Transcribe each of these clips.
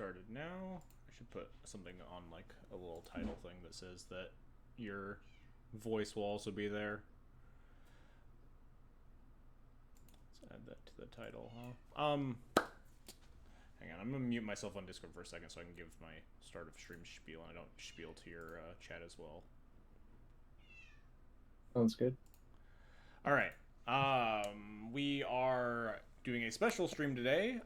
started now. I should put something on like a little title thing that says that your voice will also be there. Let's add that to the title, huh? Hang on, I'm gonna mute myself on Discord for a second so I can give my start of stream spiel and I don't spiel to your chat as well. Sounds good. All right. We are doing a special stream today.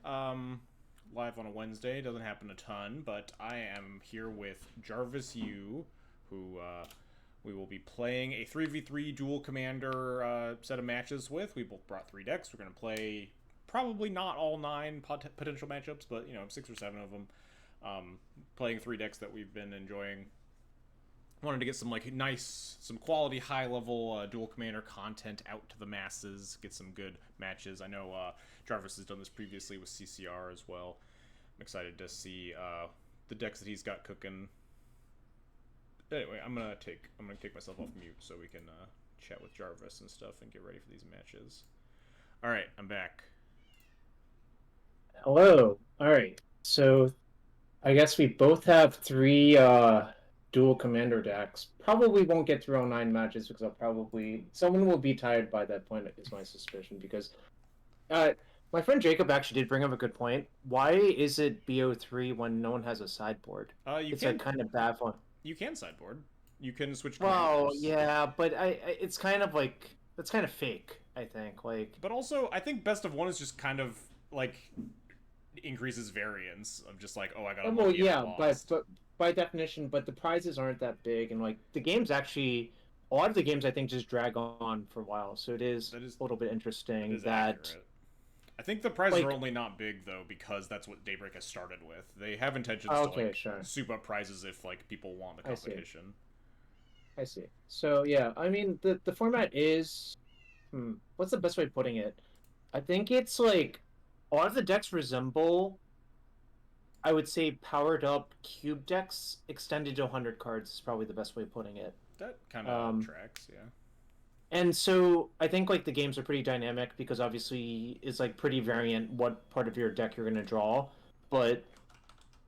Live on a Wednesday. Doesn't happen a ton, but I am here with Jarvis Yu, who we will be playing a 3v3 Duel Commander set of matches with. We both brought 3 decks. We're going to play probably not all 9 potential matchups, but 6 or 7 of them. Playing 3 decks that we've been enjoying. Wanted to get some some quality high level Duel Commander content out to the masses, get some good matches. I know Jarvis has done this previously with CCR as well. I'm excited to see the decks that he's got cooking. Anyway, I'm gonna take myself off mute so we can chat with Jarvis and stuff and get ready for these matches. All right, I'm back. Hello. All right. So I guess we both have 3 Duel Commander decks. Probably won't get through all 9 matches because someone will be tired by that point, is my suspicion. Because my friend Jacob actually did bring up a good point. Why is it BO3 when no one has a sideboard? It's a kind of bad one. You can sideboard. You can switch Well, commanders. yeah, but it's kind of that's kind of fake, I think. But also, I think best of one is just kind of like increases variance of just like, oh, I got Well, yeah, but by definition, but the prizes aren't that big, and the games actually, a lot of the games I think just drag on for a while, so it is a little bit interesting that. Accurate. I think the prizes are only not big though because that's what Daybreak has started with. They have intentions to soup up prizes if people want the competition. I see. So yeah, I mean the format is, what's the best way of putting it? I think it's a lot of the decks resemble, I would say, powered up cube decks extended to 100 cards is probably the best way of putting it. That kind of tracks, yeah. And so I think the games are pretty dynamic because obviously it's pretty variant what part of your deck you're going to draw, but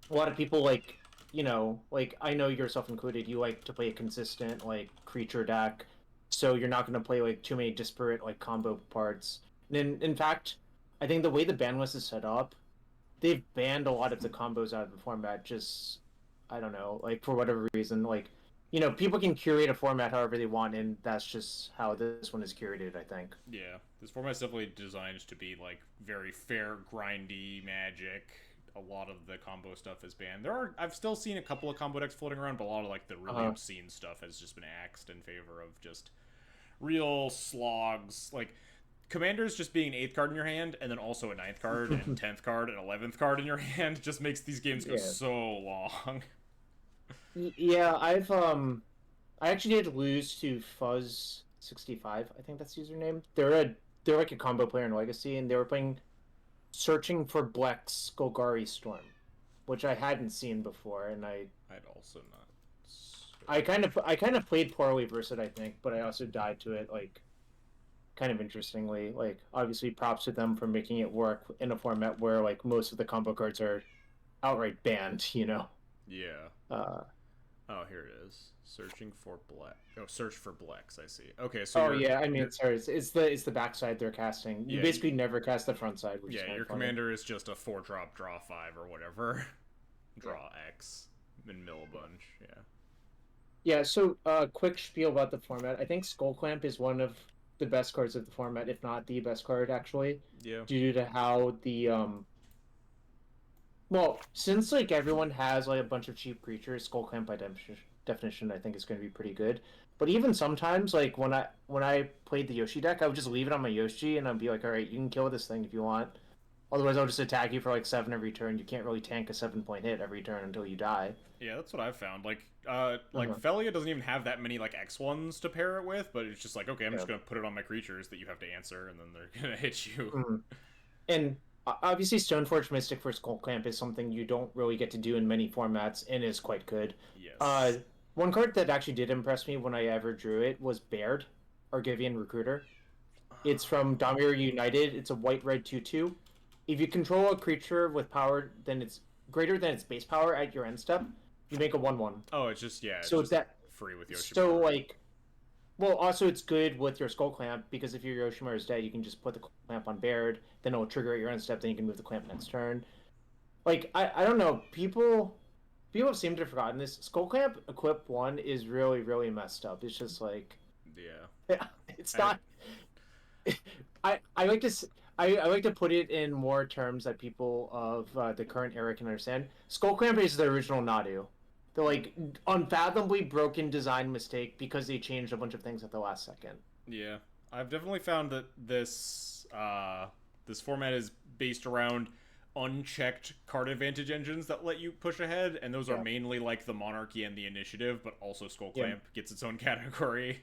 a lot of people I know yourself included, you like to play a consistent creature deck, so you're not going to play too many disparate combo parts. And in fact, I think the way the ban list is set up, they've banned a lot of the combos out of the format. Just, I don't know, for whatever reason, people can curate a format however they want, and that's just how this one is curated, I think. Yeah, this format is definitely designed to be very fair, grindy Magic. A lot of the combo stuff is banned. I've still seen a couple of combo decks floating around, but a lot of the really obscene stuff has just been axed in favor of just real slogs. Commanders just being an 8th card in your hand, and then also a 9th card, and 10th card, and 11th card in your hand just makes these games go so long. Yeah, I actually did lose to Fuzz65, I think that's the username. They're a combo player in Legacy, and they were playing Searching for Bleck's Golgari Storm, which I hadn't seen before, and I'd also not. I kind of played poorly versus it, I think, but I also died to it kind of interestingly. Obviously props to them for making it work in a format where most of the combo cards are outright banned, Yeah. Oh, here it is. Searching for Bleck. Oh, search for Blecks. I see. Okay, so. Oh yeah, I mean, sorry, it's the backside they're casting. You basically never cast the front side. Which your commander is just a 4-drop, draw 5 or whatever. Draw X and mill a bunch. Yeah. Yeah. So, quick spiel about the format. I think Skullclamp is one of the best cards of the format, if not the best card, actually. Yeah. Due to how the well, since everyone has a bunch of cheap creatures, Skullclamp by definition I think is going to be pretty good. But even sometimes when I played the Yoshi deck, I would just leave it on my Yoshi and I'd be like, all right, you can kill this thing if you want. Otherwise, I'll just attack you for 7 every turn. You can't really tank a 7-point hit every turn until you die. Yeah, that's what I've found. Felia doesn't even have that many X1s to pair it with, but it's just okay, I'm just gonna put it on my creatures that you have to answer, and then they're gonna hit you. And obviously, Stoneforge Mystic for Skullclamp is something you don't really get to do in many formats, and is quite good. Yes. One card that actually did impress me when I ever drew it was Baird, Argivian Recruiter. It's from Damir United. It's a white-red 2/2. If you control a creature with power, then it's greater than its base power at your end step, you make a 1/1. Oh, it's just yeah, it's So just that free with so Yoshimaru. like well, also it's good with your Skull Clamp because if your Yoshimaru is dead, you can just put the clamp on Baird, then it will trigger at your end step, then you can move the clamp next turn. Like I don't know, people seem to have forgotten this. Skull Clamp equip one is really really messed up. It's just like Yeah. it's I not. I like to I like to put it in more terms that people of the current era can understand. Skull Clamp is the original Nadu. The like unfathomably broken design mistake because they changed a bunch of things at the last second. Yeah, I've definitely found that this format is based around unchecked card advantage engines that let you push ahead, and those are Yeah. mainly like the Monarchy and the Initiative, but also Skull Yeah. Clamp gets its own category.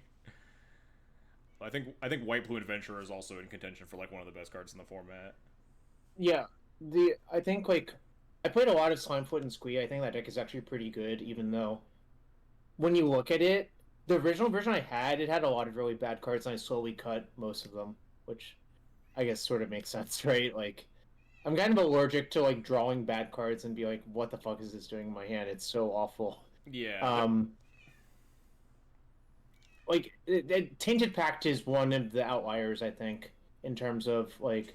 I think White Blue Adventurer is also in contention for like one of the best cards in the format. Yeah. The I think like I played a lot of Slimefoot and Squee. I think that deck is actually pretty good, even though when you look at it, the original version I had, it had a lot of really bad cards, and I slowly cut most of them, which I guess sort of makes sense, right? Like I'm kind of allergic to like drawing bad cards and be like, what the fuck is this doing in my hand? It's so awful. Yeah, Um, Tainted Pact is one of the outliers, I think, in terms of like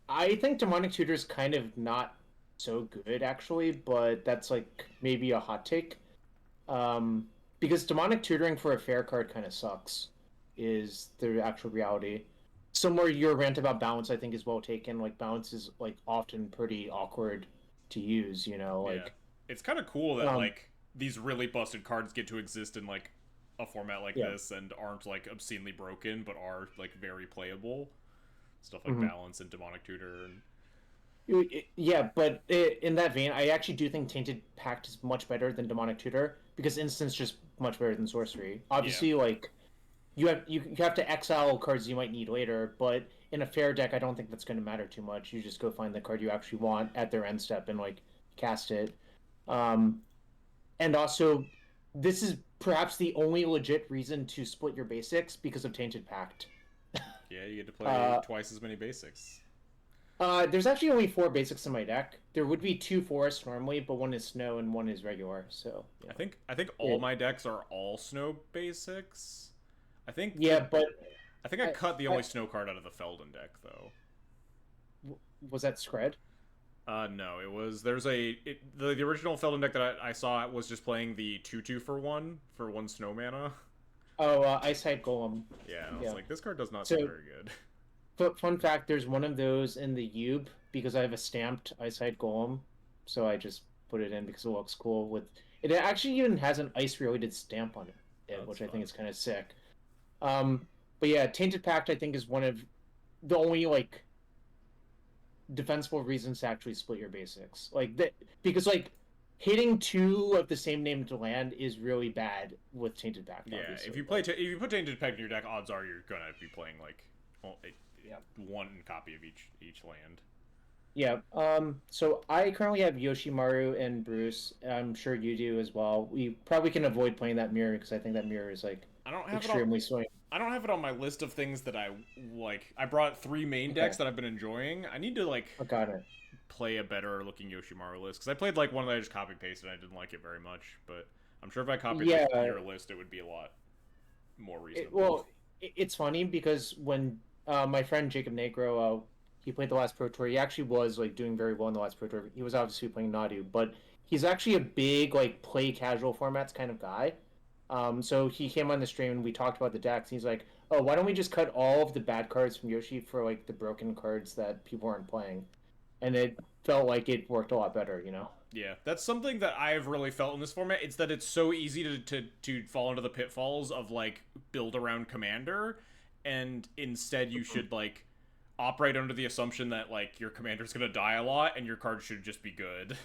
I think Demonic Tutor is kind of not so good actually, but that's like maybe a hot take. Um, because demonic tutoring for a fair card kind of sucks, is the actual reality. Somewhere your rant about balance, I think, is well taken. Like balance is like often pretty awkward to use. yeah. It's kind of cool that Um, like these really busted cards get to exist in like a format like yeah. this and aren't like obscenely broken, but are like very playable. Stuff like Mhm. Balance and Demonic Tutor and Yeah, but in that vein, I actually do think Tainted Pact is much better than Demonic Tutor because Instant's just much better than Sorcery. yeah. Obviously, like you have to exile cards you might need later, but in a fair deck, I don't think that's going to matter too much. You just go find the card you actually want at their end step and like cast it. Um, and also, this is perhaps the only legit reason to split your basics because of Tainted Pact. Yeah, you get to play Uh, twice as many basics. there's actually only four basics in my deck. There would be two forests normally, but one is snow and one is regular. So I think all it, my decks are all snow basics. I think yeah, the but I think I I, cut the I only snow card out of the Felden deck though. was that Scred? No, it was the original Felden deck that I saw was just playing the 2/2 for one snow mana. Oh, Eyesight Golem. Yeah, and I was Yeah. like, this card does not seem So very good. Fun fact: there's one of those in the Ube because I have a stamped Eyesight Golem, so I just put it in because it looks cool. With it actually even has an ice-related stamp on it, That's which I fun. think is kind of sick. But yeah, Tainted Pact I think is one of the only like defensible reasons to actually split your basics, like that because like hitting two of the same named land is really bad with Tainted Pact, Yeah, obviously. if you put Tainted Peg in your deck, odds are you're gonna be playing like well, Yeah. one copy of each land. Yeah. So I currently have Yoshimaru and Bruce. I'm sure you do as well. We probably can avoid playing that mirror because I think that mirror is like I don't have it on. extremely swing. I don't have it on my list of things that I like. I brought three main Okay. decks that I've been enjoying. I need to like I got it. play a better looking Yoshimaru list because I played like one that I just copy pasted and I didn't like it very much. But I'm sure if I copied like Yeah. your list, it would be a lot more It, reasonable. well, it's funny because when my friend Jacob Negro, he played the last Pro Tour. He actually was like doing very well in the last Pro Tour. He was obviously playing Nadu, but he's actually a big like play casual formats kind of guy. So he came on the stream and we talked about the decks. He's like, "Oh, why don't we just cut all of the bad cards from Yoshi for like the broken cards that people aren't playing?" And it felt like it worked a lot better. Yeah, that's something that I've really felt in this format. It's that it's so easy to fall into the pitfalls of like build around commander, and instead you should like operate under the assumption that like your commander's gonna die a lot and your card should just be good.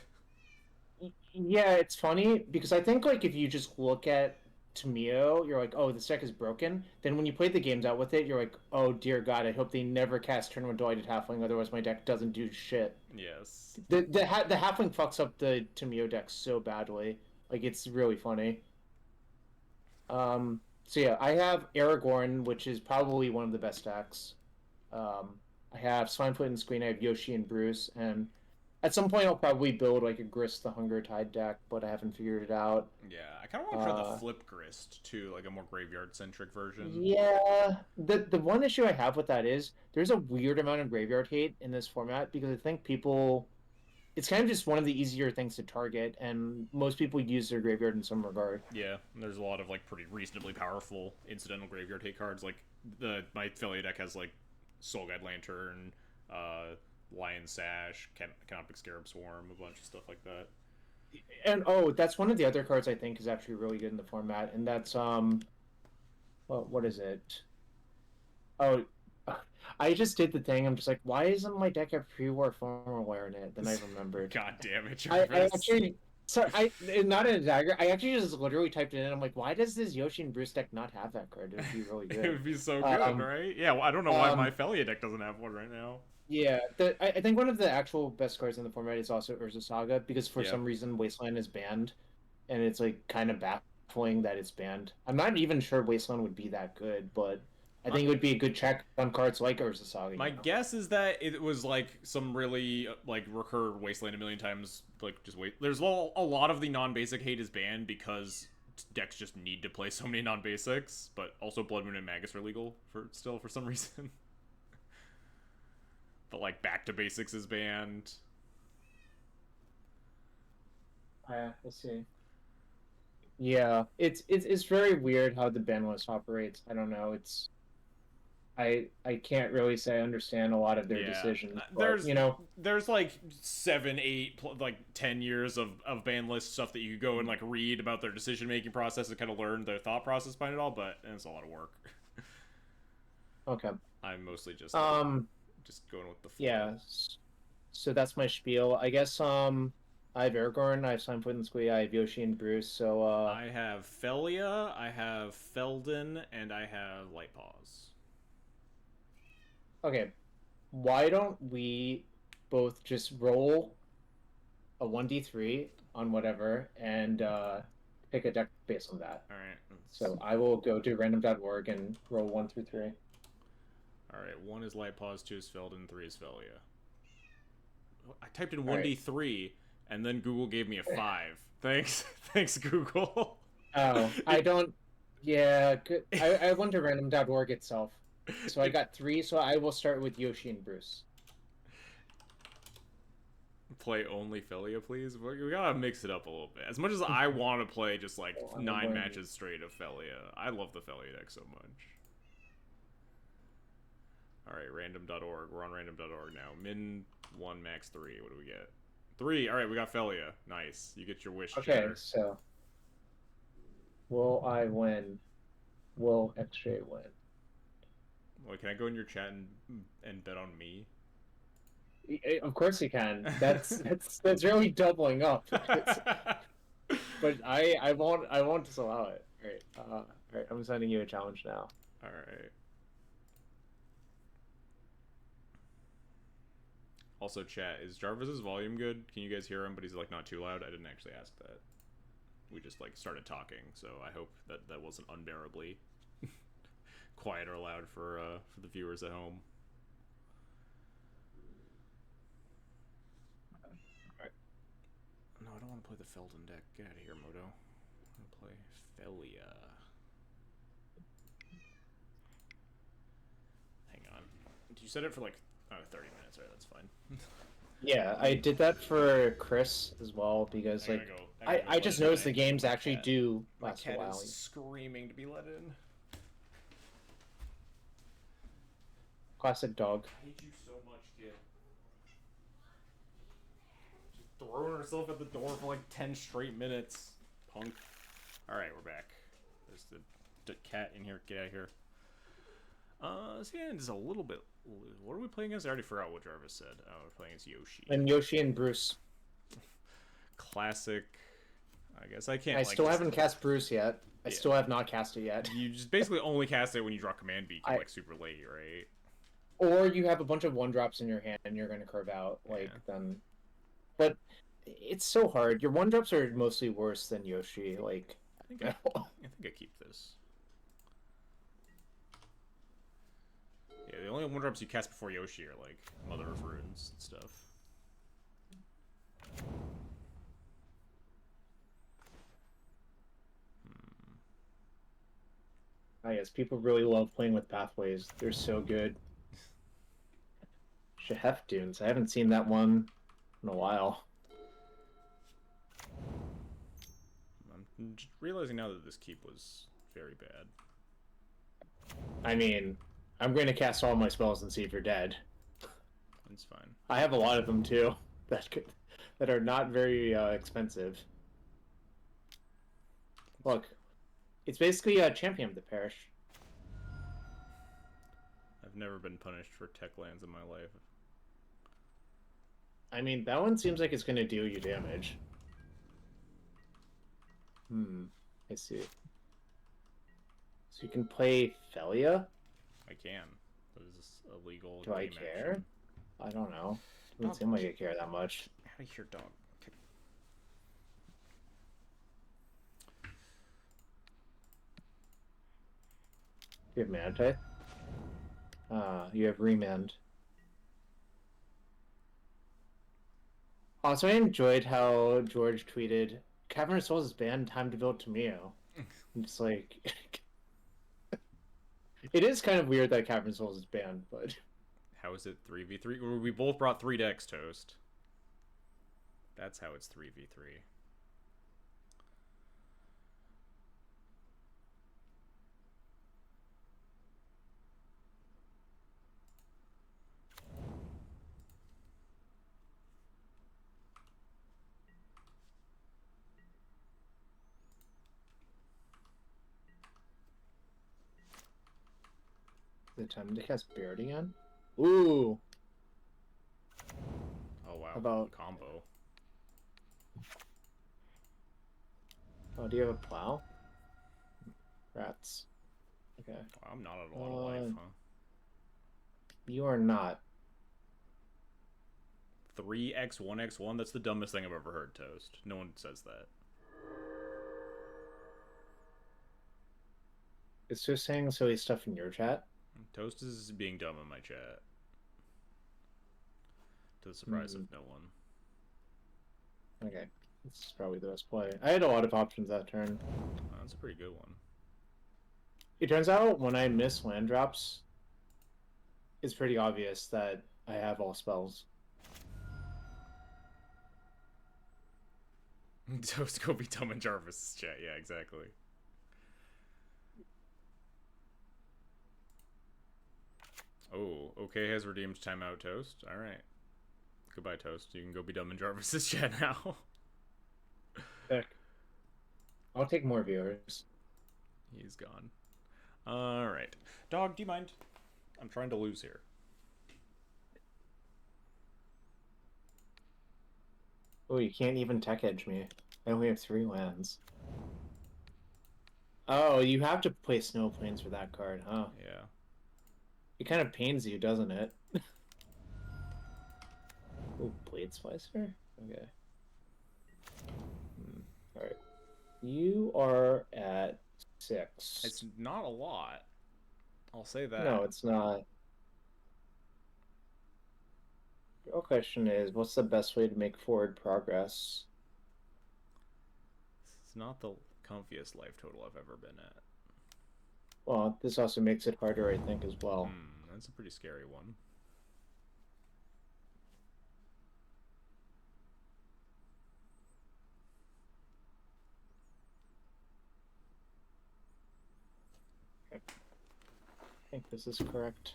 Yeah, it's funny because I think like if you just look at Tamio, you're like, oh, this deck is broken. Then when you play the games out with it, you're like, oh dear God, I hope they never cast Turn One Delighted Halfling, otherwise my deck doesn't do shit. Yes. The Halfling fucks up the Tamio deck so badly. Like it's really funny. So yeah, I have Aragorn, which is probably one of the best decks. I have Swinefoot and Screen. I have Yoshi and Bruce, and At some point, I'll probably build like a Grist the Hunger Tide deck, but I haven't figured it out. Yeah, I kind of want to try the flip grist too, like a more graveyard centric version. Yeah, the one issue I have with that is there's a weird amount of graveyard hate in this format because I think people it's kind of just one of the easier things to target, and most people use their graveyard in some regard. Yeah, and there's a lot of like pretty reasonably powerful incidental graveyard hate cards. Like my Thalia deck has like Soul Guide Lantern, Lion Sash, Canopic Scarab Swarm, a bunch of stuff like that. And oh, that's one of the other cards I think is actually really good in the format, and that's well, what is it? Oh, I just did the thing. I'm just like, why isn't my deck have pre-war firmware in it? Then I remembered. God damn it, I Jarvis. actually, so I not in a dagger. I actually just literally typed it in. I'm like, why does this Yoshi and Bruce deck not have that card? It would be really It would good. be so good, right? Yeah, well, I don't know why my Thalia deck doesn't have one right now. Yeah, I think one of the actual best cards in the format is also Urza Saga because for Yeah. some reason Wasteland is banned, and it's like kind of baffling that it's banned. I'm not even sure Wasteland would be that good, but I think it would be a good check on cards like Urza Saga. My guess is that it was like some really like recurred Wasteland a million times. Like just wait. There's a lot of the non-basic hate is banned because decks just need to play so many non-basics. But also Blood Moon and Magus are legal for some reason. But like back to basics is banned. I see. Yeah, it's very weird how the ban list operates. I don't know. I can't really say I understand a lot of their decisions. But, there's like 7, 8, like 10 years of ban list stuff that you could go and like read about their decision making process and kind of learn their thought process behind it all. But it's a lot of work. Okay. I'm mostly just going with the flow. Yeah. So that's my spiel. I guess I have Aragorn, I have Signpoint and Squee, I have Yoshi and Bruce. So I have Felia, I have Feldon, and I have Lightpaws. Okay. Why don't we both just roll a 1d3 on whatever and pick a deck based on that? All right. So I will go to random.org and roll 1 through 3. All right. 1 is Lightpaws, 2 is Feldon, 3 is Felia. I typed in 1d3, and then Google gave me a 5. Thanks, Google. Oh, I don't. Yeah, good. I went to random.org itself. So I got 3, so I will start with Yoshi and Bruce. Play only Felia, please. We gotta mix it up a little bit. As much as I want to play just like 9 matches straight of Felia, I love the Felia deck so much. Alright, random.org. We're on random.org now. Min 1, max 3. What do we get? 3. Alright, we got Felia. Nice. You get your wish. Okay, Cheddar. so will I win? Will XJ win? Wait, can I go in your chat and bet on me? Of course you can. That's really doubling up. But I won't disallow it. All right. I'm sending you a challenge now. All right. Also, chat, is Jarvis's volume good? Can you guys hear him? But he's like not too loud. I didn't actually ask that. We just like started talking, so I hope that wasn't unbearably quiet or loud for the viewers at home. Right. No, I don't want to play the Feldon deck. Get out of here, Moto. I want to play Felia. Hang on. You said it for like 30 minutes, right? That's fine. Yeah, I did that for Chris as well because like I just noticed the games actually do last a while. My cat is screaming to be let in. Classic dog. I hate you so much, kid. Just throwing herself at the door for like 10 straight minutes. Punk. Alright, we're back. There's the cat in here. Get out of here. This hand is a little bit... What are we playing against? I already forgot what Jarvis said. Oh, we're playing against Yoshi. And Yoshi and Bruce. Classic. I guess I can't... I still haven't cast Bruce yet. I still have not cast it yet. You just basically only cast it when you draw Command Beacon, like super late, right? Or you have a bunch of 1-drops in your hand and you're going to curve out, then... But it's so hard. Your 1-drops are mostly worse than Yoshi, like... I think I keep this. Yeah, the only 1-drops you cast before Yoshi are, like, Mother of Runes and stuff. Ah, yes, people really love playing with pathways. They're so good. Shahef Dunes. I haven't seen that one in a while. I'm just realizing now that this keep was very bad. I mean, I'm going to cast all my spells and see if you're dead. It's fine. I have a lot of them too that are not very expensive. Look, it's basically a champion of the parish. I've never been punished for tech lands in my life. I mean, that one seems like it's going to do you damage. I see. So you can play Felia? I can. This is illegal. Do I care? Action. I don't know. Doesn't seem like I care that much. Out of here, dog. Okay. You have Mana Type? You have Remand. Also, I enjoyed how George tweeted, Cavern of Souls is banned, time to build Tameo. I'm just like... It is kind of weird that Cavern of Souls is banned, but... How is it 3v3? We both brought 3 decks, Toast. That's how it's 3v3. Is it time to cast Beard again? Ooh! Oh wow. About... Combo. Oh, do you have a plow? Rats. Okay. Wow, I'm not at a lot of life, huh? You are not. 3x 1x1? That's the dumbest thing I've ever heard, Toast. No one says that. It's just saying silly stuff in your chat. Toast is being dumb in my chat. To the surprise of no one. Okay. This is probably the best play. I had a lot of options that turn. That's a pretty good one. It turns out when I miss land drops, it's pretty obvious that I have all spells. Toast go be dumb in Jarvis' chat. Yeah, exactly. Oh, okay, has redeemed timeout, Toast. Alright. Goodbye, Toast. You can go be dumb in Jarvis' chat now. Heck. I'll take more viewers. He's gone. Alright. Dog, do you mind? I'm trying to lose here. Oh, you can't even tech edge me. I only have 3 lands. Oh, you have to play Snow Plains for that card, huh? Yeah. It kind of pains you, doesn't it? Oh, Blade Slicer? Okay. Alright. You are at 6. It's not a lot. I'll say that. No, it's not. The real question is, what's the best way to make forward progress? It's not the comfiest life total I've ever been at. Well, this also makes it harder, I think, as well. That's a pretty scary one. I think this is correct.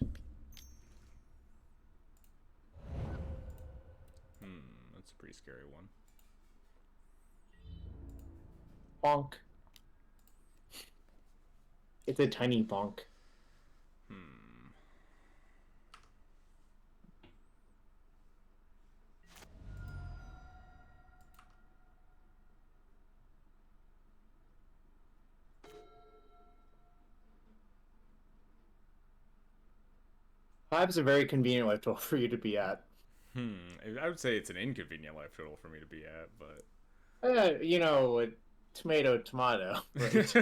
That's a pretty scary one. Bonk. It's a tiny bonk. Five's a very convenient life total for you to be at. I would say it's an inconvenient life total for me to be at, but... You know, tomato, tomato. Right?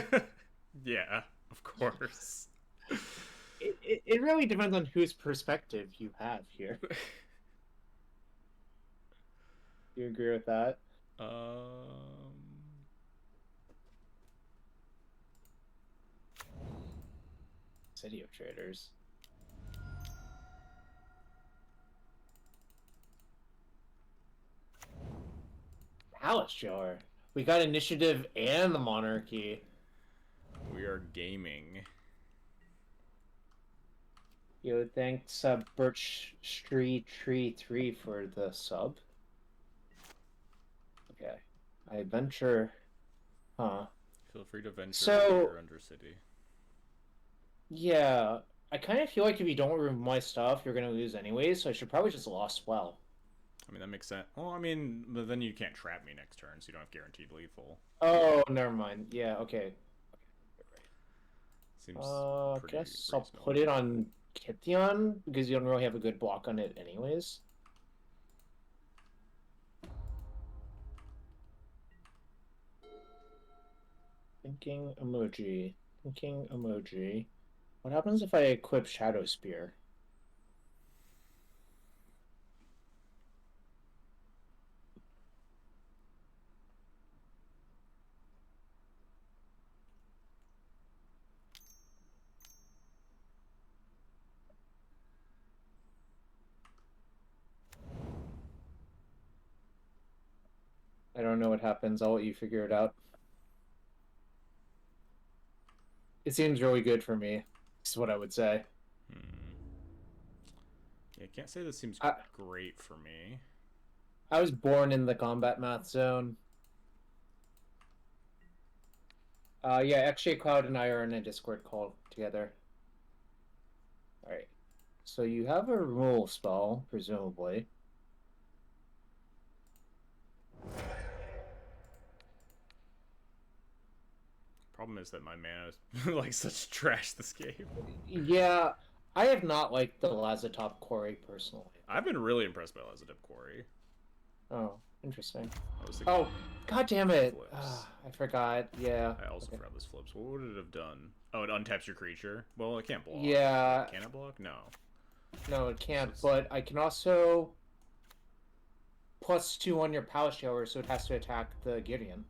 Yeah, of course. It really depends on whose perspective you have here. Do you agree with that? City of Traders. Palace Jar. We got initiative and the monarchy. We are gaming. Yo, thanks Birch Street Tree 3 for the sub. Okay. I venture. Huh. Feel free to venture So, your Undercity. yeah. I kind of feel like if you don't remove my stuff, you're gonna lose anyways, so I should probably just lost well. I mean, that makes sense. Well, I mean, but then you can't trap me next turn, so you don't have guaranteed lethal. Oh, never mind. Yeah, okay. Seems pretty guess I'll reasonable. put it on Kithion because you don't really have a good block on it anyways. Thinking emoji. Thinking emoji. What happens if I equip Shadow Spear? I don't know what happens. I'll let you figure it out. It seems really good for me. Is what I would say. Yeah, I can't say this seems great for me. I was born in the combat math zone. Yeah, actually, Cloud and I are in a Discord call together. Alright. So you have a removal spell, presumably. Problem is that my mana is like such trash this game. Yeah, I have not liked the Lazatop Quarry personally. I've been really impressed by Lazadip Quarry. Oh, interesting. Oh, god damn it! I forgot. Yeah. I also forgot this flips. What would it have done? Oh, it untaps your creature. Well, it can't block. Yeah. Can it block? No. No, it can't. But I can also +2 on your Palace Shower, so it has to attack the Gideon.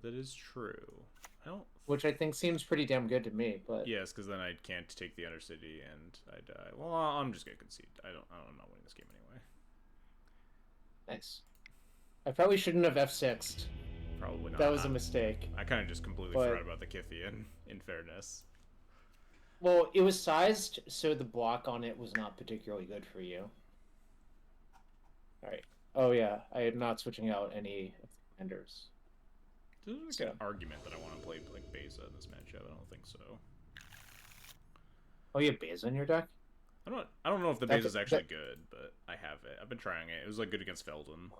That is true. I don't. Which I think seems pretty damn good to me, but yes, because then I can't take the Undercity and I die. Well, I'm just gonna concede. I'm not winning this game anyway. Nice. I probably shouldn't have F6'd. Probably not. That was a mistake. I kind of just completely forgot about the Kithian, in fairness. Well, it was sized, so the block on it was not particularly good for you. Alright. Oh yeah, I am not switching out any commanders. There's like an argument that I want to play like Beza in this matchup. I don't think so. Oh, you have Beza in your deck? I don't know if the Beza is actually good, but I have it. I've been trying it. It was like good against Feldon.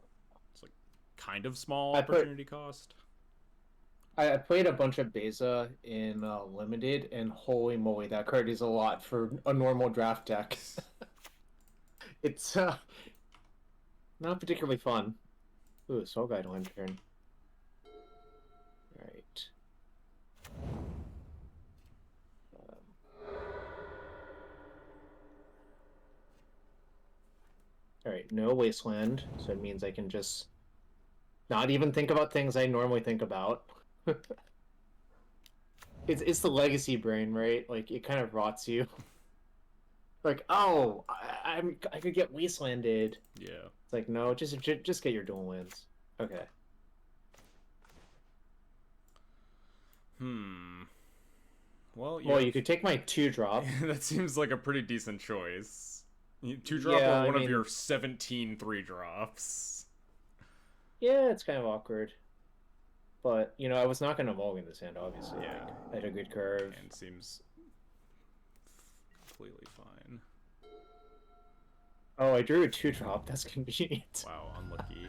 It's like kind of small opportunity cost. I played a bunch of Beza in Limited, and holy moly, that card is a lot for a normal draft deck. It's not particularly fun. Ooh, Soul Guide Lantern. Alright. Alright, no Wasteland, so it means I can just not even think about things I normally think about. It's the legacy brain, right? Like, it kind of rots you. Like, oh, I could get Wastelanded. Yeah. It's like, no, just get your dual wins. Okay. Well, you could take my 2-drop. That seems like a pretty decent choice. 2-drop or one of your 17 3-drops. Yeah, it's kind of awkward. But, you know, I was not going to Mulligan this hand, obviously. Yeah. Like, I had a good curve. And seems completely fine. Oh, I drew a 2-drop. That's convenient. Wow, unlucky.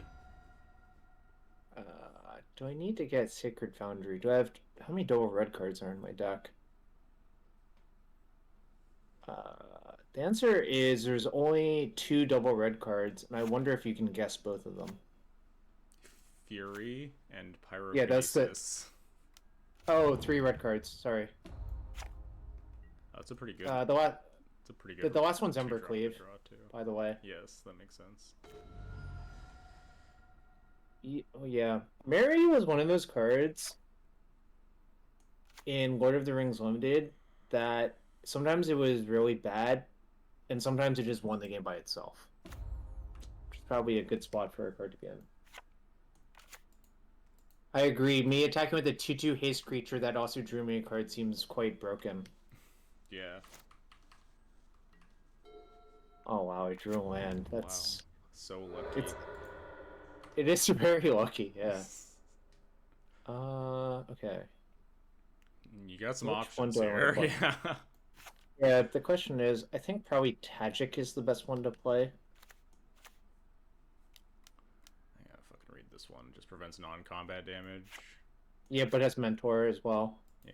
Do I need to get Sacred Foundry? Do I have... How many double red cards are in my deck? The answer is there's only 2 double red cards, and I wonder if you can guess both of them. Fury and Pyrokinesis. Yeah, that's it. Oh, 3 red cards. Sorry. That's a pretty good. It's a pretty good. The last one's Embercleave, by the way. Yes, that makes sense. Oh yeah, Mary was one of those cards in Lord of the Rings Limited that sometimes it was really bad, and sometimes it just won the game by itself. Which is probably a good spot for a card to be in. I agree. Me attacking with a 2/2 haste creature that also drew me a card seems quite broken. Yeah. Oh wow, I drew a land. That's wow. So lucky. It is very lucky, yeah. Okay. You got some Which one options do I want to here. play? Yeah. Yeah, the question is, I think probably Tajic is the best one to play. I gotta fucking read this one. Just prevents non-combat damage. Yeah, but has Mentor as well. Yeah.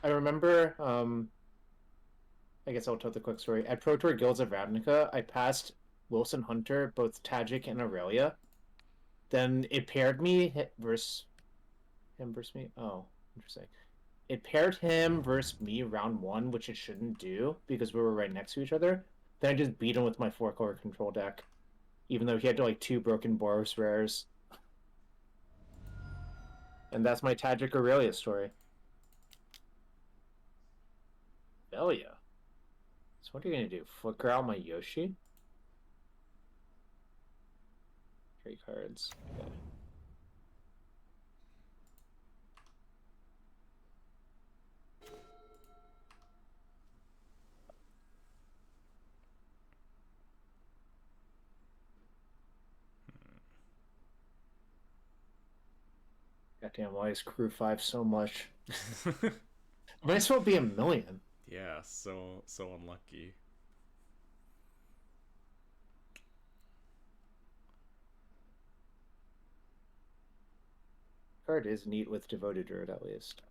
I remember, I guess I'll tell the quick story. At Pro Tour Guilds of Ravnica, I passed Wilson Hunter, both Tajic and Aurelia. Then it paired me versus him versus me. Oh, interesting. It paired him versus me round one, which it shouldn't do because we were right next to each other. Then I just beat him with my 4-color control deck, even though he had like 2 broken Boros rares. And that's my Tajic Aurelia story. Aurelia. So what are you gonna do? Flicker out my Yoshi? 3 cards. Okay. Goddamn, why is Crew 5 so much? Might as well be a million. Yeah, so unlucky. Card is neat with Devoted Druid at least.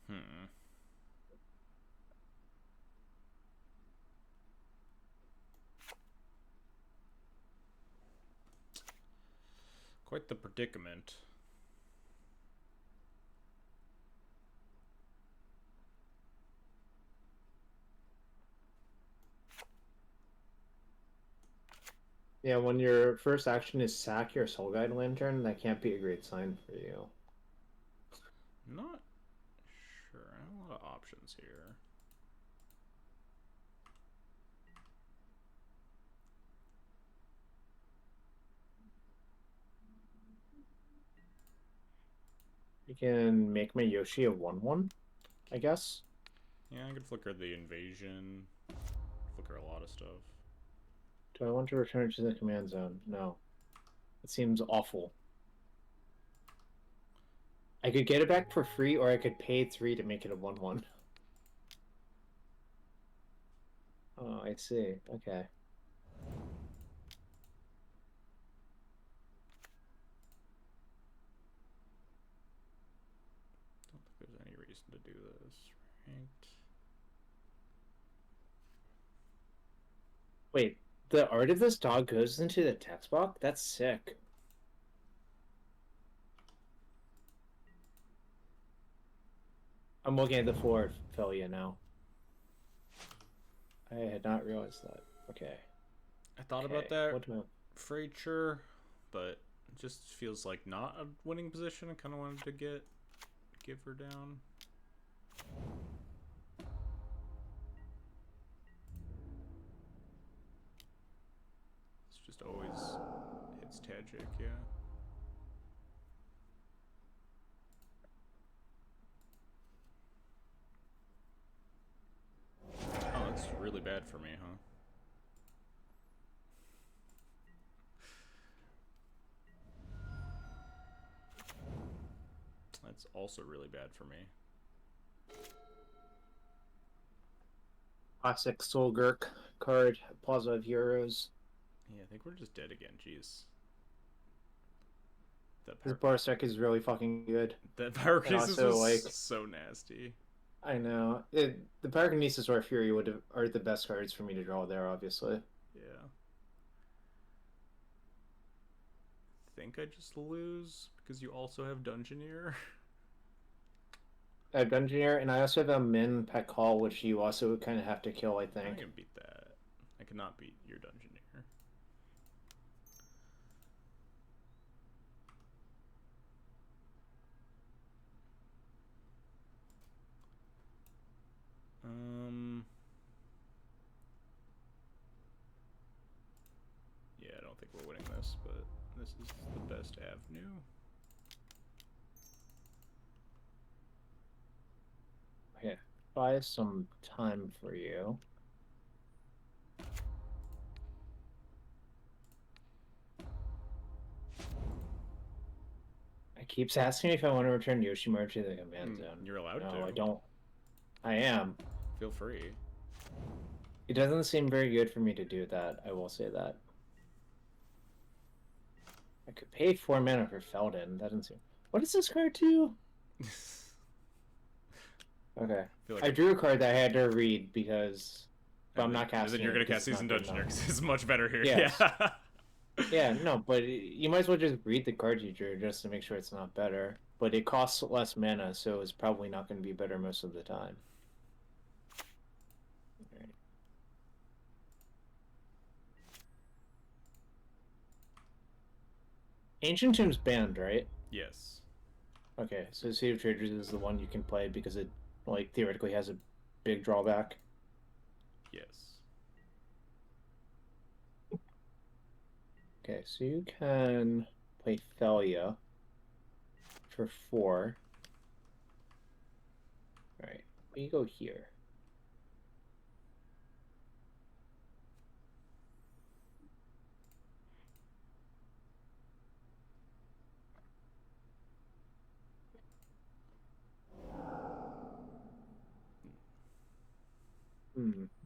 Hmm. Quite the predicament. Yeah, when your first action is sack your Soul Guide Lantern, that can't be a great sign for you. Not sure. I have a lot of options here. You can make my Yoshi a 1/1, I guess. Yeah, I could flicker the invasion. Flicker a lot of stuff. Do I want to return it to the command zone? No. It seems awful. I could get it back for free, or I could pay 3 to make it a 1/1. Oh, I see. Okay. Don't think there's any reason to do this, right? Wait, the art of this dog goes into the text box? That's sick. I'm looking at the floor, Philia, now. I had not realized that. Okay. I thought Okay. about that What do I... Fraiture, but it just feels like not a winning position. I kind of wanted to give her down. It's just always hits Tajic, yeah. Oh, that's really bad for me, huh? That's also really bad for me. Classic Soul Gurk card, Plaza of Heroes. Yeah, I think we're just dead again. Jeez. This bar deck is really fucking good. That Pyrokinesis was like, so nasty. I know. The Pyrokinesis or Fury are the best cards for me to draw there, obviously. Yeah. think I just lose because you also have Dungeoneer. I have Dungeoneer, and I also have a Min Pet Call, which you also kind of have to kill, I think. I can beat that. I cannot beat your Dungeoneer. Yeah, I don't think we're winning this, but this is the best avenue. Okay, buy some time for you. It keeps asking me if I want to return Yoshimaru to the command zone. You're allowed to. No, I don't. I am. Feel free. It doesn't seem very good for me to do that, I will say that. I could pay 4 mana for Feldon. That doesn't seem... What does this card do? Okay. I drew a card that I had to read because... But I'm not casting it. Then you're going to cast Seasoned Dungeoneer because it's much better here. Yes. Yeah. Yeah, no, but you might as well just read the card you drew just to make sure it's not better. But it costs less mana, so it's probably not going to be better most of the time. Right. Ancient Tomb's banned, right? Yes. Okay, so Sea of Traders is the one you can play because it, like, theoretically has a big drawback. Yes. Okay, so you can play Thalia for 4. Alright, we go here.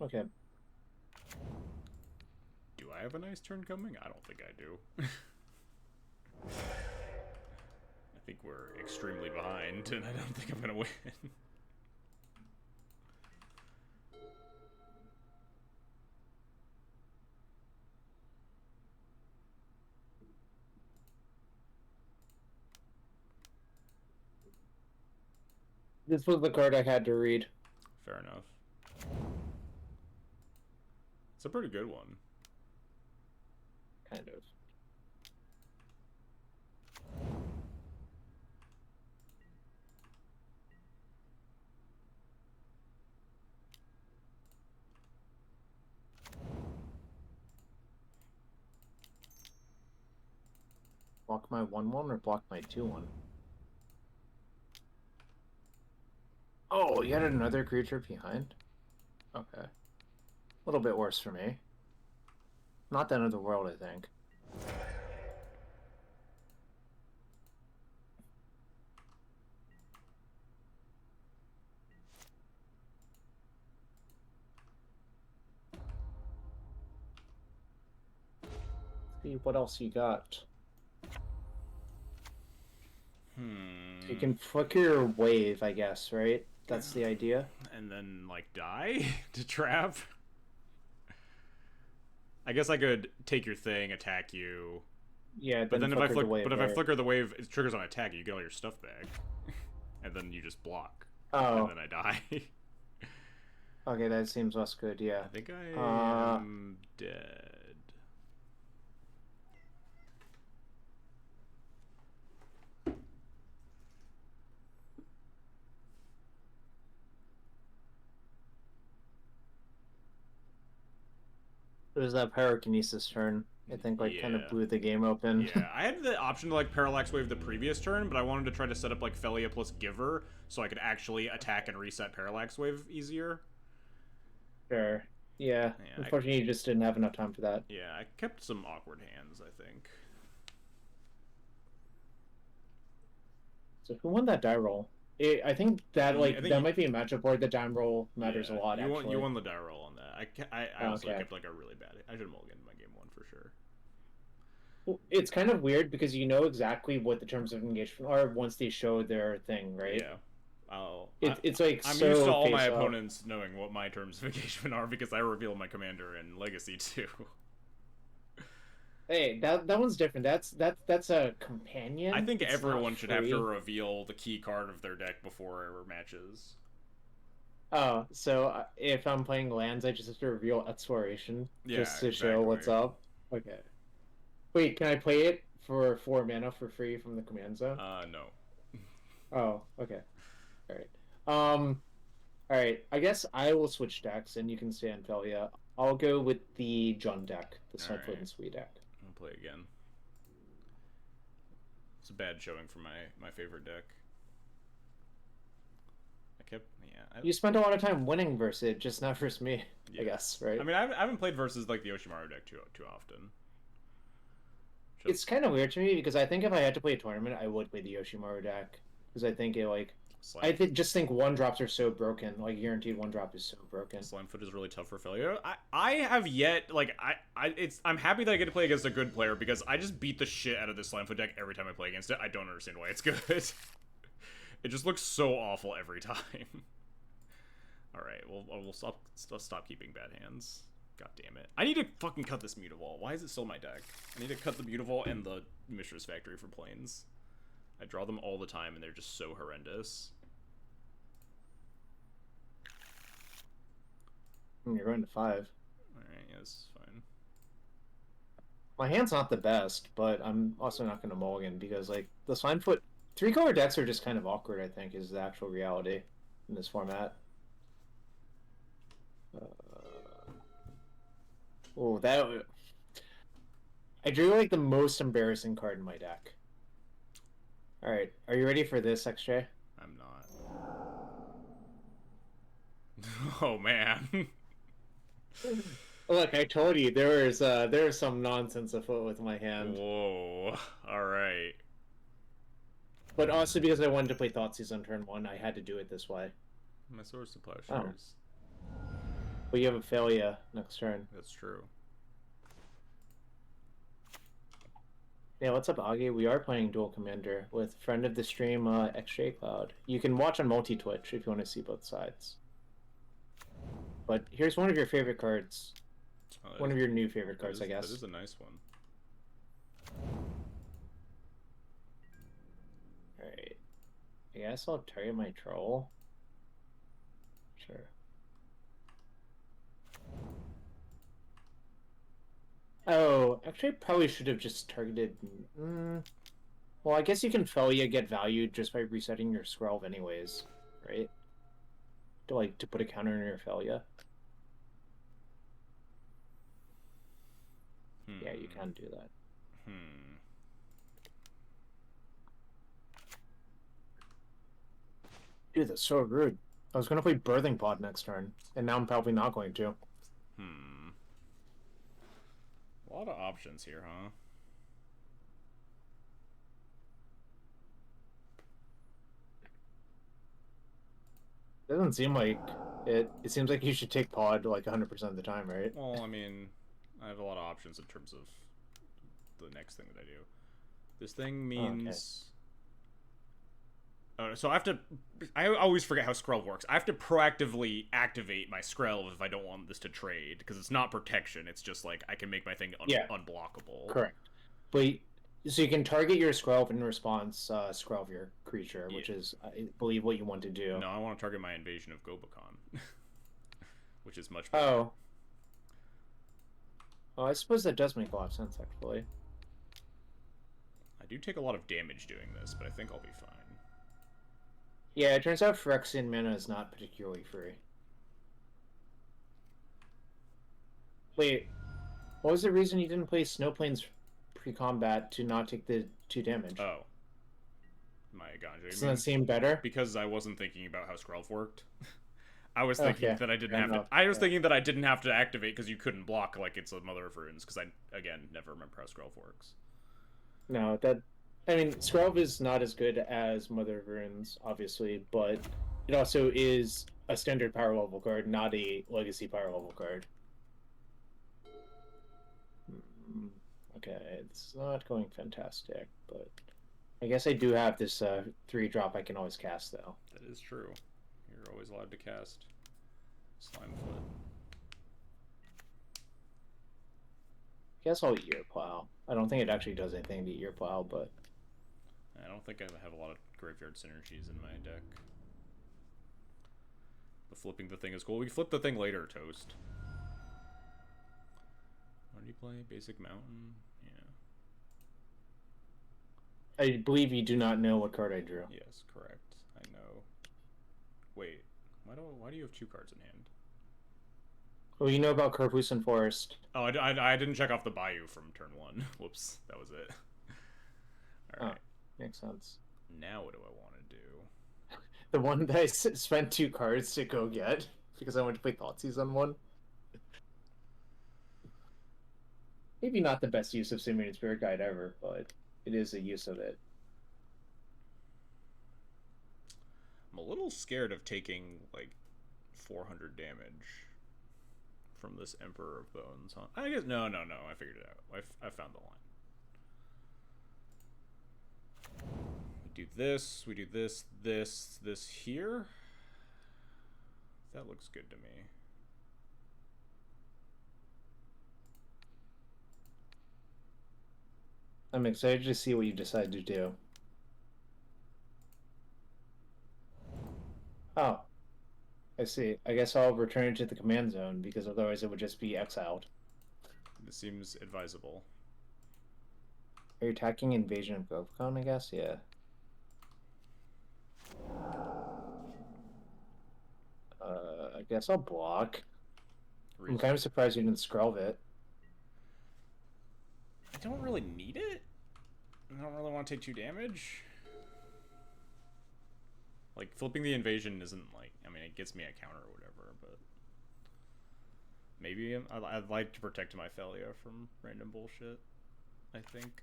Okay. Do I have a nice turn coming? I don't think I do. I think we're extremely behind, and I don't think I'm gonna win. This was the card I had to read. Fair enough. It's a pretty good one. Kind of. Block my 1/1 or block my 2/1? Oh, you had another creature behind? Okay. A little bit worse for me. Not the end of the world, I think. Let's see what else you got. You can flicker your wave, I guess, right? That's the idea. And then, like, die to trap? I guess I could take your thing, attack you. Yeah, but then if I flicker the wave, it triggers on attack. You get all your stuff back, and then you just block. Oh. And then I die. Okay, that seems less good. Yeah. I think I am dead. It was that pyrokinesis turn. I think kind of blew the game open. Yeah, I had the option to like Parallax Wave the previous turn, but I wanted to try to set up like Felia plus Giver so I could actually attack and reset Parallax Wave easier. Sure. Yeah. Unfortunately, you just didn't have enough time for that. Yeah, I kept some awkward hands, I think. So who won that die roll? I think that that might be a matchup where the die roll matters a lot. You won the die roll on that. I also kept like a really bad. I should have mulliganed my game 1 for sure. Well, it's kind of weird because you know exactly what the terms of engagement are once they show their thing, right? Yeah. It's like I'm so used to all my opponents knowing what my terms of engagement are because I reveal my commander in Legacy too. Hey, that one's different. That's a I companion. think It's not everyone should have to free. reveal the key card of their deck before matches. Oh, so if I'm playing lands, I just have to reveal Exploration Yeah, just to show exactly. what's up. Okay. Wait, can I play it for 4 mana for free from the command zone? No. Oh, okay. All right. Um, all right. I guess I will switch decks, and you can stay on Felia. I'll go with the Jund deck, the All Swiftfoot right. and Sweet deck. I'll play again. It's a bad showing for my favorite deck. You spent a lot of time winning versus it, just not versus me, I Yeah. guess, right? I mean, I haven't played versus like the Oshimaru deck too often. It's Just kind of weird to me because I think if I had to play a tournament, I would play the Yoshimaru deck because I think it like slime. just think one drops are so broken. Like guaranteed one drop is so broken. Slimefoot is really tough for failure. I have yet like I'm happy that I get to play against a good player because I just beat the shit out of this Slimefoot deck every time I play against it. I don't understand why it's good. It just looks so awful every time. All right, well we'll stop keeping bad hands. God damn it! I need to fucking cut this Mutavault. Why is it still in my deck? I need to cut the Mutavault and the Mishra's Factory for planes. I draw them all the time and they're just so horrendous. You're going to 5. Alright, yeah, this is fine. My hand's not the best, but I'm also not going to mulligan because like the Swinefoot 3-color decks are just kind of awkward. I think is the actual reality in this format. Oh, that I drew like the most embarrassing card in my deck. All right, are you ready for this, XJ? I'm not. Oh man. Look, I told you there was some nonsense afoot with my hand, Whoa. Alright. but also because I wanted to play Thoughtseize on turn 1, I had to do it this way. My Swords to Oh, Plowshares. but you have a failure next turn. That's true. Yeah, what's up, Augie? We are playing Duel Commander with friend of the stream, XJ Cloud. You can watch on multi-Twitch if you want to see both sides. But here's one of your favorite cards. One of your new favorite cards, I guess. That is a nice one. Alright. I guess I'll target my troll. Sure. Oh, actually, I probably should have just targeted. Well, I guess you can Felia get valued just by resetting your Skrelv anyways, right? To put a counter in your Felia. Yeah, you can do that. Dude, that's so rude. I was gonna play Birthing Pod next turn, and now I'm probably not going to. A lot of options here, huh? Doesn't seem like it. It seems like you should take Pod like 100% of the time, right? Well, I mean, I have a lot of options in terms of the next thing that I do. This thing means... Oh, so I have to... I always forget how Skrelv works. I have to proactively activate my Skrelv if I don't want this to trade, because it's not protection. It's just like, I can make my thing unblockable. Correct. But so you can target your Skrelv in response, Skrelv your creature, which is, I believe, what you want to do. No, I want to target my invasion of Gobakon, which is much better. Oh. Oh, I suppose that does make a lot of sense, actually. I do take a lot of damage doing this, but I think I'll be fine. Yeah, it turns out Phyrexian mana is not particularly free. Wait, what was the reason you didn't play Snowplains pre-combat to not take the 2 damage? Oh. My Ganja. Doesn't that seem better? Because I wasn't thinking about how Skrelv worked. I was thinking that I didn't have to. I was thinking that I didn't have to activate because you couldn't block like it's a Mother of Runes. Because I again never remember how Skrelv works. No, I mean, Skrelv is not as good as Mother of Runes, obviously, but it also is a standard power level card, not a legacy power level card. Okay, it's not going fantastic, but I guess I do have this 3-drop I can always cast, though. That is true. You're always allowed to cast Slimefoot. Guess I'll eat your plow. I don't think it actually does anything to eat your plow, but I don't think I have a lot of graveyard synergies in my deck. But flipping the thing is cool. We flip the thing later, Toast. What did you play? Basic Mountain? Yeah. I believe you do not know what card I drew. Yes, correct. I know. Wait, why do you have 2 cards in hand? Well, you know about Karpusan Forest. Oh, I didn't check off the Bayou from turn 1. Whoops, that was it. Alright. Makes sense. Now what do I want to do? The one that I spent 2 cards to go get because I went to play Thoughtseize on one. Maybe not the best use of Simulated Spirit Guide ever, but it is a use of it. I'm a little scared of taking, like, 400 damage from this Emperor of Bones, huh? I guess, no, I figured it out. I found the line. We do this, this here. That looks good to me. I'm excited to see what you decide to do. Oh, I see. I guess I'll return it to the command zone because otherwise it would just be exiled. This seems advisable. Are you attacking Invasion of Govcon, I guess? Yeah. I guess I'll block. I'm kind of surprised you didn't Skrelv it. I don't really need it. I don't really want to take 2 damage. Like, flipping the invasion isn't like... I mean, it gets me a counter or whatever, but... Maybe I'd like to protect my Felia from random bullshit, I think.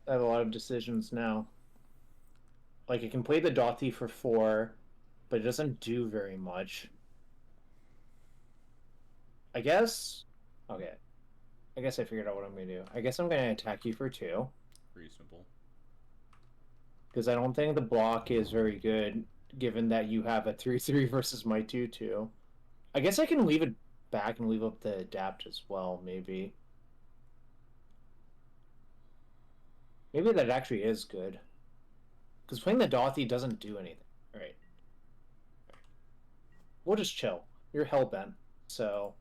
I have a lot of decisions now. Like, it can play the Dothi for 4, but it doesn't do very much. I guess... Okay. I guess I figured out what I'm going to do. I guess I'm going to attack you for 2. Reasonable. Because I don't think the block is very good, given that you have a 3-3 versus my 2-2. I guess I can leave it back and leave up the adapt as well, maybe. Maybe that actually is good. Because playing the Dothi doesn't do anything. Alright. We'll just chill. You're hellbent, so...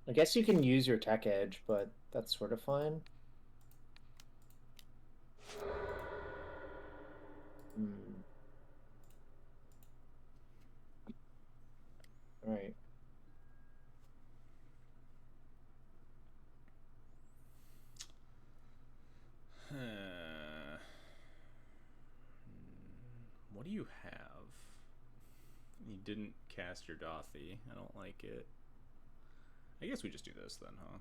I guess you can use your tech edge, but that's sort of fine. Alright. What do you have? You didn't cast your Dothi. I don't like it. I guess we just do this then, huh?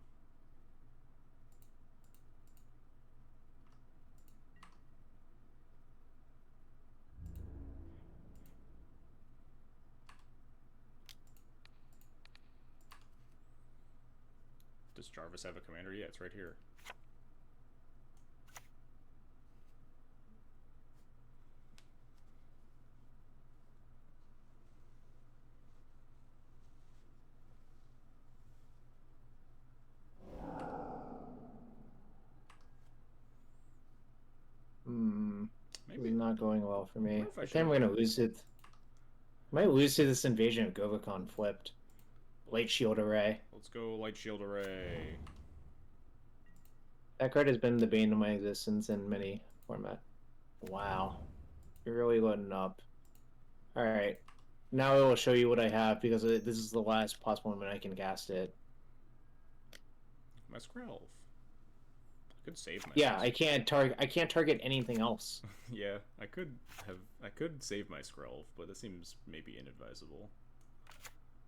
Does Jarvis have a commander? Yeah, it's right here. Maybe it's not going well for me. I think I'm gonna lose it. I might lose to this invasion of Govicon flipped. Light Shield Array. Let's go Light Shield Array. That card has been the bane of my existence in many formats. Wow. You're really loading up. Alright. Now I will show you what I have because this is the last possible moment I can cast it. My Skrelv. I could save my. Yeah, I can't target anything else. Yeah, I could save my Skrelv, but that seems maybe inadvisable.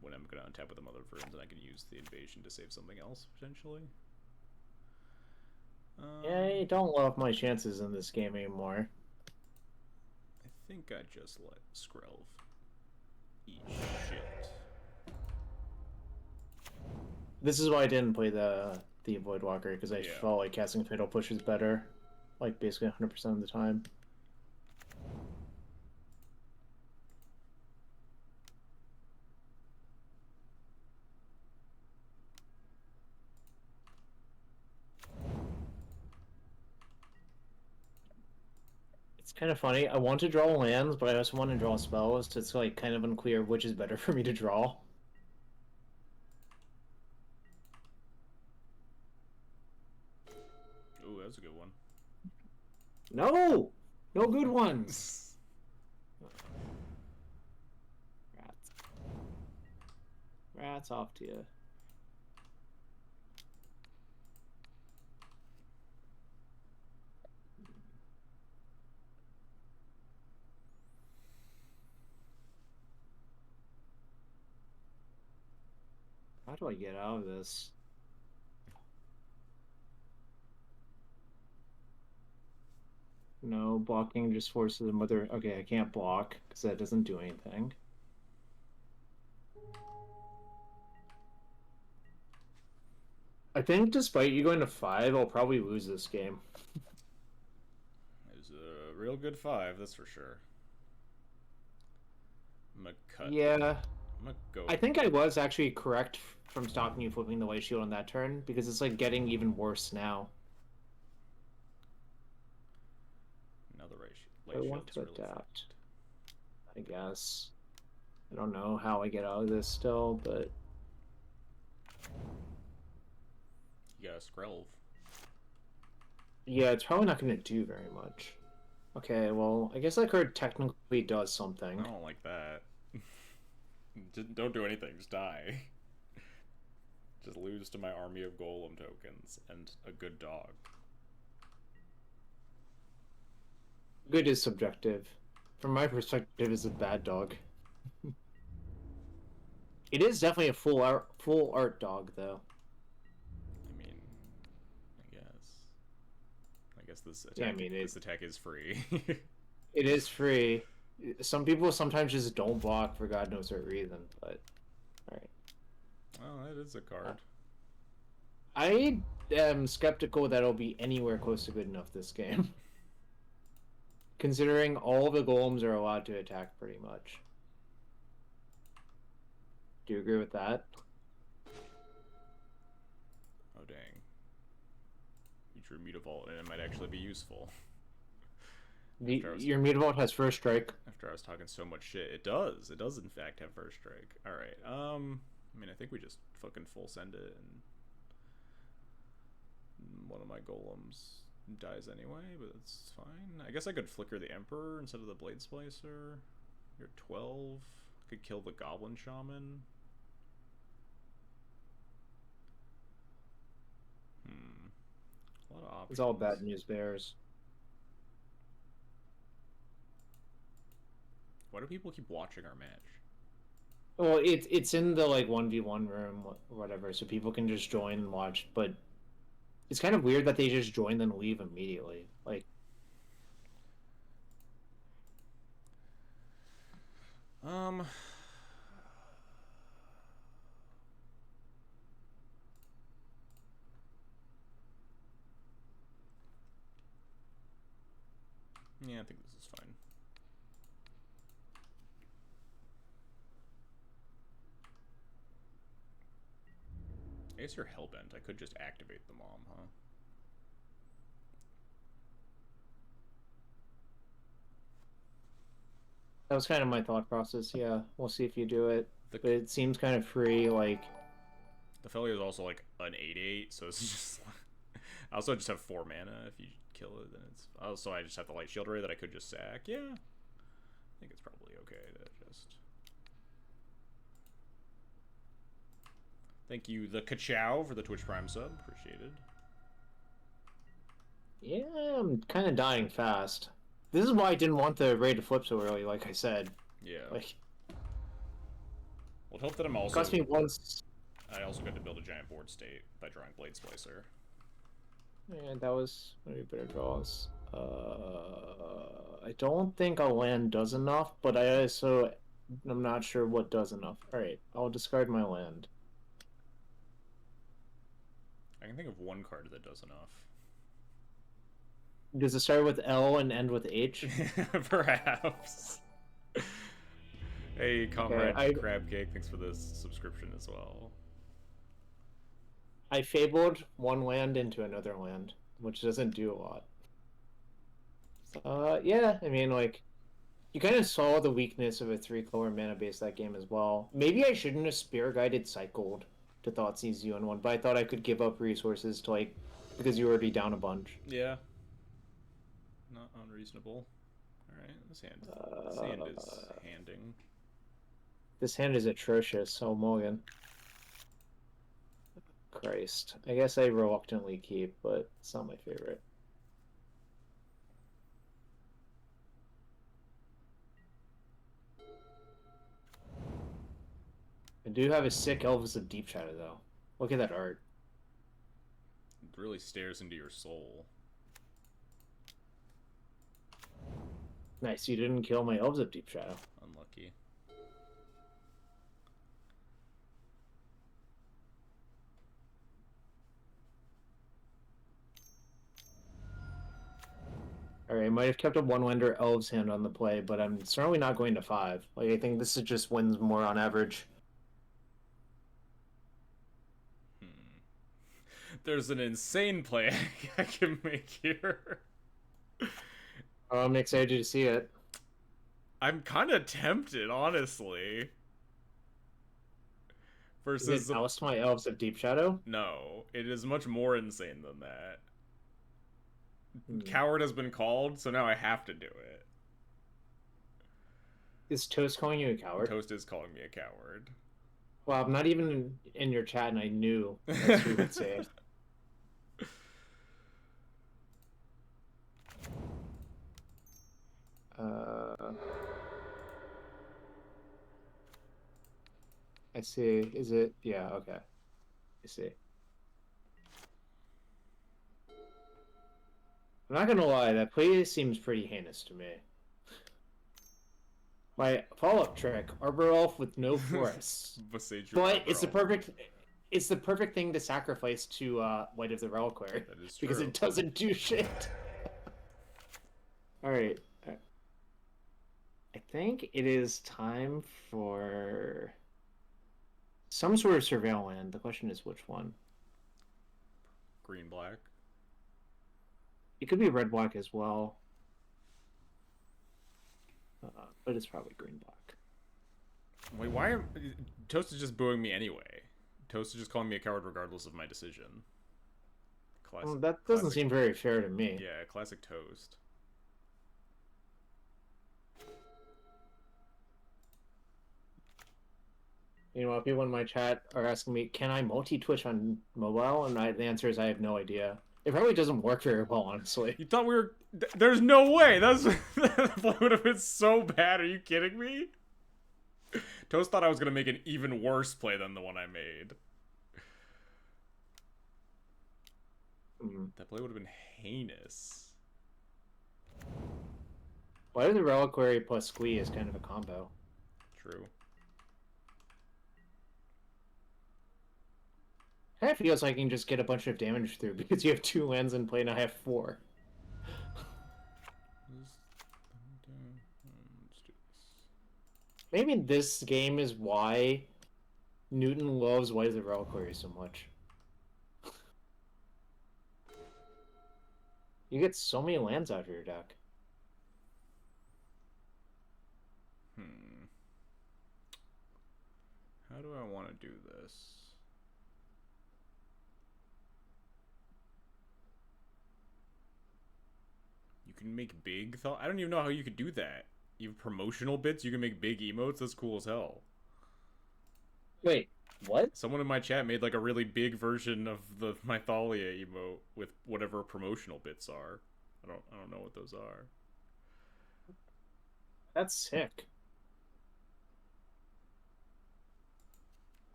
When I'm gonna untap with the Mother of Runes, and I can use the invasion to save something else potentially. I don't love my chances in this game anymore. I think I just let Skrelv. Eat shit. This is why I didn't play the Void Walker, because I Yeah. felt like casting Fatal Push is better, like basically 100% of the time. It's kind of funny. I want to draw lands, but I also want to draw spells. So it's like kind of unclear which is better for me to draw. Ooh, that's a good one. No, no good ones. Rats, rats off to you. How do I get out of this? No, blocking just forces the mother. Okay, I can't block because that doesn't do anything. I think despite you going to 5, I'll probably lose this game. It was a real good 5, that's for sure. I'm gonna cut. Yeah, I'm gonna go. I think I was actually correct from stopping you flipping the light shield on that turn because it's like getting even worse now. Another I light want shield's to really adapt, fucked. I guess. I don't know how I get out of this still, but You got a Skrelv. yeah, it's probably not going to do very much. Okay, well, I guess that card technically does something. I don't like that. Just don't do anything, just die. Just lose to my army of golem tokens and a good dog. Good is subjective. From my perspective, it's a bad dog. It is definitely a full art dog, though. I mean, I guess. I guess this attack, Yeah, I mean, this attack is free. it is free. Some people sometimes just don't block for God knows what reason, but alright. Oh, that is a card. I am skeptical that it'll be anywhere close to good enough this game. Considering all the golems are allowed to attack pretty much. Do you agree with that? Oh, dang. You drew Mutavault, and it might actually be useful. Your Mutavault has first strike. After I was talking so much shit, it does. It does, in fact, have first strike. Alright, I mean, I think we just fucking full send it, and one of my golems dies anyway, but it's fine. I guess I could flicker the Emperor instead of the Blade Splicer. You're 12. I could kill the Goblin Shaman. A lot of options. It's all bad news bears. Why do people keep watching our match? Well, it's in the like 1v1 room or whatever, so people can just join and watch, but it's kind of weird that they just join then leave immediately. Like yeah, I think this is fine. I guess you're hellbent. I could just activate the mom, huh? that was kind of my thought process. Yeah, we'll see if you do it. The, But it seems kind of free, like the Felio is also like an 8/8, so it's just. I also just have 4 mana. If you kill it, then it's. Also, I just have the Light Shield Ray that I could just sack. Yeah, I think it's probably okay to just. Thank you, the Kachow, for the Twitch Prime sub. Appreciated. yeah, I'm kind of dying fast. This is why I didn't want the raid to flip so early, like I said. Yeah. Like, Well, hope that I'm it also. cost me once. I also got to build a giant board state by drawing Blade Splicer. And that was maybe better draws. I don't think a land does enough, but I also I'm not sure what does enough. Alright, I'll discard my land. I can think of one card that does enough. Does it start with L and end with H? Perhaps. Hey, Okay, Comrade Crab Cake, thanks for this subscription as well. I fabled one land into another land, which doesn't do a lot. Yeah, I mean, like, you kind of saw the weakness of a 3-color mana base that game as well. Maybe I shouldn't have Spear Guided cycled to Thoughtseize You in one, but I thought I could give up resources to, like, because you were already down a bunch. Yeah. Not unreasonable. Alright, this hand is handing. This hand is atrocious, so Morgan. Christ. I guess I reluctantly keep, but it's not my favorite. I do have a sick Elves of Deep Shadow, though. Look at that art. It really stares into your soul. Nice, you didn't kill my Elves of Deep Shadow. Unlucky. Alright, I might have kept a one-lander Elves hand on the play, but I'm certainly not going to 5. Like, I think this is just wins more on average. There's an insane play I can make here. I'm excited to see it. I'm kind of tempted, honestly. Versus... Is it oust my Elves of Deep Shadow? No, it is much more insane than that. Coward has been called, so now I have to do it. Is Toast calling you a coward? Toast is calling me a coward. Well, I'm not even in your chat, and I knew that's who you would say it. I see. Is it? Yeah, okay. I see. I'm not gonna lie, that play seems pretty heinous to me. My follow-up trick, Arbor Elf with no forests. But it's the perfect thing to sacrifice to White of the Reliquary. That is true. Because it doesn't do shit. Alright. I think it is time for some sort of surveil land. The question is which one? Green-black. It could be red-black as well. But it's probably green-black. Wait, why am... Toast is just booing me anyway. Toast is just calling me a coward regardless of my decision. Classic, well, that doesn't seem very fair to me. Yeah, classic Toast. You know, people in my chat are asking me, can I multi-twitch on mobile? And the answer is I have no idea. It probably doesn't work very well, honestly. You thought we were... There's no way! That would have been so bad, are you kidding me? Toast thought I was gonna make an even worse play than the one I made. That play would have been heinous. Why did the Reliquary plus Squee is kind of a combo? True. Kind of feels like I can just get a bunch of damage through because you have 2 lands in play and I have 4. Maybe this game is why Newton loves White of the Reliquary so much. You get so many lands out of your deck. How do I want to do this? You can make big thought. I don't even know how you could do that. You have promotional bits. You can make big emotes. That's cool as hell. Wait, what? Someone in my chat made like a really big version of the Mythalia emote with whatever promotional bits are. I don't know what those are. That's sick.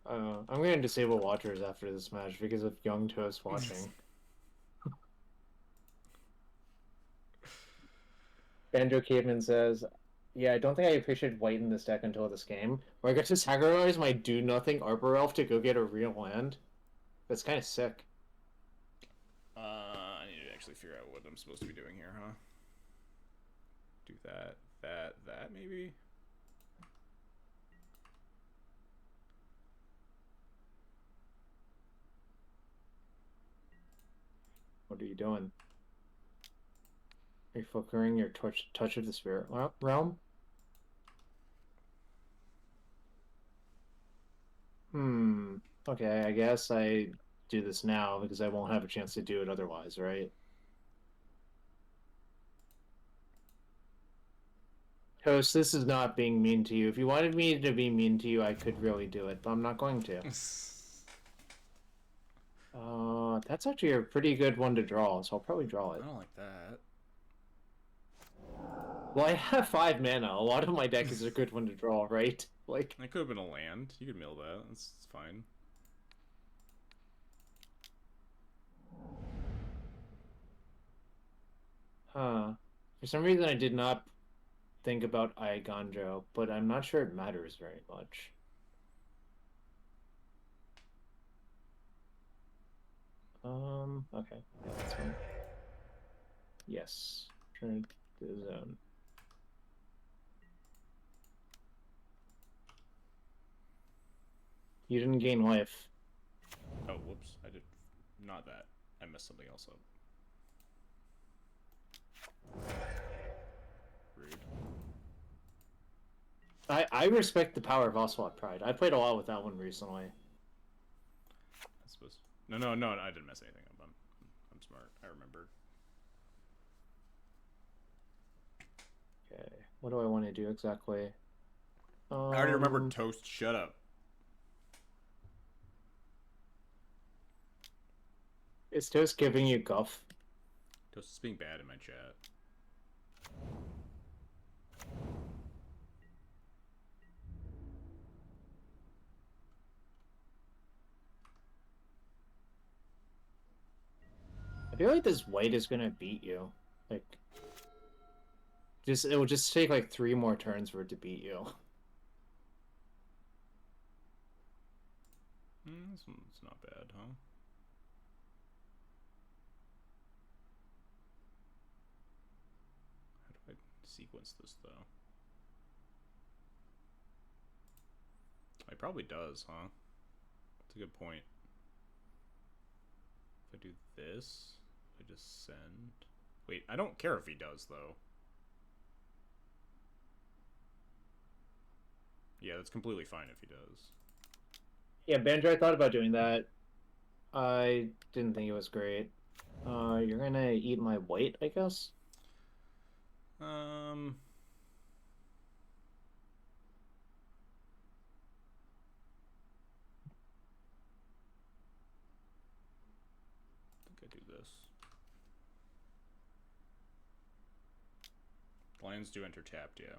I'm going to disable watchers after this match because of Young Toast watching. Banjo Caveman says, Yeah, I don't think I appreciated white in this deck until this game, where I got to sacrifice my do nothing Arbor Elf to go get a real land. That's kind of sick. I need to actually figure out what I'm supposed to be doing here, huh? Do that, maybe? What are you doing? Are you flickering your touch of the spirit realm? Hmm. Okay, I guess I do this now because I won't have a chance to do it otherwise, right? Toast, this is not being mean to you. If you wanted me to be mean to you, I could really do it, but I'm not going to. That's actually a pretty good one to draw, so I'll probably draw I it. don't like that. Well, I have 5 mana. A lot of my deck is a good one to draw, right? Like, That could have been a land. You could mill that. That's fine. huh. For some reason, I did not think about Aiganjo, but I'm not sure it matters very much. Okay. Yeah, that's fine. Yes. Turn to the zone. You didn't gain life. Oh, whoops. I did not that. I messed something else up. Rude. I respect the power of Oswald Pride. I played a lot with that one recently. I suppose. No. I didn't mess anything up. I'm smart. I remembered. Okay. What do I want to do exactly? I already remembered Toast. Shut up. Is Toast giving you guff? Toast is being bad in my chat. I feel like this white is gonna beat you. Like, it will just take like 3 more turns for it to beat you. This one's not bad, huh? How do I sequence this, though? It probably does, huh? That's a good point. If I do this, I just send... Wait, I don't care if he does, though. Yeah, that's completely fine if he does. Yeah, Banjo, I thought about doing that. I didn't think it was great. You're gonna eat my white, I guess? Um... I think I do this. Lands do enter tapped, yeah.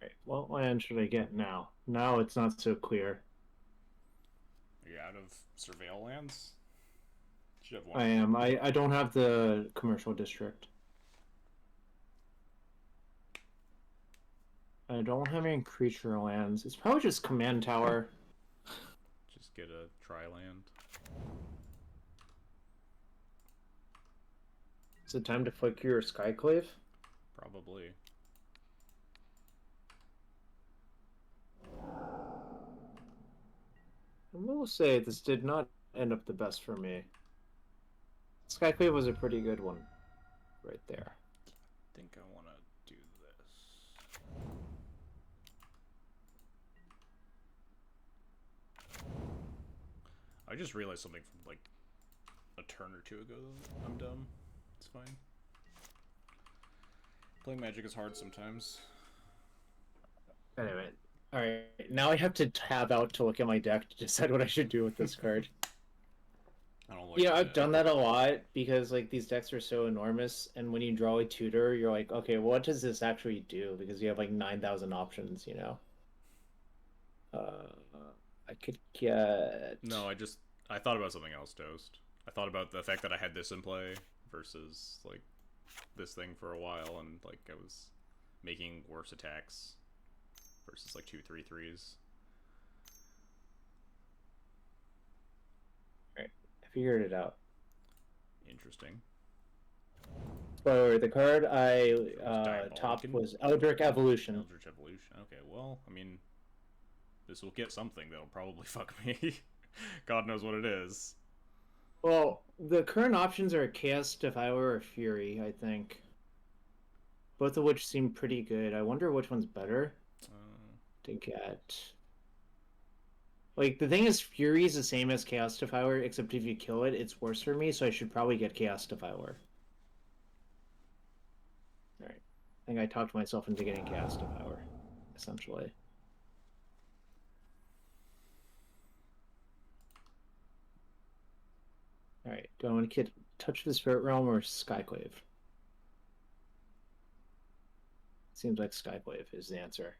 Right. What land should I get now? Now it's not so clear. Are you out of surveil lands? Should have one. I am. I don't have the commercial district. I don't have any creature lands. It's probably just command tower. Just get a tri-land. Is it time to flick your Skyclave? Probably. I will say this did not end up the best for me. Skyclave was a pretty good one right there. I think I want to do this. I just realized something from like a turn or two ago. I'm dumb. It's fine. Playing Magic is hard sometimes. Anyway, alright. Now I have to tab out to look at my deck to decide what I should do with this card. I don't like Yeah, that. I've done that a lot because like these decks are so enormous, and when you draw a tutor, you're like, okay, what does this actually do? Because you have like 9,000 options, you know. Uh, I could get... No, I thought about something else, Toast. I thought about the fact that I had this in play versus like this thing for a while, and like I was making worse attacks versus like 2/3/3s. Alright, I figured it out. Interesting. For the card I topped was Eldritch Evolution. Eldritch Evolution. Okay, well, I mean, this will get something that'll probably fuck me. God knows what it is. Well, the current options are Chaos Devour or Fury, I think. Both of which seem pretty good. I wonder which one's better to get. Like, the thing is, Fury is the same as Chaos Devour, except if you kill it, it's worse for me, so I should probably get Chaos Devour. Alright. I think I talked myself into getting Chaos Devour, essentially. Alright, do I want to get Touch the Spirit Realm or Skyclave? Seems like Skyclave is the answer.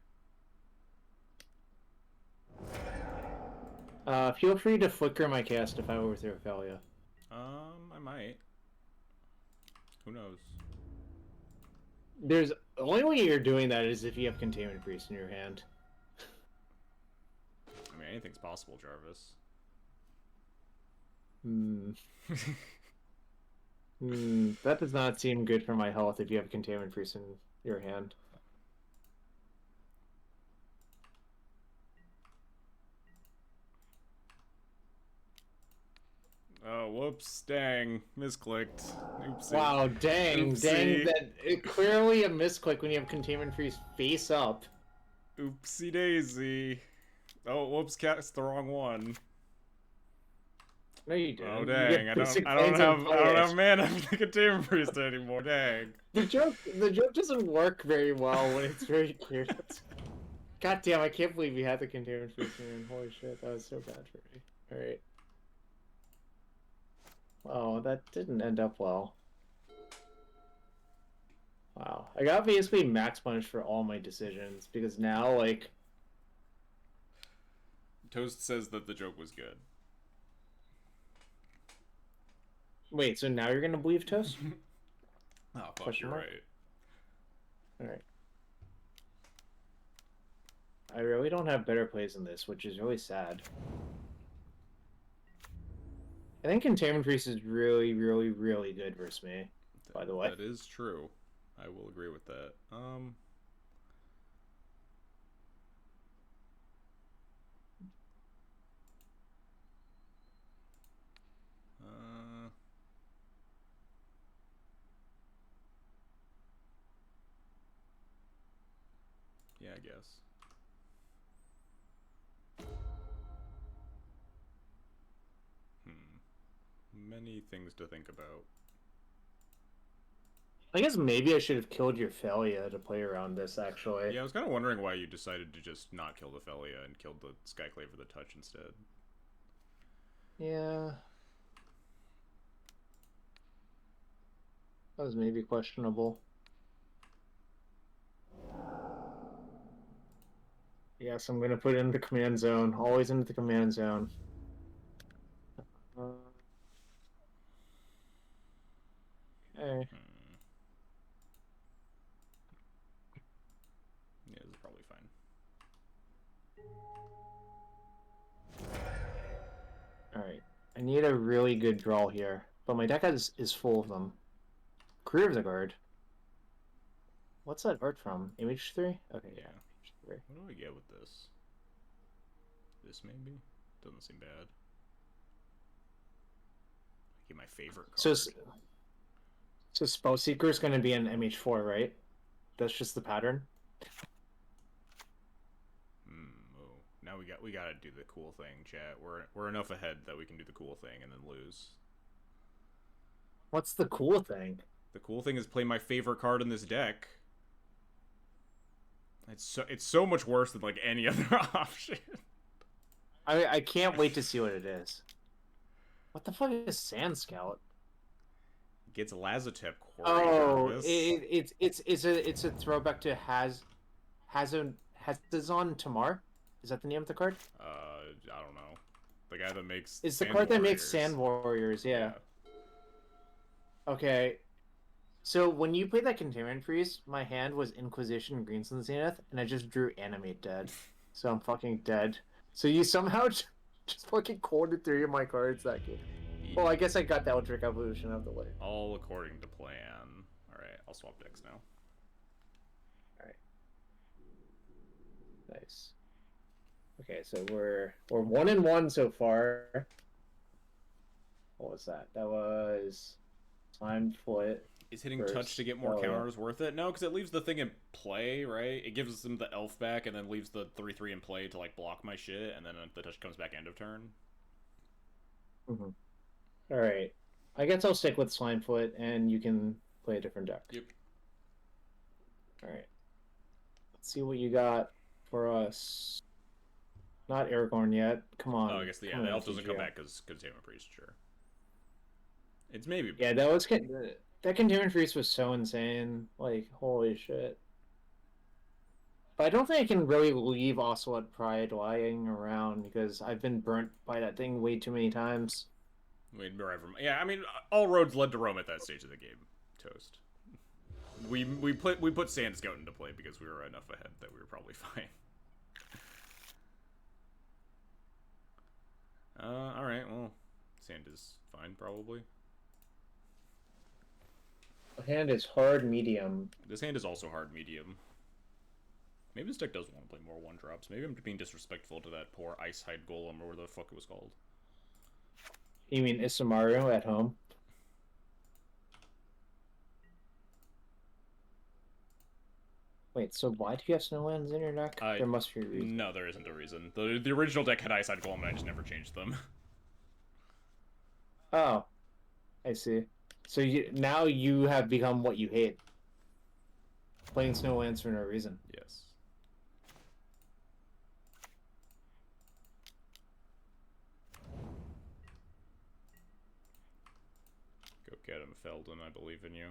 Feel free to flicker my cast if I were with your Ophelia. I might. Who knows? The only way you're doing that is if you have Containment Priest in your hand. I mean, anything's possible, Jarvis. That does not seem good for my health if you have Containment Priest in your hand. Oh, whoops, dang, misclicked. Oopsie. Wow, dang, that clearly a misclick when you have Containment Priest face up. Oopsie daisy. Oh, whoops, cast the wrong one. No, you didn't. Oh dang, I don't have mana for the Containment Priest anymore. Dang. The joke doesn't work very well when it's very clear. God damn, I can't believe you had the Containment Priest in. Holy shit, that was so bad for me. Alright. Oh, that didn't end up well. Wow. I got basically max punish for all my decisions, because now, like... Toast says that the joke was good. Wait, so now you're gonna believe Toast? Oh, fuck, you're right. Alright. I really don't have better plays than this, which is really sad. I think Containment Priest is really, really, really good versus me, by the way. That is true. I will agree with that. Yeah, I guess. Many things to think about. I guess maybe I should have killed your Felia to play around this, actually. Yeah, I was kind of wondering why you decided to just not kill the Felia and killed the Skyclave for the touch instead. Yeah. That was maybe questionable. Yes, I'm gonna put it in the command zone. Always into the command zone. Okay. Yeah, this is probably fine. Alright. I need a really good draw here. But my deck is full of them. Career of the Guard. What's that art from? Image 3? Okay, yeah. Image 3. What do I get with this? This maybe? Doesn't seem bad. I get my favorite card. So Spellseeker is going to be an MH4, right? That's just the pattern? Oh. Now we gotta do the cool thing, chat. We're enough ahead that we can do the cool thing and then lose. What's the cool thing? The cool thing is play my favorite card in this deck. It's so much worse than like any other option. I can't wait to see what it is. What the fuck is Sand Scout? It gets Lazotep Quarry. Oh, it's a throwback to Hazazon Tamar. Is that the name of the card? I don't know. The guy that makes It's the Sand card that makes Warriors. Sand Warriors, yeah. Okay. So when you played that Containment Freeze, my hand was Inquisition Greensun Zenith, and I just drew Animate Dead. So I'm fucking dead. So you somehow just fucking corded 3 of my cards that game. Well, I guess I got the Eldritch Evolution out of the way. All according to plan. Alright, I'll swap decks now. Alright. Nice. Okay, so we're 1-1 so far. What was that? That was Slime Foot. Is hitting touch to get more counters worth it? No, because it leaves the thing in play, right? It gives them the elf back and then leaves the 3/3 in play to like block my shit, and then the touch comes back end of turn. Alright. I guess I'll stick with Slimefoot, and you can play a different deck. Yep. Alright. Let's see what you got for us. Not Aragorn yet. Come on. Oh, I guess the elf doesn't come back because Containment Priest, sure. It's maybe. Yeah, that Containment Freeze was so insane. Like, holy shit. But I don't think I can really leave Ocelot Pride lying around because I've been burnt by that thing way too many times. Yeah, I mean, all roads led to Rome at that stage of the game. Toast. We put Sand Scout into play because we were enough ahead that we were probably fine. All right. Well, Sand is fine probably. The hand is hard medium. This hand is also hard medium. Maybe this deck does want to play more 1-drops. Maybe I'm being disrespectful to that poor Ice Hide Golem or whatever the fuck it was called. You mean Isamaru at home? Wait, so why do you have Snowlands in your deck? There must be a reason. No, there isn't a reason. The original deck had Ice Hide Golem and I just never changed them. Oh, I see. So now you have become what you hate. Playing Snowlands for no reason. Yes. Go get him, Feldon. I believe in you.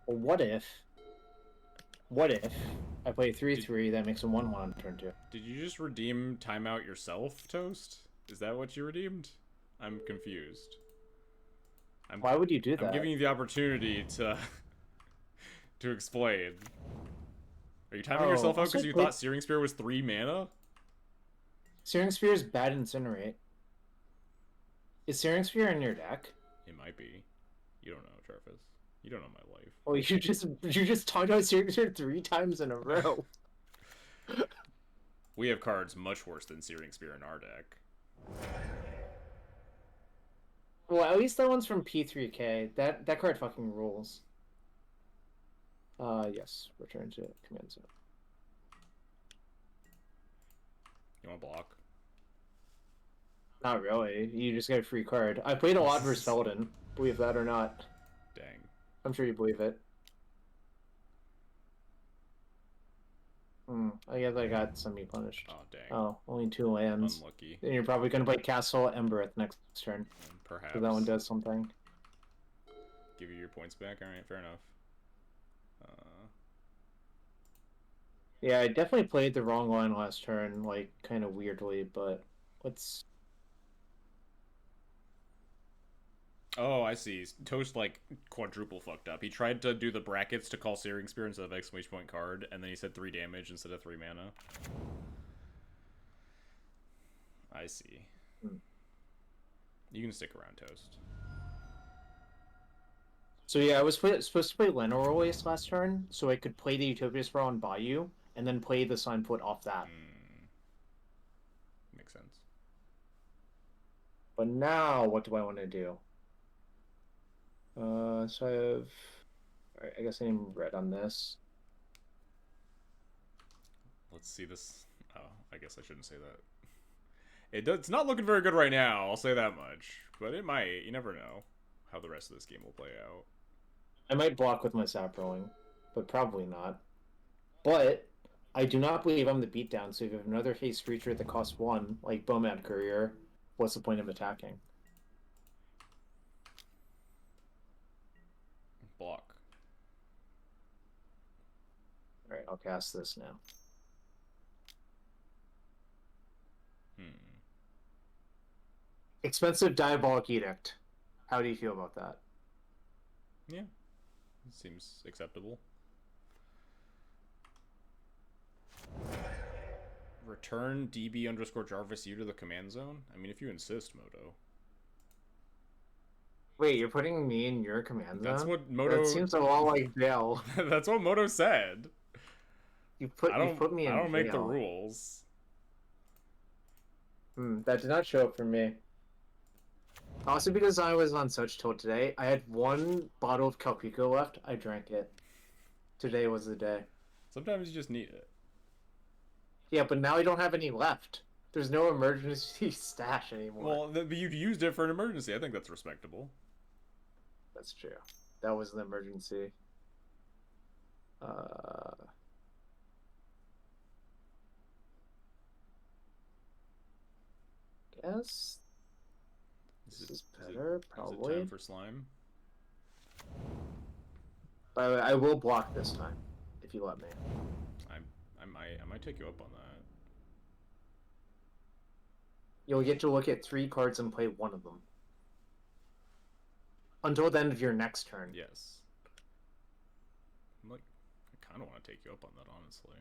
Well, what if I play 3/3 that makes a 1/1 on turn 2? Did you just redeem timeout yourself, Toast? Is that what you redeemed? I'm confused. Why would you do that? I'm giving you the opportunity to to explain. Are you timing yourself out because you thought Searing Spear was 3 mana? Searing Spear is bad Incinerate. Is Searing Spear in your deck? It might be. You don't know, Jarvis. You don't know my life. Oh, you just talked about Searing Spear 3 times in a row. We have cards much worse than Searing Spear in our deck. Well, at least that one's from P3K. That card fucking rules. Yes. Return to command zone. You want to block? Not really. You just get a free card. I played a lot versus Feldon. Believe that or not. Dang. I'm sure you believe it. I guess I got semi-punished. Oh, dang. Oh, only 2 lands. Unlucky. Then you're probably going to play Castle Embereth next turn. Perhaps. So that one does something. Give you your points back? Alright, fair enough. Yeah, I definitely played the wrong line last turn, like, kind of weirdly, but let's... Oh, I see. Toast, like, quadruple fucked up. He tried to do the brackets to call Searing Spear instead of exclamation point card, and then he said 3 damage instead of 3 mana. I see. You can stick around, Toast. So yeah, I was supposed to play Lenoroyce last turn, so I could play the Utopia Sprawl on Bayou, and then play the Sign Put off that. Makes sense. But now, what do I want to do? So I have... Alright, I guess I need red on this. Let's see this. Oh, I guess I shouldn't say that. It's not looking very good right now, I'll say that much. But it might. You never know how the rest of this game will play out. I might block with my Sap Rolling, but probably not. But I do not believe I'm the beatdown, so if you have another haste creature that costs 1, like Bowmad Courier, what's the point of attacking? Block. Alright, I'll cast this now. Expensive Diabolic Edict. How do you feel about that? Yeah, seems acceptable. Return DB underscore Jarvis Yu to the command zone? I mean, if you insist, Moto. Wait, you're putting me in your command That's zone? what That Moto. seems a lot like jail. That's what Moto said. You put me I in don't make the jail. rules. That did not show up for me. Also, because I was on such tilt today, I had one bottle of Calpico left. I drank it. Today was the day. Sometimes you just need it. Yeah, but now I don't have any left. There's no emergency stash anymore. Well, you used it for an emergency. I think that's respectable. That's true. That was an emergency. Uh, guess this is better, probably. Is it time for slime? By the way, I will block this time, if you let me. I might take you up on that. You'll get to look at 3 cards and play one of them. Until the end of your next turn. Yes. I kind of want to take you up on that, honestly.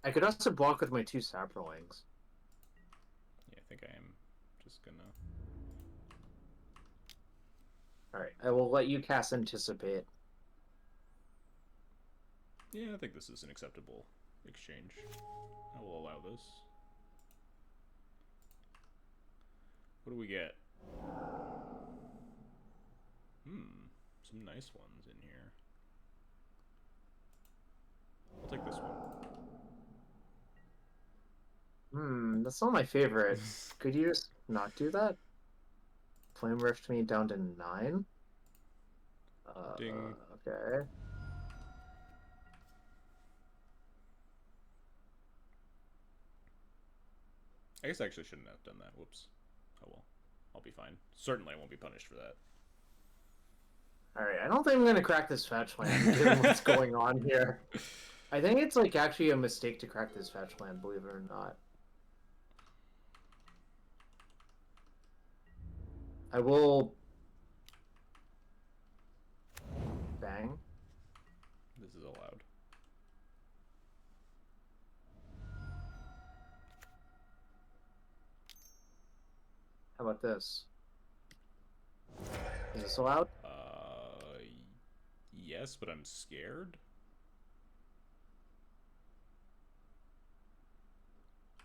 I could also block with my 2 Saprolings. Yeah, I think I am just gonna... Alright, I will let you cast Anticipate. Yeah, I think this is an acceptable exchange. I will allow this. What do we get? Some nice ones in here. I'll take this one. That's not my favorite. Could you just not do that? Flame Rift me down to 9? Ding. Okay. I guess I actually shouldn't have done that. Whoops. Oh well. I'll be fine. Certainly I won't be punished for that. Alright, I don't think I'm gonna crack this fetch land, given what's going on here. I think it's like actually a mistake to crack this fetch land, believe it or not. I will... Bang. This is allowed. How about this? Is this allowed? Yes, but I'm scared.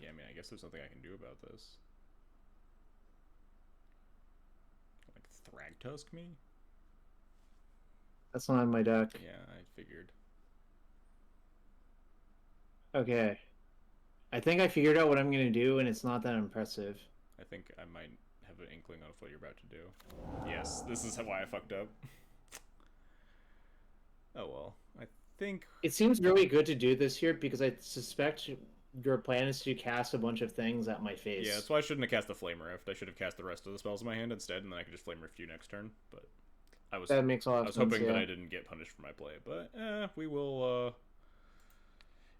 Yeah, I mean, I guess there's nothing I can do about this. Like, Thragtusk me? That's not on my deck. Yeah, I figured. Okay. I think I figured out what I'm gonna do, and it's not that impressive. I think I might have an inkling of what you're about to do. Yes, this is why I fucked up. Oh well, I think... It seems really good to do this here, because I suspect your plan is to cast a bunch of things at my face. Yeah, that's why I shouldn't have cast the Flame Rift. I should have cast the rest of the spells in my hand instead, and then I could just Flame Rift you next turn. But that makes a lot of sense. I was hoping yeah. that I didn't get punished for my play, but we will.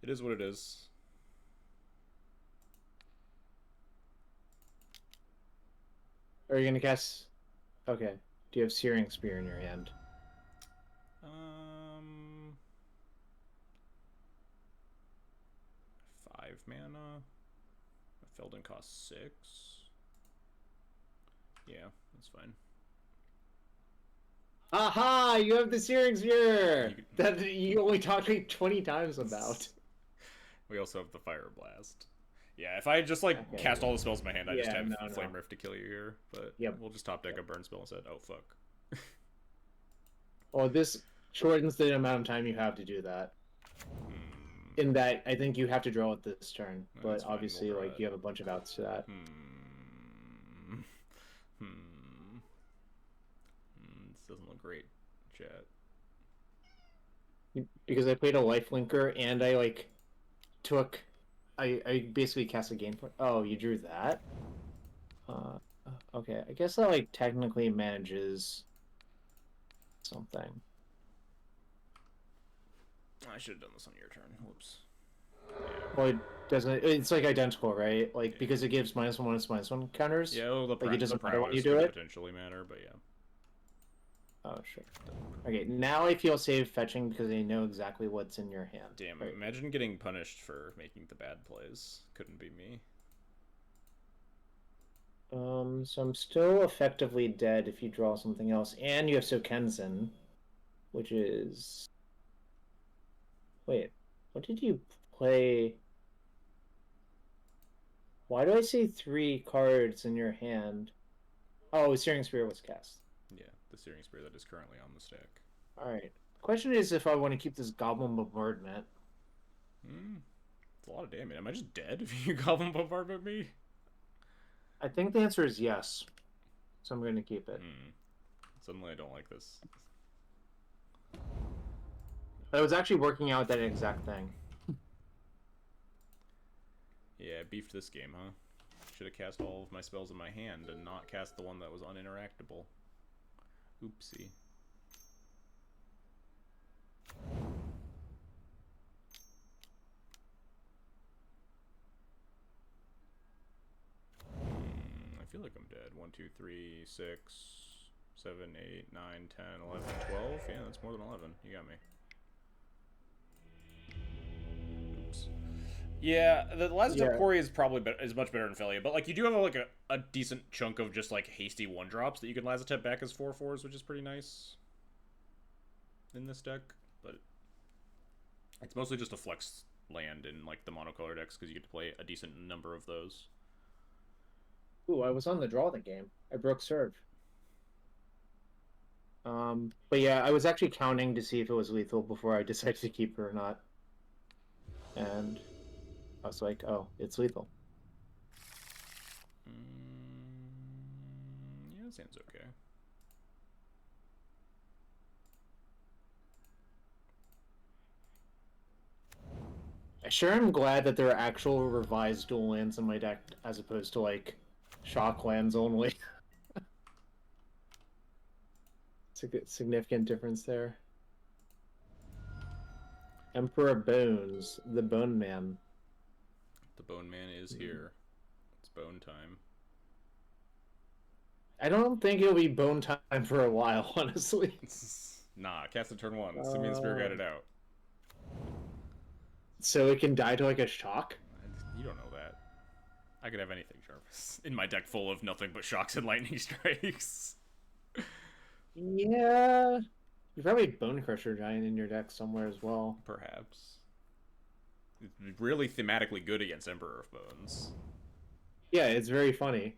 It is what it is. Are you gonna cast? Okay. Do you have Searing Spear in your hand? 5 mana. Feldon costs 6. Yeah, that's fine. Aha! You have the Searing Spear that you only talked like 20 times about. We also have the Fire Blast. Yeah, if I just cast all the spells in my hand, I just have Flame Rift to kill you here. But we'll just top deck a burn spell instead. Oh fuck. Well, this shortens the amount of time you have to do that. In that, I think you have to draw it this turn, but obviously, we'll you have a bunch of outs to that. This doesn't look great, chat. Because I played a lifelinker and I took. I basically cast a game point. Oh, you drew that? Okay, I guess that technically manages something. I should have done this on your turn. Whoops. Well, it doesn't. It's like identical, right? Like because it gives -1/-1 counters. Yeah, well, Like it the doesn't matter when you prowess do could it. potentially matter, but yeah. Oh, sure. Okay, now I feel safe fetching because I know exactly what's in your hand. Damn, Right. imagine getting punished for making the bad plays. Couldn't be me. So I'm still effectively dead if you draw something else, and you have Sokensen, which is. Wait, what did you play? Why do I see 3 cards in your hand? Oh, Searing Spear was cast. Yeah, the Searing Spear that is currently on the stack. All right. Question is if I want to keep this Goblin Bombardment. It's a lot of damage. Am I just dead if you Goblin Bombardment me? I think the answer is yes, so I'm going to keep it. Suddenly I don't like this. I was actually working out that exact thing. Yeah, beefed this game, huh? Should have cast all of my spells in my hand and not cast the one that was uninteractable. Oopsie. I feel like I'm dead. 1, 2, 3, 6, 7, 8, 9, 10, 11, 12. Yeah, that's more than 11. You got me. Oops. Yeah, the Lazarus Quarry is probably is much better than Felia, but like you do have like a decent chunk of just like hasty 1-drops that you can Lazatep back as 4/4s, which is pretty nice in this deck. But it's mostly just a flex land in like the monocolor decks because you get to play a decent number of those. Ooh, I was on the draw the game. I broke serve. But yeah, I was actually counting to see if it was lethal before I decided to keep it or not. And I was like, oh, it's lethal. Yeah, that sounds okay. I sure am glad that there are actual revised dual lands in my deck as opposed to like shock lands only. It's a significant difference there. Emperor Bones, the Bone Man. The Bone Man is here. It's bone time. I don't think it'll be bone time for a while, honestly. Nah, cast it turn 1. Simian Spear guided out. So it can die to like a shock? You don't know that. I could have anything, Jarvis. In my deck full of nothing but shocks and lightning strikes. Yeah. You probably have Bone Crusher Giant in your deck somewhere as well. Perhaps. It's really thematically good against Emperor of Bones. Yeah, it's very funny.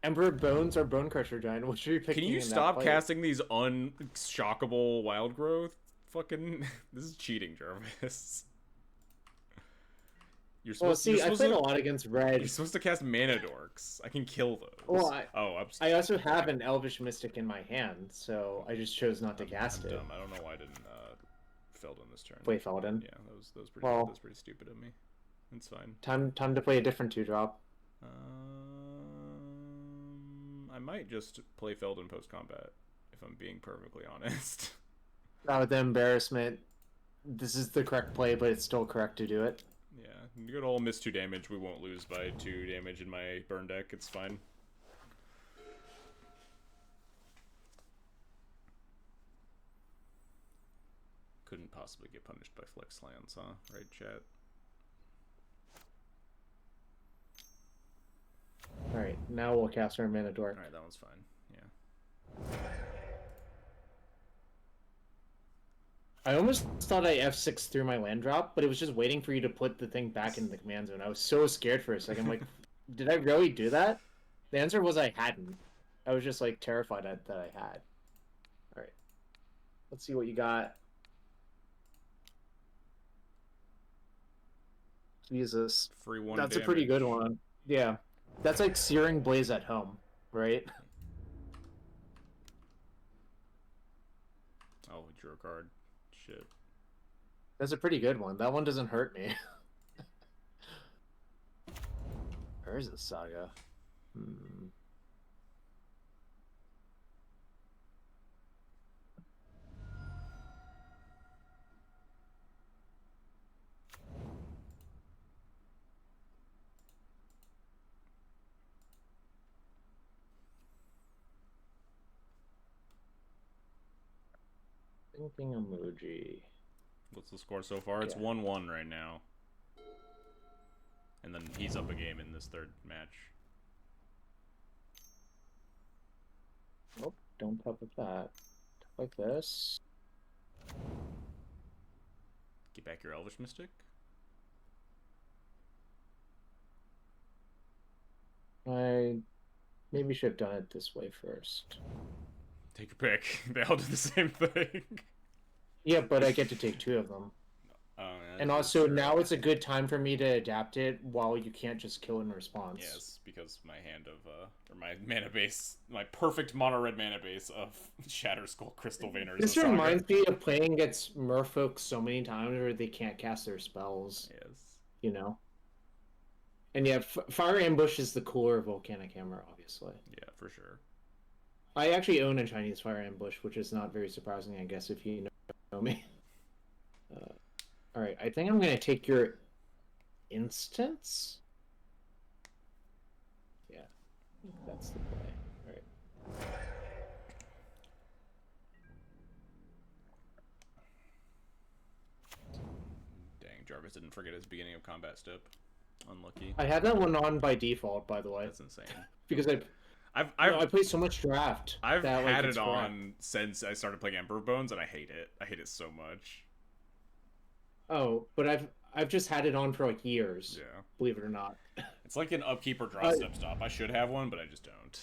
Emperor Bones or Bone Crusher Giant? What should you pick? Can you stop casting these unshockable wild growth? Fucking, this is cheating, Jarvis. I played a lot against red. You're supposed to cast Mana Dorks. I can kill those. Well, I also have an Elvish Mystic in my hand, so I just chose not to cast it. Dumb. I don't know why I didn't Feldon this turn. Play Feldon? Yeah, that was pretty stupid of me. It's fine. Time to play a different 2-drop. I might just play Feldon post combat, if I'm being perfectly honest. Oh, the embarrassment. This is the correct play, but it's still correct to do it. Yeah, good old miss 2 damage. We won't lose by 2 damage in my burn deck. It's fine. Couldn't possibly get punished by flex lands, huh? Right, chat? Alright, now we'll cast our Mana Dork. Alright, that one's fine. Yeah. I almost thought I F6 through my land drop, but it was just waiting for you to put the thing back in the command zone. I was so scared for a second. I'm like, did I really do that? The answer was I hadn't. I was just like terrified that I had. Alright. Let's see what you got. Jesus. Free 1 That's damage. a pretty good one. Yeah. That's like Searing Blaze at home, right? Oh, we drew a card. Shit. That's a pretty good one. That one doesn't hurt me. Where is this saga? Thinking emoji. What's the score so far? It's Yeah. 1-1 right now. And then he's up a game in this third match. Oh, don't pop with that. Like this. Get back your Elvish Mystic. I maybe should have done it this way first. Take your pick. They all do the same thing. Yeah, but I get to take two of them. Oh, yeah, And also, now it's a good time for me to adapt it while you can't just kill in response. Yes, because my hand of, or my mana base, my perfect mono red mana base of Shatter Skull Crystal Veiners. This reminds me of playing against merfolk so many times where they can't cast their spells. Yes. You know? And yeah, Fire Ambush is the cooler Volcanic Hammer, obviously. Yeah, for sure. I actually own a Chinese Fire Ambush, which is not very surprising, I guess, if you know me. Alright, I think I'm going to take your instance? Yeah, that's the play. Alright. Dang, Jarvis didn't forget his beginning of combat step. Unlucky. I had that one on by default, by the way. That's insane. Because I play so much draft. I've that, had it on since I started playing Emperor Bones, and I hate it. I hate it so much. Oh, but I've just had it on for like years. Yeah. Believe it or not. It's like an upkeep or draw step stop. I should have one, but I just don't.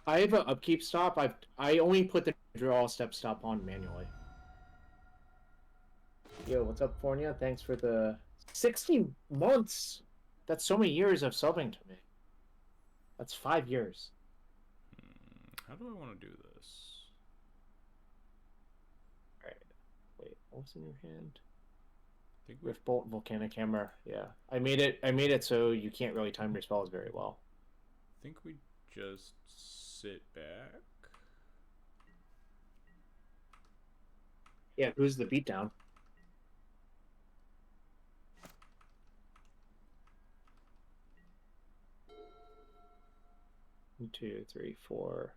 I have an upkeep stop. I only put the draw step stop on manually. Yo, what's up, Fornia? Thanks for the 60 months. That's so many years of subbing to me. That's 5 years. How do I want to do this? Alright. Wait, what's in your hand? Rift Bolt, Volcanic Hammer. Yeah, I made it so you can't really time your spells very well. I think we just sit back. Yeah, who's the beatdown? One, two, three, four.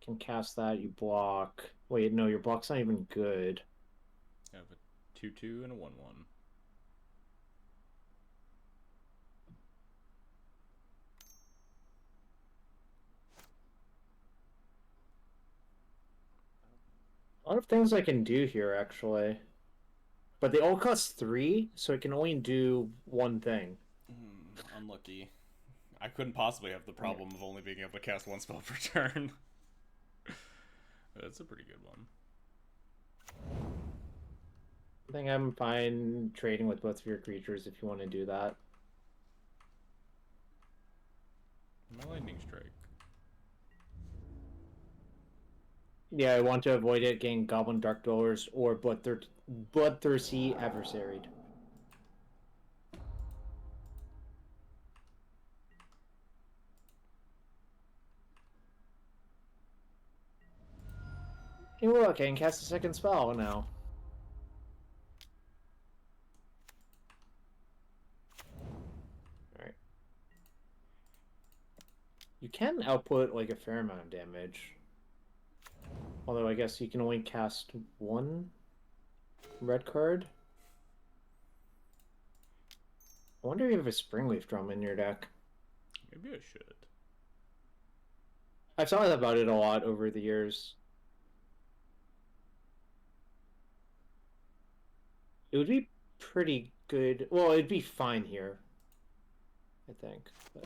Can cast that. You block. Wait, no, your block's not even good. I have a 2/2 and a 1/1. A lot of things I can do here, actually. But they all cost 3, so I can only do one thing. Unlucky. I couldn't possibly have the problem of only being able to cast one spell per turn. That's a pretty good one. I think I'm fine trading with both of your creatures if you want to do that. My Lightning Strike. Yeah, I want to avoid it getting Goblin Dark Dwellers or Bloodthirsty Adversaried. Hey, look, I can cast a second spell now. Alright. You can output, like, a fair amount of damage. Although I guess you can only cast one red card. I wonder if you have a Springleaf Drum in your deck. Maybe I should. I've thought about it a lot over the years. It would be pretty good. Well, it'd be fine here, I think. But...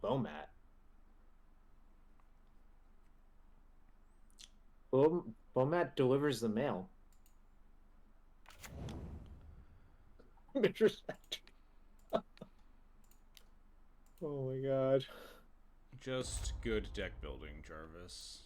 Bomat. Bomat delivers the mail. Oh my god. Just good deck building, Jarvis.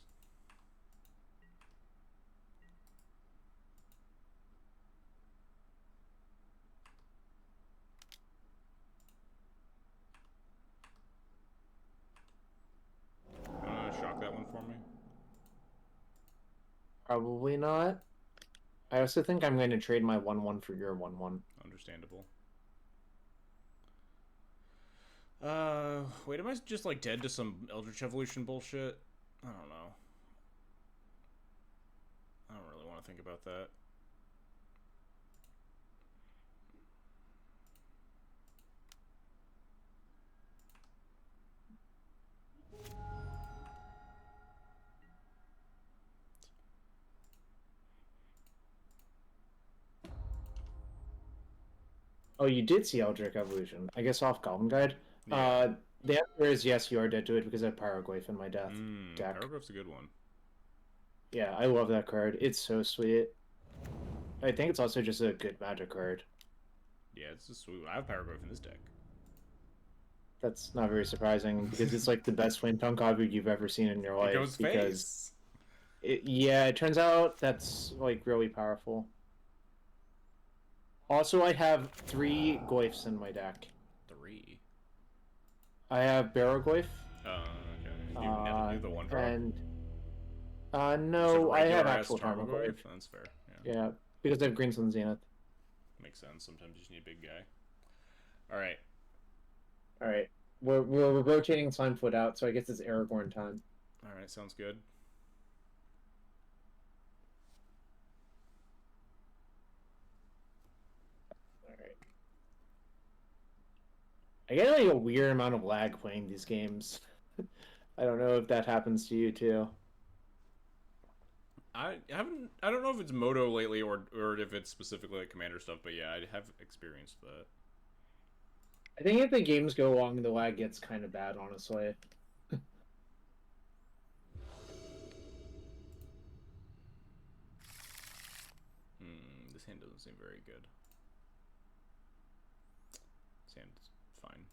Shock that one for me? Probably not. I also think I'm going to trade my 1/1 for your 1/1. Understandable. Wait, am I just like dead to some Eldritch Evolution bullshit? I don't know. to think about that. Oh, you did see Eldritch Evolution. I guess off Goblin Guide. Yeah. The answer is yes, you are dead to it because I have Pyroglyph in my death deck. Paragraph's a good one. Yeah, I love that card. It's so sweet. I think it's also just a good Magic card. Yeah, it's just sweet. I have Paragraph in this deck. That's not very surprising because it's like the best Flame Tongue copy you've ever seen in your life. It goes because face. it turns out that's like really powerful. Also, I have 3 Glyphs in my deck. 3. I have Barrowglyph. Okay. You do the one drop. And no, I have actual Tarmogoyf. Tarmogoyf. That's fair. Yeah, because I have Greensun Zenith. Makes sense. Sometimes you just need a big guy. All right. All right, we're rotating Slimefoot out, so I guess it's Aragorn time. All right. Sounds good. All right. I get like a weird amount of lag playing these games. I don't know if that happens to you too. I don't know if it's Moto lately or if it's specifically like Commander stuff, but yeah, I have experienced that. I think if the games go long, the lag gets kind of bad, honestly. This hand doesn't seem very good. This hand's fine.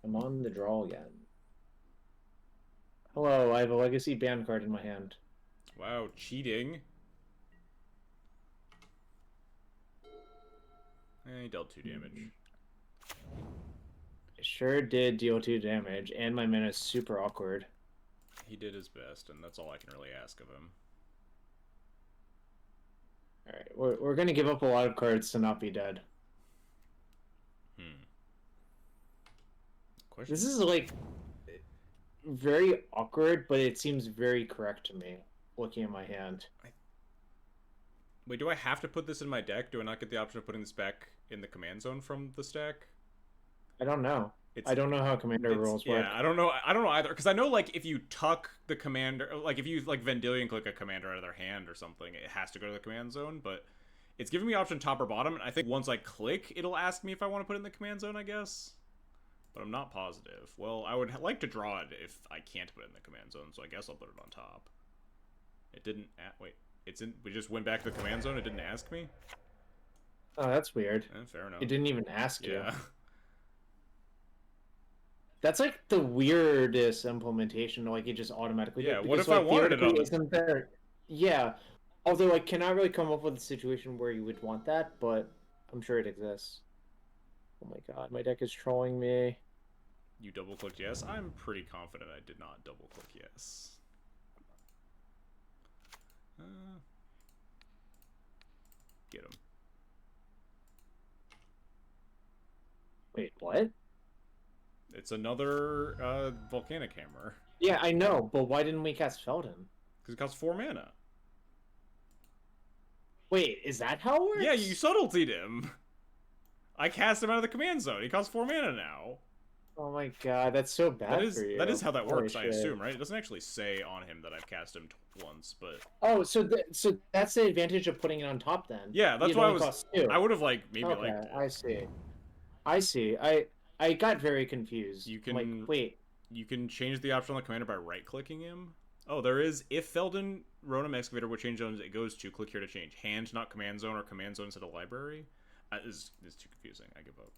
I'm on the draw again. Hello, I have a Legacy Band card in my hand. Wow, cheating. He dealt 2 damage. I sure did deal 2 damage, and my mana is super awkward. He did his best, and that's all I can really ask of him. Alright, we're gonna give up a lot of cards to not be dead. Question. This is like very awkward, but it seems very correct to me, looking at my hand. Wait, do I have to put this in my deck? Do I not get the option of putting this back in the command zone from the stack? I don't know. I don't know how commander rules work. Yeah, I don't know either. Because I know, like, if you tuck the commander... Like, if you, like, Vendilion click a commander out of their hand or something, it has to go to the command zone, but it's giving me option top or bottom, and I think once I click, it'll ask me if I want to put it in the command zone, I guess. But I'm not positive. Well, I would like to draw it if I can't put it in the command zone, so I guess I'll put it on top. It didn't... Wait. It's in. We just went back to the command zone. It didn't ask me. Oh, that's weird. Fair enough. It didn't even ask you. Yeah. That's like the weirdest implementation. Like it just automatically. Yeah. Did, What because, if I like, wanted it on? Isn't there? Yeah. Although I cannot really come up with a situation where you would want that, but I'm sure it exists. Oh my god, my deck is trolling me. You double clicked yes. I'm pretty confident I did not double click yes. Get him. Wait, what? It's another volcanic hammer. Yeah, I know, but why didn't we cast Feldon? Because it costs 4 mana. Wait, is that how it works? Yeah, you subtletied him. I cast him out of the command zone. He costs 4 mana now. Oh my god, that's so bad for you. That is how that works, Holy I shit. assume, right? It doesn't actually say on him that I've cast him once, but... Oh, so that's the advantage of putting it on top then. Yeah, that's It why only costs 2. I would have, like, maybe, Okay, like... I see. I got very confused. You can... Like, wait. You can change the option on the commander by right-clicking him. Oh, there is... If Feldon Rotom Excavator would change zones, it goes to click here to change. Hand, not command zone, or command zone instead of library. This is too confusing. I give up.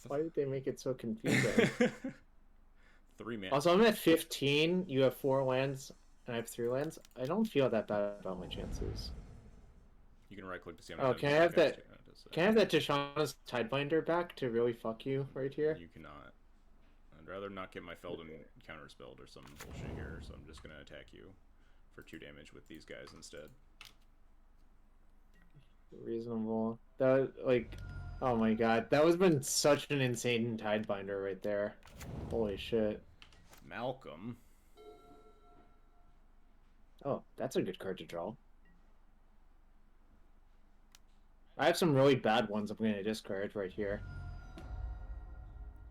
Why did they make it so confusing? 3 mana. Also, I'm at 15. You have 4 lands, and I have 3 lands. I don't feel that bad about my chances. You can right-click to see how Oh, many can I have that? Can I have that Tishana's Tidebinder back to really fuck you right here? You cannot. I'd rather not get my Feldon counterspelled or some bullshit here, so I'm just gonna attack you for 2 damage with these guys instead. Reasonable. That, like, Oh my god, that was been such an insane Tidebinder right there. Holy shit. Malcolm. Oh, that's a good card to draw. I have some really bad ones I'm going to discard right here.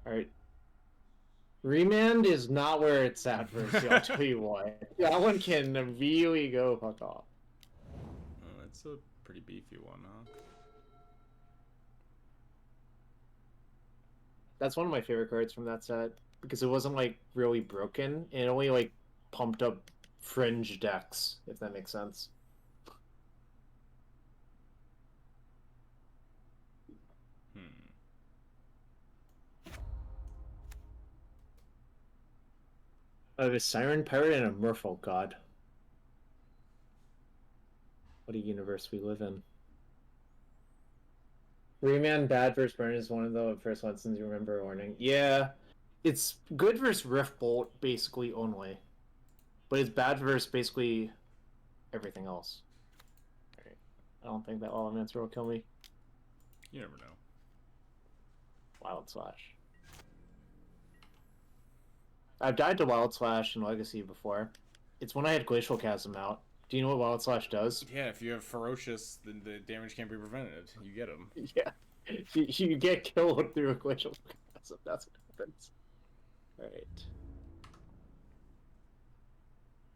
Alright. Remand is not where it's at, Versi, I'll tell you why. That one can really go fuck off. Oh, that's a pretty beefy one, huh? That's one of my favorite cards from that set because it wasn't like really broken. It only like pumped up fringe decks, if that makes sense. Hmm. I have a Siren Pirate and a Merfolk God. What a universe we live in. Remand bad versus burn is one of the first lessons you remember learning. Yeah, it's good versus Rift Bolt basically only, but it's bad versus basically everything else. Right. I don't think that Elementer will kill me. You never know. Wild Slash. I've died to Wild Slash in Legacy before. It's when I had Glacial Chasm out. Do you know what Wild Slash does? Yeah, if you have Ferocious, then the damage can't be prevented. You get them. Yeah. You get killed through a Glacial Chasm. That's what happens. Alright.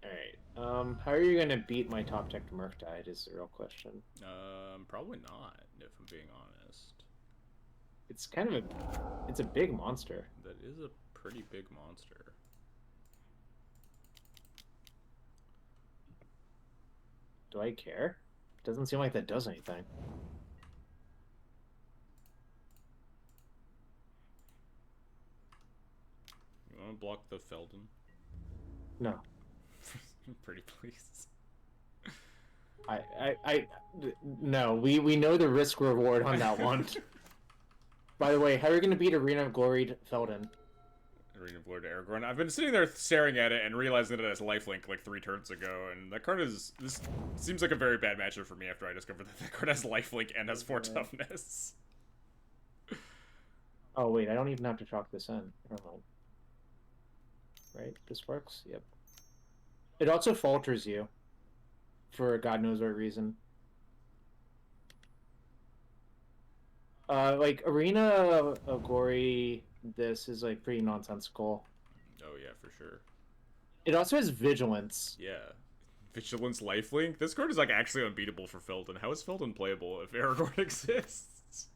Alright. How are you gonna beat my top deck Murktide is the real question. Probably not, if I'm being honest. It's kind of it's a big monster. That is a pretty big monster. Do I care? Doesn't seem like that does anything. You want to block the Feldon? No. Pretty please. No. We know the risk reward on that one. By the way, how are you going to beat Arena of Gloried Feldon? Arena of Glory to Aragorn. I've been sitting there staring at it and realizing that it has lifelink like 3 turns ago, and that card is... This seems like a very bad matchup for me after I discovered that card has lifelink and has 4 toughness. Oh, wait, I don't even have to chalk this in. Never mind. Right? This works? Yep. It also falters you. For God knows what reason. Like, Arena of Glory, this is, like, pretty nonsensical. Oh yeah, for sure. It also has Vigilance. Yeah. Vigilance lifelink? This card is like actually unbeatable for Feldon. How is Feldon playable if Aragorn exists?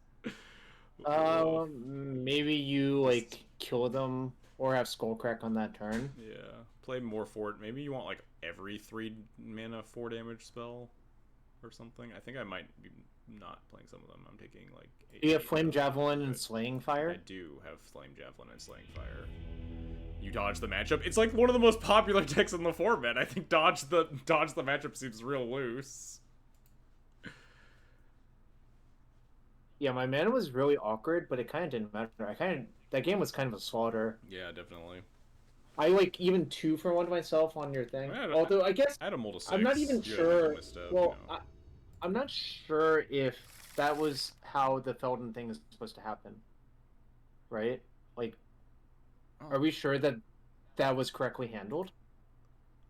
Maybe you, like, kill them or have Skullcrack on that turn. Yeah. Play more for... Maybe you want like every 3 mana 4 damage spell or something. I think I might be not playing some of them. I'm taking like... You have Flame Javelin and Slaying Fire? I do have Flame Javelin and Slaying Fire. You dodge the matchup. It's like one of the most popular decks in the format. I think dodge the matchup seems real loose. Yeah, my mana was really awkward, but it kind of didn't matter. That game was kind of a slaughter. Yeah, definitely. I like even 2 for 1 myself on your thing. Although I guess I had a mold of 6. I'm not even sure. Well, you know. I'm not sure if that was how the Feldon thing is supposed to happen. Right? Like, are we sure that that was correctly handled?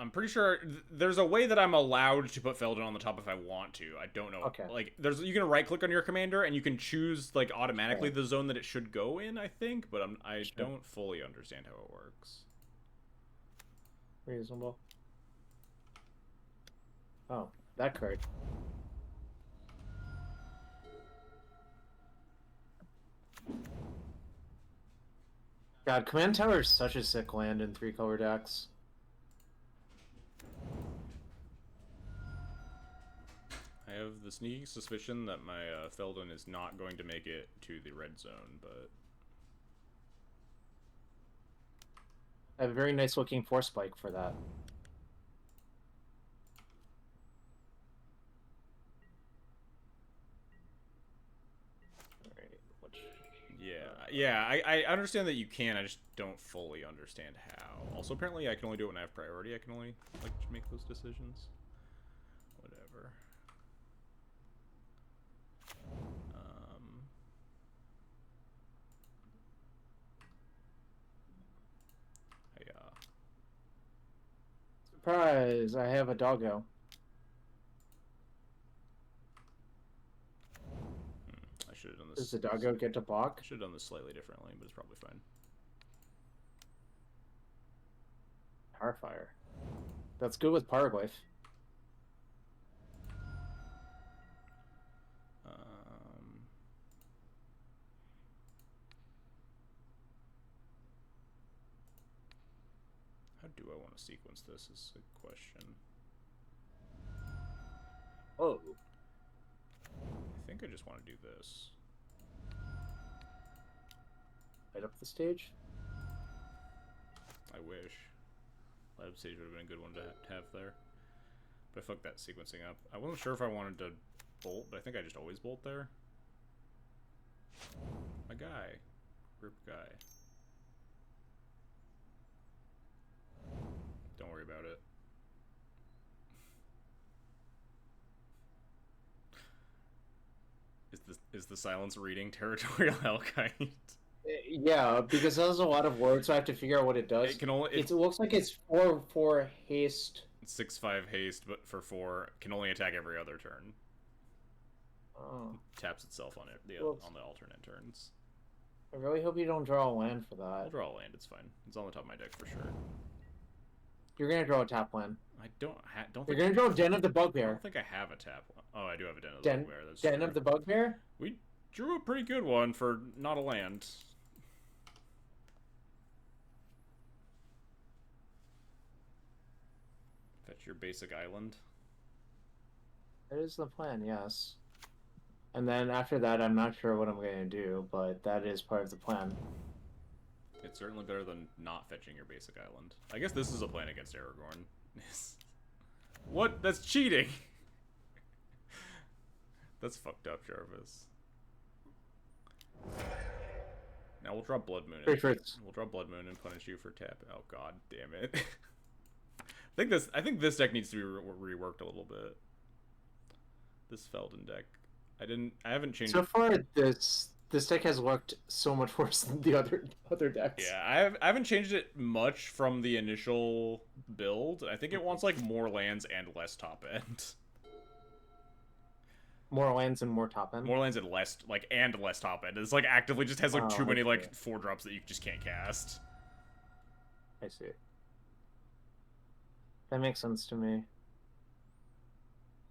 I'm pretty sure there's a way that I'm allowed to put Feldon on the top if I want to. I don't know. Okay. Like, you can right click on your commander and you can choose like automatically the zone that it should go in. I think, but I don't fully understand how it works. Reasonable. Oh, that card. God, Command Tower is such a sick land in 3-color decks. I have the sneaking suspicion that my Feldon is not going to make it to the red zone, but... I have a very nice looking Force Spike for that. Yeah, I understand that you can, I just don't fully understand how. Also, apparently I can only do it when I have priority. I can only, like, make those decisions. Whatever. Surprise! I have a doggo. I should have done Does this. the doggo get to block? I should have done this slightly differently, but it's probably fine. Powerfire. That's good with Paraglyph. How do I want to sequence this is a question. Oh. I think I just want to do this. Light up the stage? I wish. Light up stage would have been a good one to have there. But I fucked that sequencing up. I wasn't sure if I wanted to bolt, but I think I just always bolt there. My guy. Rip guy. Don't worry about it. Is the silence reading territorial Hellkite? Yeah, because that was a lot of words, so I have to figure out what it does. It can only it looks like it's 4/4 haste. 6/5 haste, but for 4 can only attack every other turn. Oh. Taps itself on it on the alternate turns. I really hope you don't draw a land for that. I'll draw a land. It's fine. It's on the top of my deck for sure. You're gonna draw a tap land. I don't. You're gonna draw Den of the I Bugbear. don't think I have a tap. Oh, I do have a Den of the Bugbear. That's Den true. of the Bugbear. We drew a pretty good one for not a land. Fetch your basic island. That is the plan, yes. And then after that, I'm not sure what I'm gonna do, but that is part of the plan. It's certainly better than not fetching your basic island. I guess this is a plan against Aragorn. What? That's cheating! That's fucked up, Jarvis. Now we'll draw Blood Moon. We'll draw Blood Moon and punish you for tap. Oh god damn it. I think this deck needs to be reworked a little bit. This Felden deck. I haven't changed so far this deck has looked so much worse than the other decks. Yeah, I haven't changed it much from the initial build. I think it wants like more lands and less top end. More lands and more top end. More lands and less top end. It's like actively just has like too many like 4-drops that you just can't cast. I see. That makes sense to me.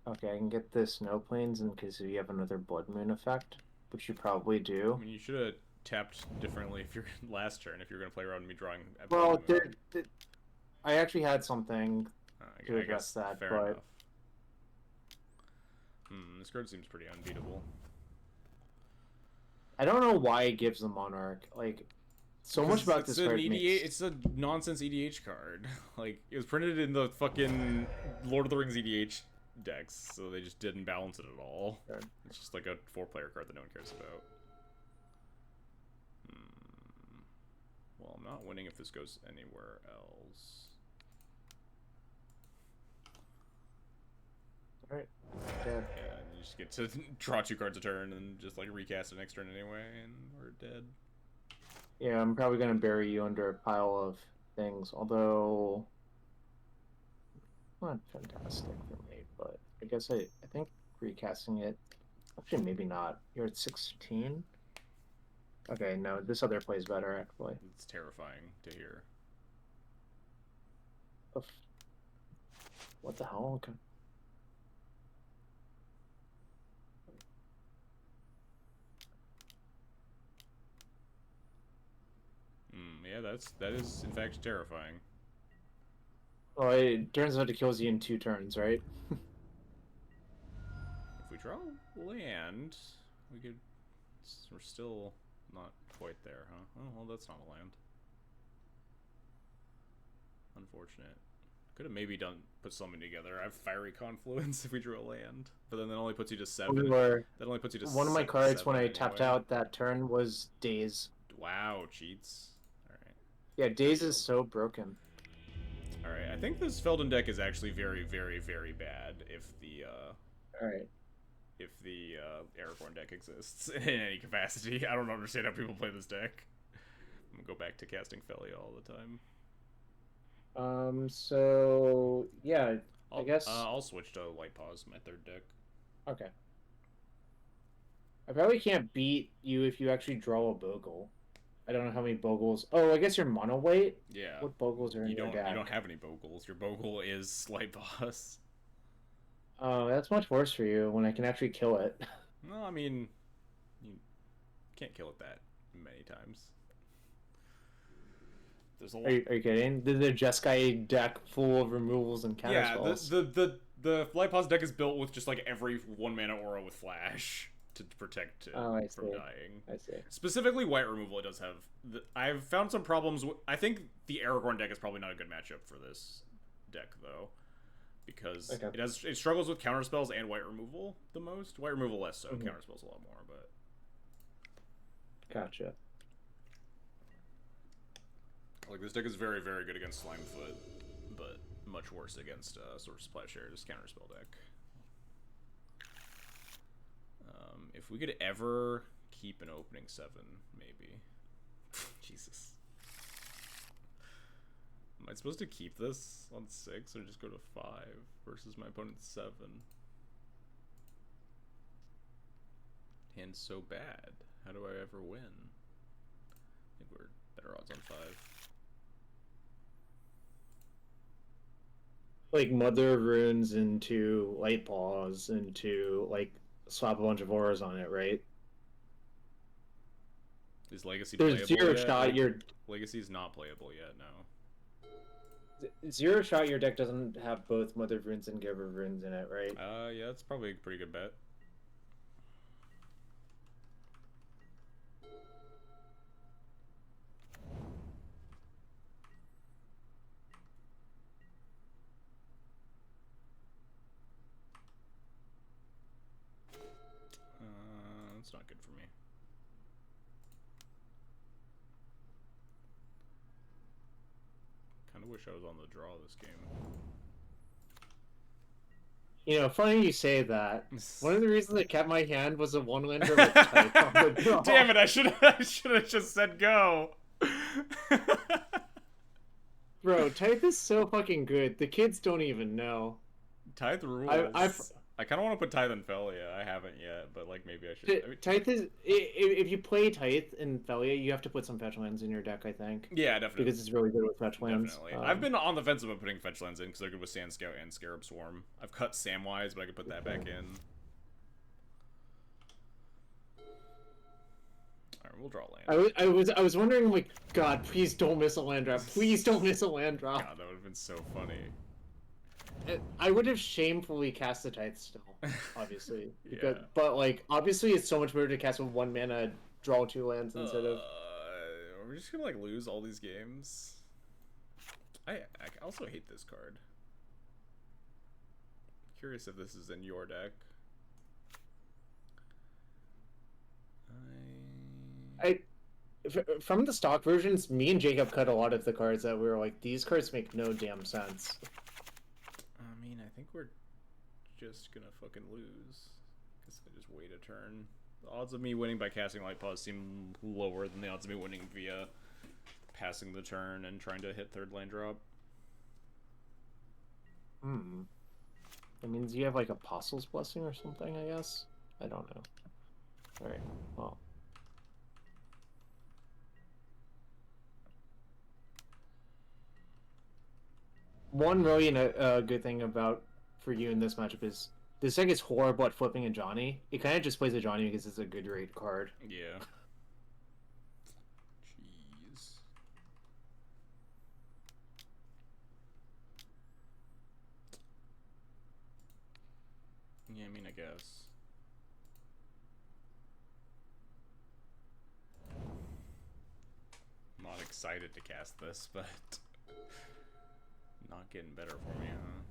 Okay, I can get the Snow Plains in case you have another Blood Moon effect, which you probably do. I mean, you should have tapped differently if you're last turn, if you're gonna play around me drawing. Well, I actually had something to address that, fair but enough. This card seems pretty unbeatable. I don't know why it gives the Monarch like so much about this card. It's a nonsense EDH card. Like it was printed in the fucking Lord of the Rings EDH decks, so they just didn't balance it at all. Okay. It's just like a 4-player card that no one cares about. Well, I'm not winning if this goes anywhere else. Alright. Yeah, you just get to draw 2 cards a turn and just like recast it next turn anyway, and we're dead. Yeah, I'm probably gonna bury you under a pile of things, although not fantastic for me, but I guess I think recasting it, actually maybe not. You're at 16? Okay, no, this other plays better actually. It's terrifying to hear. What the hell? Okay. Yeah, that is in fact terrifying. Well, it turns out it kills you in 2 turns, right? If we draw land, we could. We're still not quite there, huh? Oh well, that's not a land. Unfortunate. Could have maybe put something together. I have Fiery Confluence if we drew a land, but then that only puts you to 7. That only puts you to one of my cards when I anyway. tapped out that turn was Daze. Wow, cheats. All right. Yeah, Daze is so broken. All right, I think this Felden deck is actually very, very, very bad if the All right. If the Aragorn deck exists in any capacity. I don't understand how people play this deck. I'm gonna go back to casting Felly all the time. So yeah, I guess I'll switch to Light Pause, my third deck. okay. I probably can't beat you if you actually draw a Bogle. I don't know how many Bogles. Oh, I guess you're mono white. Yeah, What Bogles are in your you don't deck? have any Bogles. Your Bogle is Light Pause. Oh, that's much worse for you when I can actually kill it. No, I mean you can't kill it that many times. There's a lot. Are you kidding? The Jeskai deck full of removals and Yeah, counterspells. the Light Pause deck is built with just like every 1 mana aura with Flash to protect it Oh, I from see. dying. I see. Specifically, white removal. It does have. I've found some problems. I think the Aragorn deck is probably not a good matchup for this deck though, because Okay. it struggles with counterspells and white removal the most. White removal less so. Counterspells a lot more, but Gotcha. like this deck is very very good against Slimefoot, but much worse against Source Plowshare's counterspell deck. If we could ever keep an opening 7, maybe. Jesus. Am I supposed to keep this on 6 or just go to 5 versus my opponent's 7? Hand's so bad. How do I ever win? I think we're better odds on 5. Like Mother of Runes into Light Paws into like swap a bunch of auras on it, right? Is Legacy There's playable zero yet? shot your Legacy's not playable yet, no. zero shot your deck doesn't have both Mother of Runes and Giver of Runes in it, right? Yeah, that's probably a pretty good bet. That's not good for me. Kind of wish I was on the draw this game. You know, funny you say that. One of the reasons I kept my hand was a one-lander with type on the draw. Damn it! I should have just said go. Bro, type is so fucking good. The kids don't even know. Tithe rules. I've I kind of want to put Tithe in Felia. I haven't yet, but like maybe I should. I mean, Tithe is if you play Tithe in Felia, you have to put some fetch lands in your deck, I think. yeah, definitely. Because it's really good with fetch lands. Definitely. I've been on the fence about putting fetch lands in because they're good with Sand Scout and Scarab Swarm. I've cut Samwise, but I could put that back in. Alright, we'll draw land. I was wondering, like, God, please don't miss a land drop. Please don't miss a land drop. God, that would have been so funny. I would have shamefully cast the Tithe still, obviously. Yeah. But like, obviously, it's so much better to cast with 1 mana, draw 2 lands instead of. We're just gonna like lose all these games. I also hate this card. Curious if this is in your deck. From the stock versions, me and Jacob cut a lot of the cards that we were like, these cards make no damn sense. I mean, I think we're just gonna fucking lose. Guess I just wait a turn. The odds of me winning by casting Light Pause seem lower than the odds of me winning via passing the turn and trying to hit 3rd land drop. Hmm. That means you have like Apostle's Blessing or something, I guess? I don't know. Alright, well. One really good thing about for you in this matchup is this deck is horrible at flipping a Johnny. It kind of just plays a Johnny because it's a good rate card. Yeah. Jeez. Yeah, I mean, I guess. I'm not excited to cast this, but not getting better for me, huh?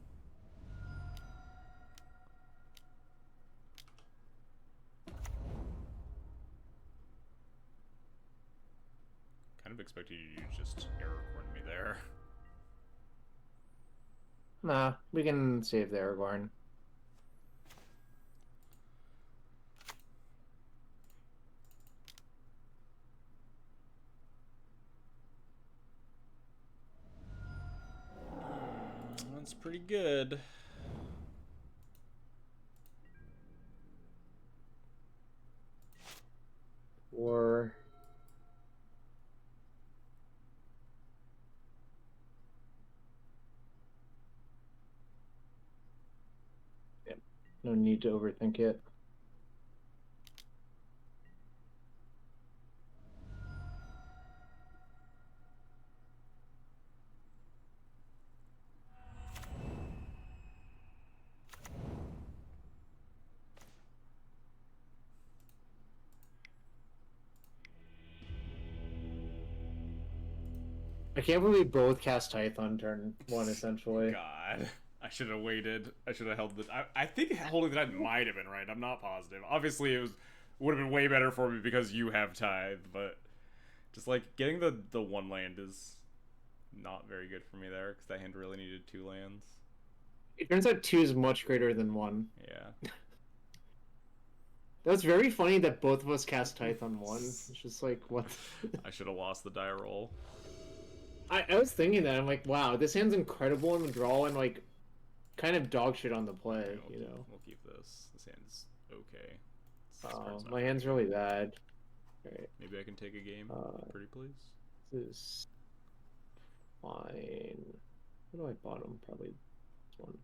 Kind of expected you to just Aragorn me there. Nah, we can save the Aragorn. pretty good. Or yeah, no need to overthink it. I can't believe we both cast Tithe on turn one, essentially. God. I should have waited. I should have held the. I think holding the tithe might have been right. I'm not positive. Obviously, it would have been way better for me because you have tithe, but just like getting the one land is not very good for me there because that hand really needed 2 lands. It turns out 2 is much greater than 1. Yeah. That was very funny that both of us cast Tithe on 1. It's just like, what? I should have lost the die roll. I was thinking that. I'm like, wow, this hand's incredible in the draw and, like, kind of dog shit on the play, Okay, you know? We'll keep this. This hand's okay. My hand's really bad. Alright. Maybe I can take a game. Pretty please. This is fine. What do I bottom? Probably this one.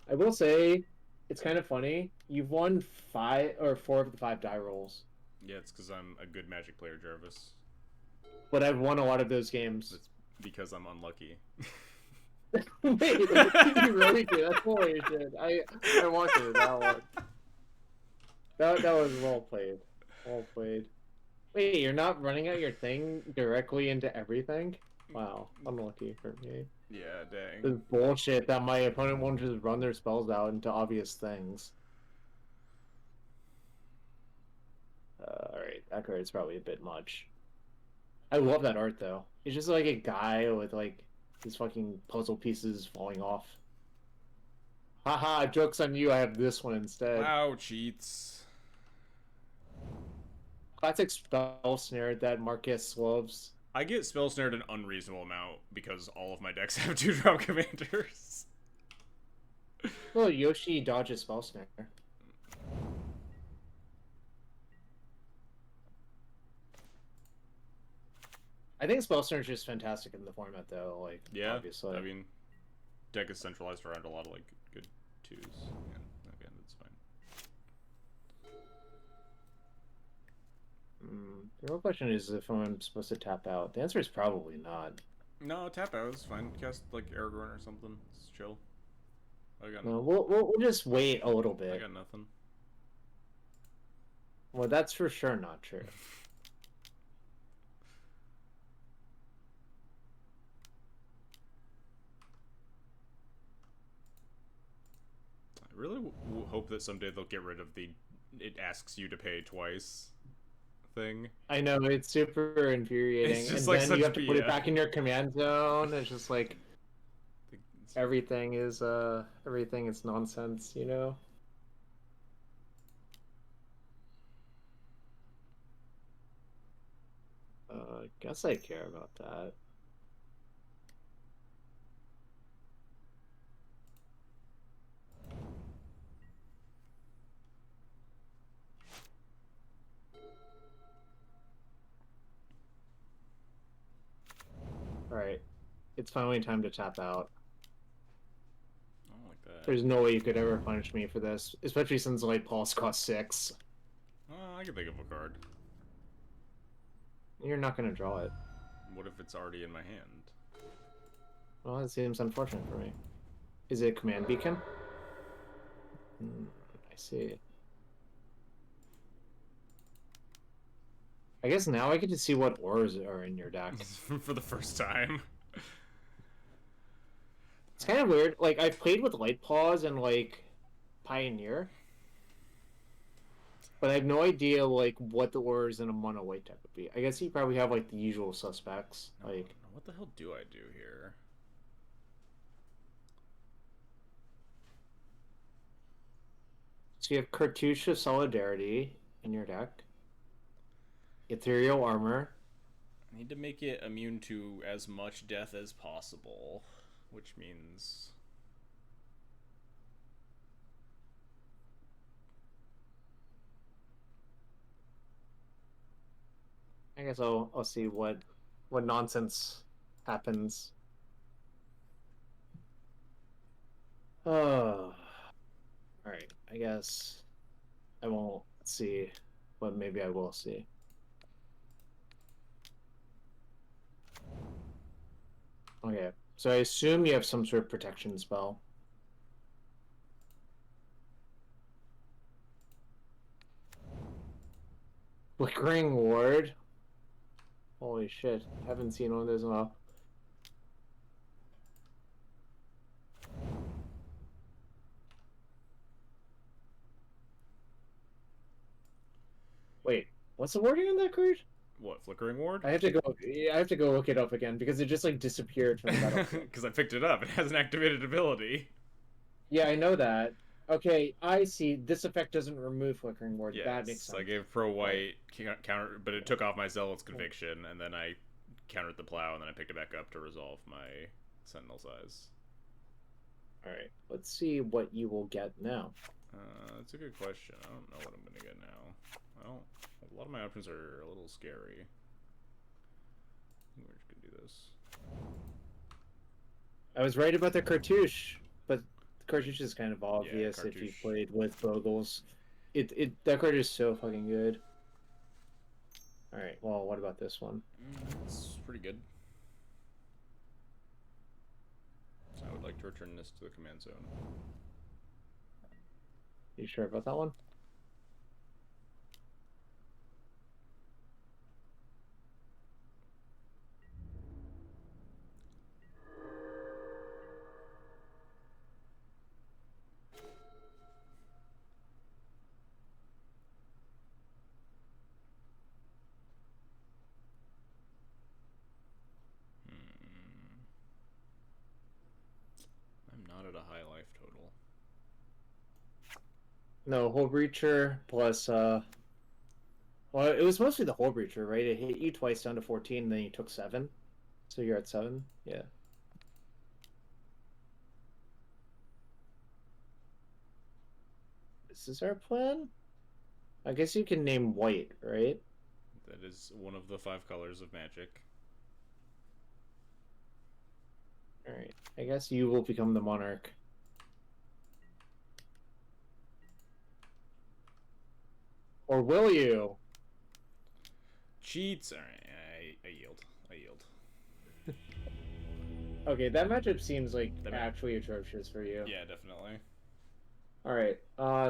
I will say, it's kind of funny. You've won 5 or 4 of the 5 die rolls. Yeah, it's because I'm a good Magic player, Jarvis. But I've won a lot of those games. That's because I'm unlucky. Wait, you really did. That's holy shit. I watched it. That one. That was well played. Well played. Wait, you're not running out your thing directly into everything? Wow, unlucky for me. Yeah, dang. This bullshit that my opponent won't just run their spells out into obvious things. Alright, that card's probably a bit much. I love that art though. It's just like a guy with like his fucking puzzle pieces falling off. Haha, joke's on you, I have this one instead. Wow, cheats. Classic spell snare that Marcus loves. I get spell snared an unreasonable amount because all of my decks have 2-drop commanders. Well, Yoshi dodges spell snare. I think spell snare is just fantastic in the format though, like Yeah, obviously. I mean, deck is centralized around a lot of like good 2s. Yeah, okay, that's fine. The real question is if I'm supposed to tap out. The answer is probably not. No, tap out is fine. Cast like Aragorn or something. It's chill. I got No, we'll just wait a little bit. I got nothing. Well, that's for sure not true. I really hope that someday they'll get rid of the it asks you to pay twice thing. I know, it's super infuriating. It's just and like then such you have to put it BS. back in your command zone. It's just like everything is nonsense, you know? Guess I care about that. Alright. It's finally time to tap out. I don't like that. There's no way you could ever punish me for this, especially since Light Pulse costs 6. I can think of a card. You're not going to draw it. What if it's already in my hand? Well, that seems unfortunate for me. Is it Command Beacon? I see. I guess now I get to see what ores are in your deck. For the first time. It's kind of weird. Like, I've played with Light Paws and, like, Pioneer. But I have no idea, like, what the ores in a mono white type would be. I guess you probably have, like, the usual suspects. Like, what the hell do I do here? so you have Cartouche of Solidarity in your deck. Ethereal Armor. Need to make it immune to as much death as possible, which means... I guess I'll see what nonsense happens. Oh, all right. I guess I won't see, but maybe I will see. Okay, so I assume you have some sort of protection spell. Flickering Ward? Holy shit, haven't seen one of those in a while. Wait, what's the wording on that card? What, Flickering Ward? I have to go. I have to go look it up again because it just like disappeared from the battlefield. Because I picked it up. It has an activated ability. Yeah, I know that. Okay, I see. This effect doesn't remove Flickering Ward. Yes, That makes sense. I gave Pro White counter, but it took off my Zealot's Conviction, and then I countered the Plow, and then I picked it back up to resolve my Sentinel's Eyes. Alright, let's see what you will get now. That's a good question. I don't know what I'm gonna get now. Well, a lot of my options are a little scary. We're just gonna do this. I was right about the cartouche, but cartouche is kind of obvious if you cartouche. played with Bogles. That card is so fucking good. Alright, well, what about this one? It's pretty good. I would like to return this to the command zone. You sure about that one? I'm not at a high life total. No, Hole Breacher plus, well, it was mostly the Hole Breacher, right? It hit you twice down to 14, and then you took 7. So you're at 7? Yeah. This is our plan? I guess you can name white, right? That is one of the 5 colors of magic. Alright, I guess you will become the monarch. Or will you? Cheats! Alright, I yield. I yield. Okay, that matchup seems like actually atrocious for you. Yeah, definitely. Alright,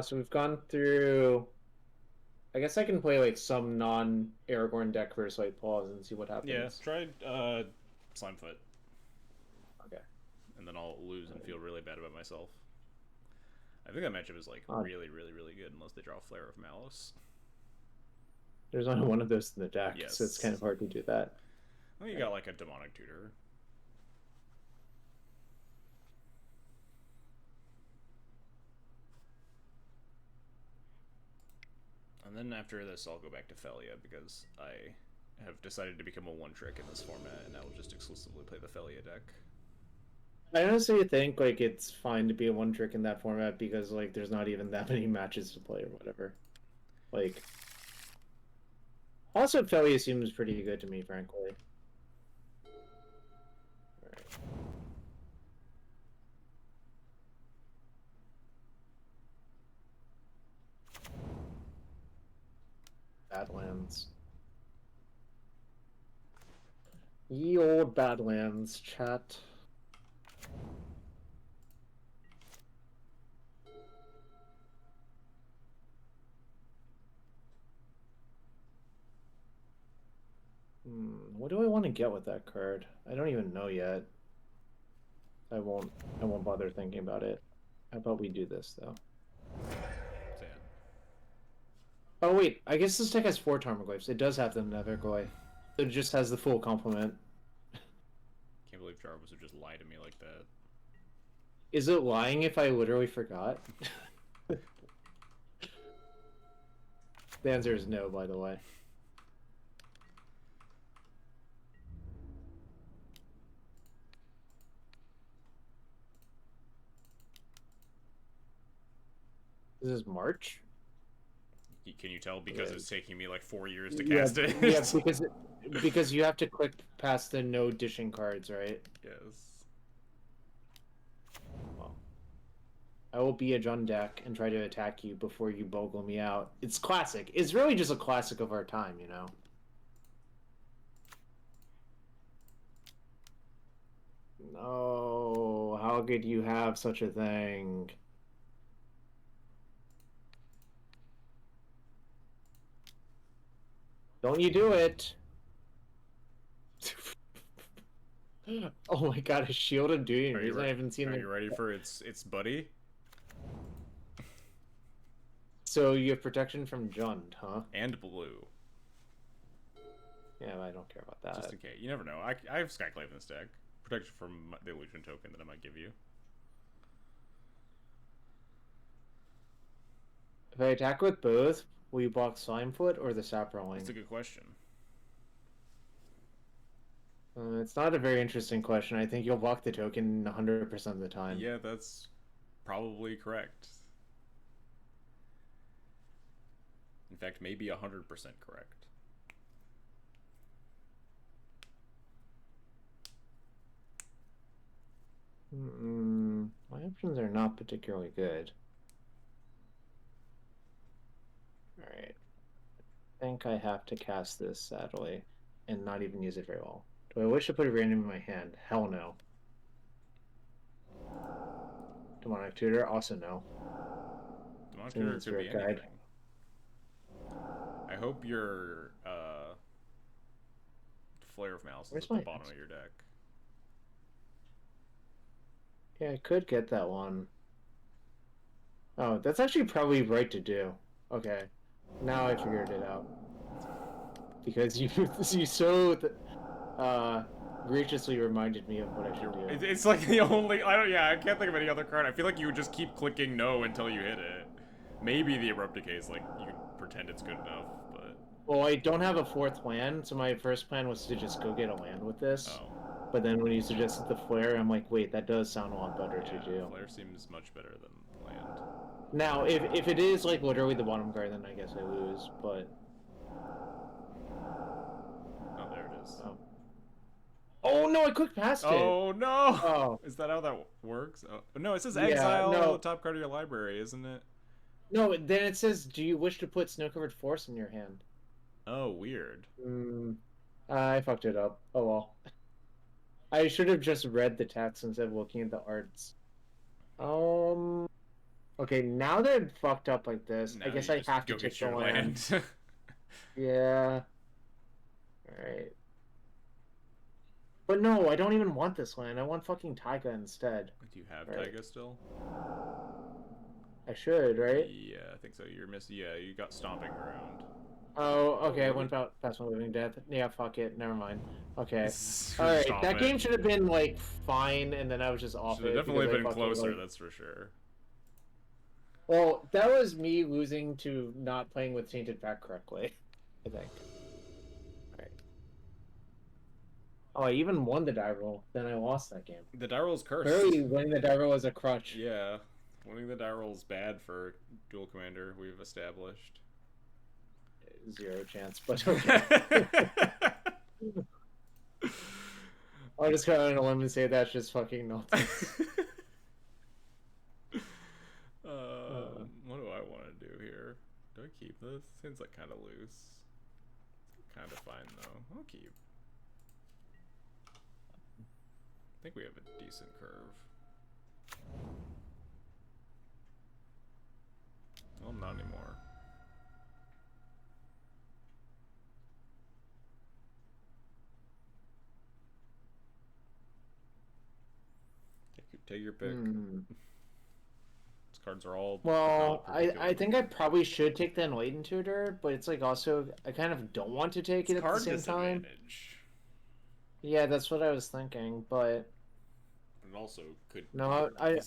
so we've gone through... I guess I can play like some non-Aragorn deck versus White Paws and see what happens. Yeah, try Slimefoot. Okay. And then I'll lose and feel really bad about myself. I think that matchup is like really, really, really good unless they draw Flare of Malice. There's only one of those in the deck, Yes. so it's kind of hard to do that. Well, you got like a Demonic Tutor. And then after this, I'll go back to Felia because I have decided to become a one-trick in this format, and I will just exclusively play the Felia deck. I honestly think like it's fine to be a one trick in that format because like there's not even that many matches to play or whatever. Like, also Felia seems pretty good to me, frankly. Alright. Badlands. Ye old Badlands, chat. What do I want to get with that card? I don't even know yet. I won't bother thinking about it. How about we do this though? Sad. Oh wait, I guess this deck has 4 Tarmogoyfs. It does have the Nethergoy. It just has the full complement. Can't believe Jarvis would just lie to me like that. Is it lying if I literally forgot? The answer is no, by the way. This is March. Can you tell because it's taking me like 4 years to Yeah, cast it? yeah, because you have to click past the no dishing cards, right? Yes. Well, I will be edge on deck and try to attack you before you bogle me out. It's classic. It's really just a classic of our time, you know? No, how could you have such a thing? Don't you do it? Oh my god, a shield of doom. Reason I haven't seen Are the... you ready for its buddy? So you have protection from Jund, huh? And blue. Yeah, I don't care about that. Just in case. You never know. I have Skyclave in this deck. Protection from the illusion token that I might give you. If I attack with both, will you block Slimefoot or the Saproling? That's a good question. It's not a very interesting question. I think you'll block the token 100% of the time. Yeah, that's probably correct. In fact, maybe 100% correct. My options are not particularly good. Alright. I think I have to cast this, sadly, and not even use it very well. Do I wish to put a random in my hand? Hell no. Demonic Tutor? Also no. Demonic Tutor could be anything. I hope your Flare of Malice is at the bottom of your deck. Yeah, I could get that one. Oh, that's actually probably right to do. Okay. Now I figured it out. Because you so graciously reminded me of what I should do. It's like the only I can't think of any other card. I feel like you would just keep clicking no until you hit it. Maybe the Abrupt Decay is like you can pretend it's good enough, but well, I don't have a fourth land, so my first plan was to just go get a land with this. Oh. But then when you suggested the flare, I'm like, wait, that does sound a lot better to do. Flare seems much better than land. Now, if it is like literally the bottom card, then I guess I lose. But oh, there it is. Oh no, I clicked past it. Oh no! Oh, is that how that works? Oh no, it says exile the top card of your library, isn't it? No, then it says, do you wish to put Snow-Covered Forest in your hand? Oh, weird. I fucked it up. Oh well. I should have just read the text instead of looking at the arts. Okay, now that I'm fucked up like this, I guess I have to take the land. Yeah. Alright. But no, I don't even want this land. I want fucking Taiga instead. Do you have Taiga still? I should, right? Yeah, I think so. You're missing. Yeah, you got Stomping Ground. Oh, okay. I went past my Living Death. Yeah, fuck it. Never mind. Okay. Alright, that game should have been, like, fine, and then I was just off it. Should have definitely been closer, that's for sure. Well, that was me losing to not playing with Tainted Pact correctly, I think. Alright. Oh, I even won the die roll. Then I lost that game. The die roll is cursed. Clearly, winning the die roll was a crutch. Yeah. Winning the die roll is bad for Duel Commander, we've established. 0 chance, but okay. I'll just go out on a limb and say that's just fucking nonsense. What do I want to do here? Do I keep this? Seems like kind of loose. Kind of fine though. I'll keep. I think we have a decent curve. Well, not anymore. Take your pick. These cards are all. Well, I think I probably should take the Enlightened Tutor, but it's like also I kind of don't want to take it at the same time. Yeah, that's what I was thinking, but it also could. No, I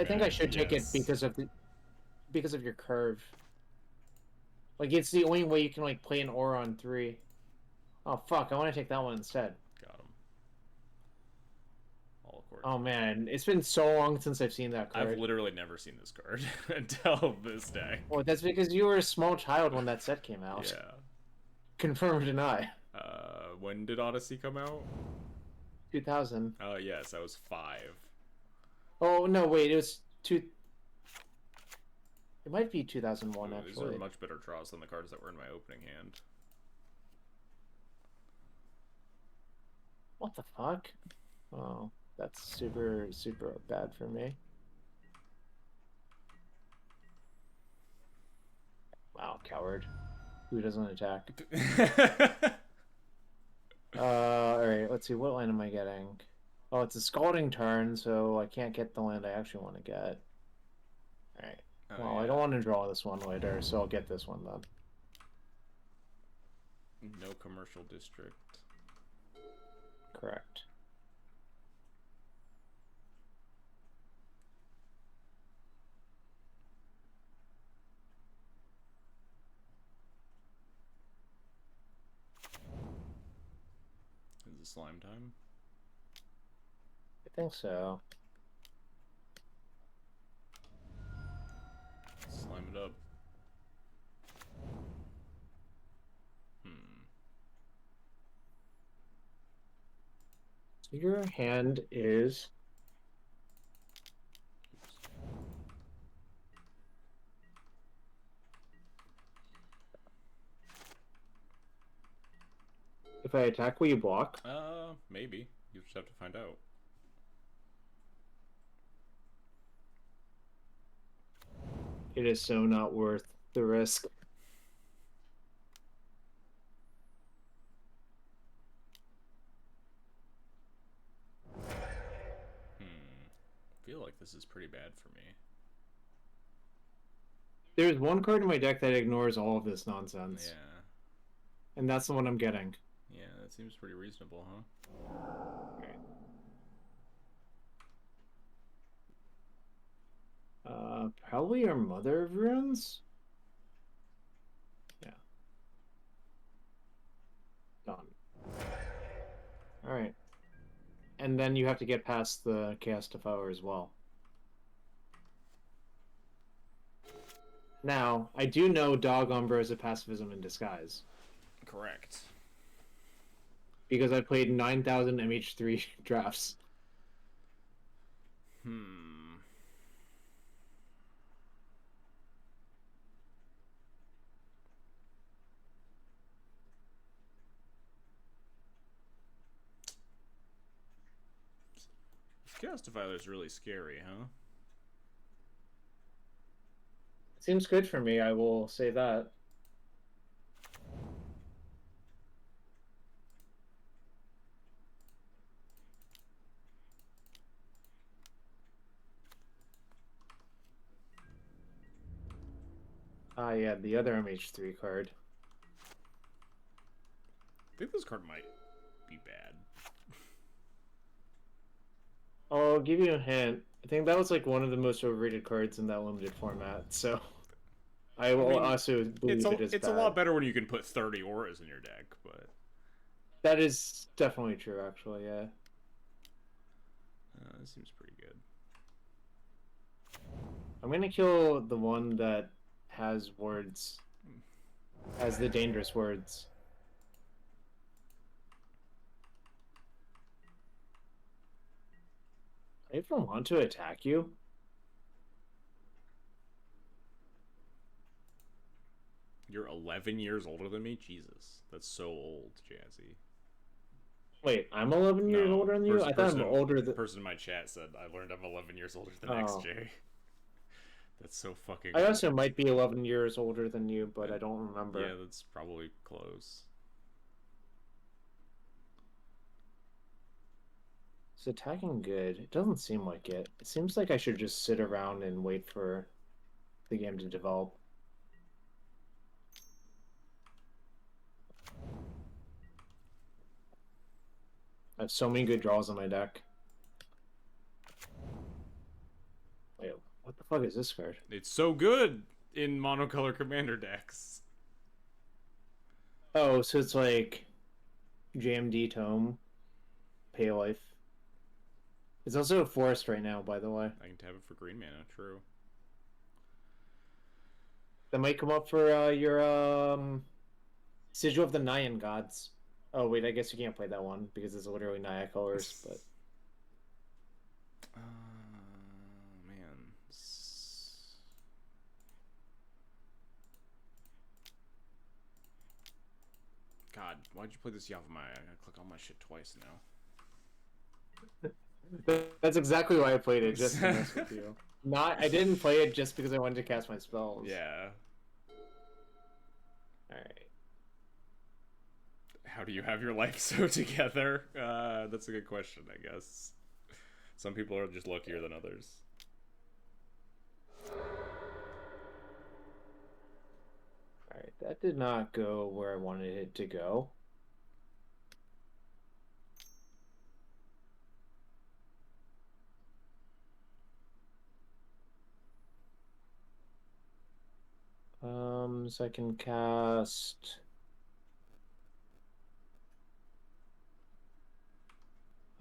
think I should take it because of your curve. Like it's the only way you can like play an aura on 3. Oh fuck! I want to take that one instead. Got him. All of course. Oh man, it's been so long since I've seen that I've card. literally never seen this card until this day. Well, that's because you were a small child when that set came out. Yeah. Confirm or deny. When did Odyssey come out? 2000. Yes, I was 5. Oh no, wait, it was two. It might be 2001 Ooh, these are actually. much better draws than the cards that were in my opening hand. What the fuck? Oh, that's super super bad for me. Wow, coward. Who doesn't attack? Alright, let's see, what land am I getting? Oh, it's a scalding turn, so I can't get the land I actually want to get. Alright. Oh, Well, yeah. I don't want to draw this one later, so I'll get this one then. No commercial district. Correct. Is it slime time? I think so. Slime it up. So your hand is... If I attack, will you block? Maybe. You just have to find out. It is so not worth the risk. I feel like this is pretty bad for me. There's one card in my deck that ignores all of this nonsense. Yeah. And that's the one I'm getting. Yeah, that seems pretty reasonable, huh? Probably your Mother of Runes? Yeah. Done. Alright. And then you have to get past the Chaos Devourer as well. Now, I do know Dog Umbra is a pacifism in disguise. Correct. Because I played 9,000 MH3 drafts. Chaos Defiler is really scary, huh? Seems good for me, I will say that. Ah, yeah, the other MH3 card. I think this card might be bad. I'll give you a hint. I think that was like one of the most overrated cards in that limited format, so I will also believe it is bad. It's a lot better when you can put 30 auras in your deck, but... That is definitely true, actually, yeah. This seems pretty good. I'm gonna kill the one that has words. Has the dangerous words. I even want to attack you? You're 11 years older than me? Jesus. That's so old, Jazzy. Wait, I'm 11 years older than you? I thought I'm older than... The person in my chat said I learned I'm 11 years older than XJ. That's so fucking I also might be 11 years older than you, but I don't remember. Yeah, that's probably close. Is attacking good? It doesn't seem like it. It seems like I should just sit around and wait for the game to develop. I have so many good draws on my deck. Wait, what the fuck is this card? It's so good in monocolor commander decks. Oh, so it's like JMD Tome, Pay Life. It's also a forest right now, by the way. I can tap it for green mana. True. That might come up for your Sigil of the Nyan Gods. Oh wait, I guess you can't play that one because it's literally Naya colors. But Man. God, why'd you play this Yavimaya? I gotta click on my shit twice now. that's exactly why I played it, just to mess with you. I didn't play it just because I wanted to cast my spells. Yeah. Alright. How do you have your life so together? That's a good question, I guess. Some people are just luckier than others. Alright, that did not go where I wanted it to go. So I can cast...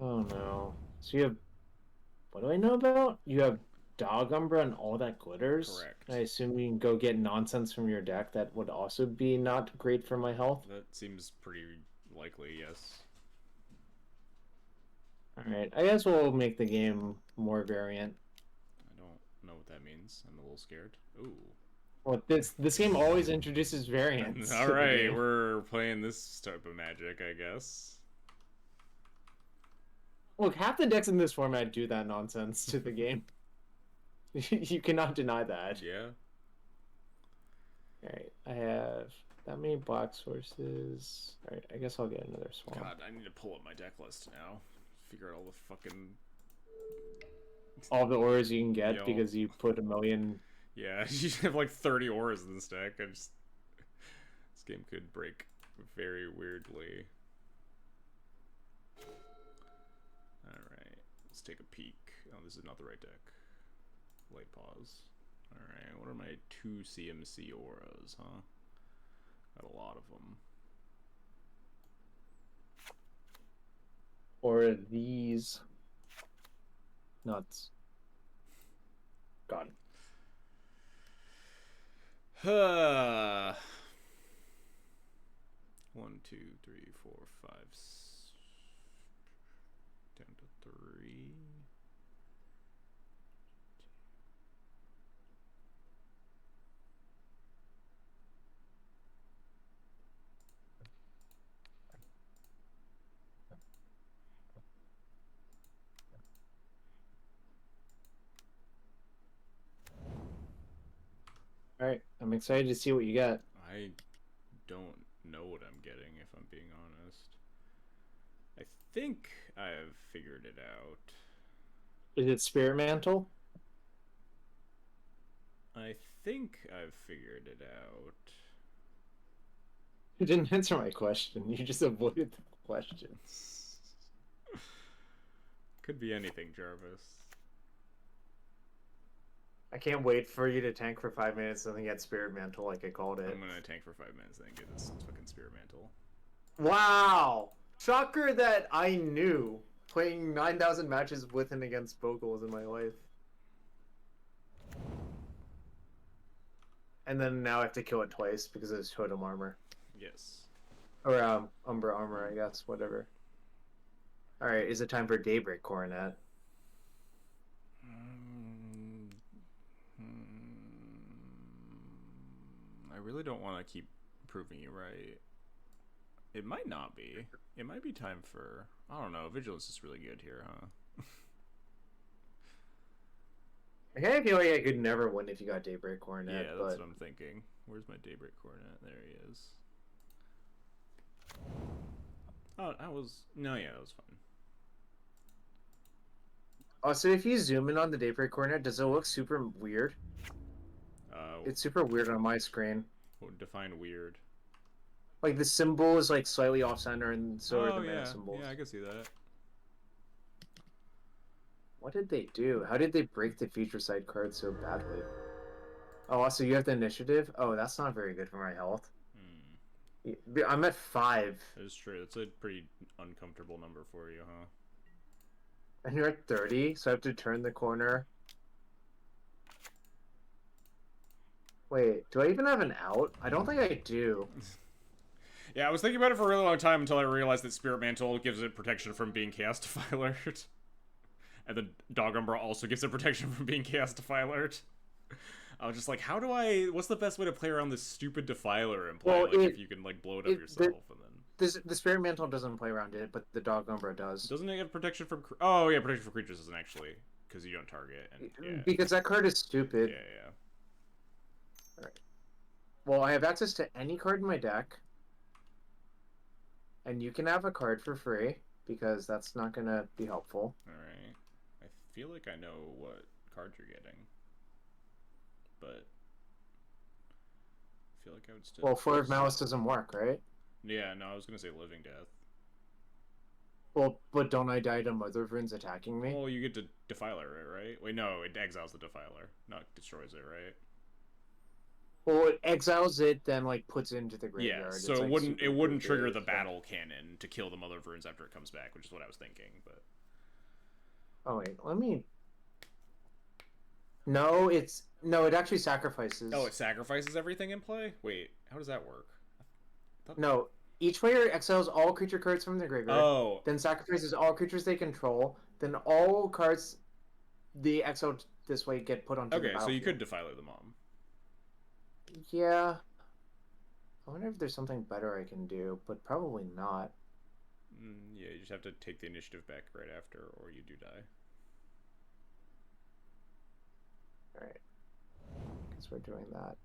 Oh no. So you have... What do I know about? You have Dog Umbra and all that glitters? Correct. I assume you can go get nonsense from your deck that would also be not great for my health? That seems pretty likely, yes. Alright, I guess we'll make the game more variant. I don't know what that means. I'm a little scared. Ooh. Well, this game always introduces variants. Alright, we're playing this type of magic, I guess. Look, half the decks in this format do that nonsense to the game. You cannot deny that. Yeah. Alright, I have that many black sources. Alright, I guess I'll get another swamp. God, I need to pull up my deck list now. Figure out all the fucking... All the auras you can get Yo. because you put a million... Yeah, you have like 30 auras in this deck. This game could break very weirdly. Alright, let's take a peek. Oh, this is not the right deck. Light pause. Alright, what are my 2 CMC auras, huh? Got a lot of them. Or these... Nuts. Gone. 1, 2, 3, 4, 5, down to 3. Alright, I'm excited to see what you got. I don't know what I'm getting, if I'm being honest. I think I've figured it out. Is it Spirit Mantle? I think I've figured it out. You didn't answer my question. You just avoided the question. Could be anything, Jarvis. I can't wait for you to tank for 5 minutes and then get Spirit Mantle like I called it. I'm gonna tank for 5 minutes and then get this fucking Spirit Mantle. Wow! Shocker that I knew playing 9,000 matches with and against Vocals in my life. And then now I have to kill it twice because of his Totem Armor. Yes. Or, Umbra Armor, I guess, whatever. Alright, is it time for Daybreak Coronet? I really don't want to keep proving you right. It might not be. It might be time for... I don't know. Vigilance is really good here, huh? I kind of feel like I could never win if you got Daybreak Coronet, Yeah, that's what I'm thinking. Where's my Daybreak Coronet? There he is. Oh, that was... No, yeah, that was fun. Also, if you zoom in on the Daybreak Coronet, does it look super weird? It's super weird on my screen. Define weird. Like, the symbol is, like, slightly off-center, and so are the mana yeah. symbols. Yeah, I can see that. What did they do? How did they break the feature side card so badly? Oh, also, you have the initiative? Oh, that's not very good for my health. I'm at 5. That is true. That's a pretty uncomfortable number for you, huh? And you're at 30, so I have to turn the corner. Wait, do I even have an out? I don't think I do. Yeah, I was thinking about it for a really long time until I realized that Spirit Mantle gives it protection from being Chaos Defiler. And then Dog Umbra also gives it protection from being Chaos Defiler. I was just like, how do I? What's the best way to play around this stupid Defiler and play Well, like if you can like blow it up yourself and then the Spirit Mantle doesn't play around it, but the Dog Umbra does. doesn't it have protection from? Oh yeah, protection for creatures doesn't actually because you don't target and yeah Because that card is stupid. yeah. All right. Well, I have access to any card in my deck, and you can have a card for free because that's not gonna be helpful. All right, I feel like I know what card you're getting, but I feel like I would still. Well, Flare of Malice doesn't work, right? Yeah, no, I was gonna say Living Death. Well, but don't I die to Mother of Runes attacking me? Well, you get to Defiler it, right? Wait, no, it exiles the Defiler, not destroys it, right? Well, it exiles it, then like puts it into the Yeah, graveyard. so It's, it like, wouldn't super trigger goofy, the so- battle cannon to kill the Mother of Runes after it comes back, which is what I was thinking. But Oh wait, let me. No, it actually sacrifices. oh, it sacrifices everything in play. Wait, how does that work? No, each player exiles all creature cards from their graveyard. Oh, Then sacrifices all creatures they control. Then all cards the exiled this way get put onto the okay, battlefield. so you could Defiler the Mom. Yeah. I wonder if there's something better I can do, but probably not. Yeah, you just have to take the initiative back right after, or you do die. Alright. Guess we're doing that.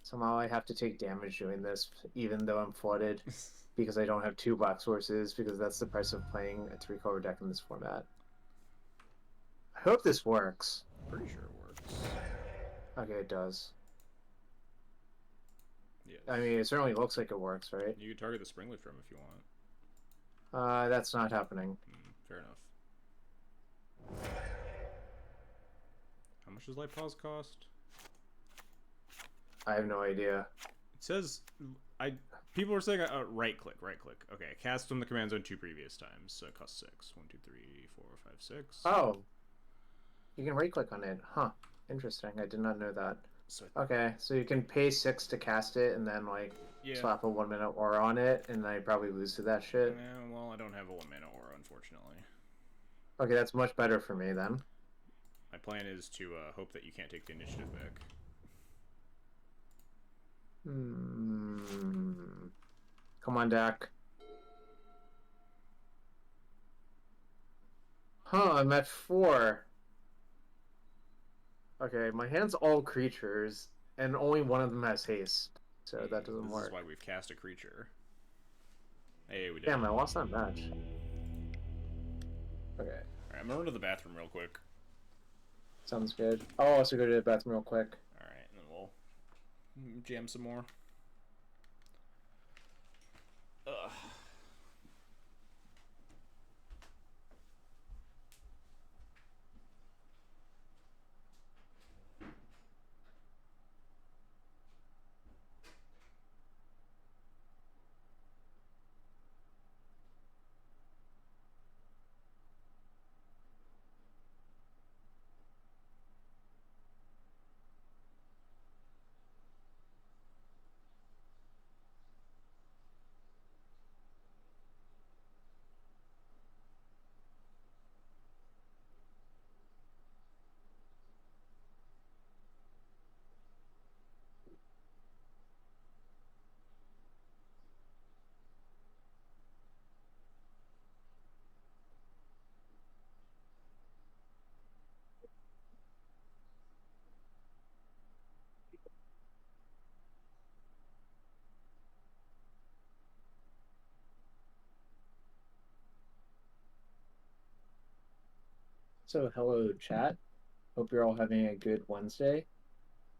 Somehow I have to take damage doing this, even though I'm flooded, because I don't have 2 black sources, because that's the price of playing a 3-color deck in this format. I hope this works. Pretty sure it works. Okay, it does. Yes. I mean, it certainly looks like it works, right? You could target the Springleaf Drum if you want. That's not happening. Fair enough. How much does Light Pause cost? I have no idea. It says people were saying right click. Okay, cast from the command zone 2 previous times. So it costs 6. 1, 2, 3, 4, 5, 6. Oh. You can right click on it. Huh. Interesting. I did not know that. So Okay, so you can pay 6 to cast it and then like slap a 1-minute aura on it, and I probably lose to that shit. Yeah, well, I don't have a 1-mana aura, unfortunately. Okay, that's much better for me then. My plan is to hope that you can't take the initiative back. Come on, deck. Huh, I'm at 4. Okay, my hand's all creatures, and only one of them has haste, so that doesn't work. This is why we've cast a creature. Hey, we did. Damn, I lost that match. Okay. Alright, I'm gonna run to the bathroom real quick. Sounds good. I'll also go to the bathroom real quick. Alright, and then we'll jam some more. Ugh. So, hello, chat. Hope you're all having a good Wednesday.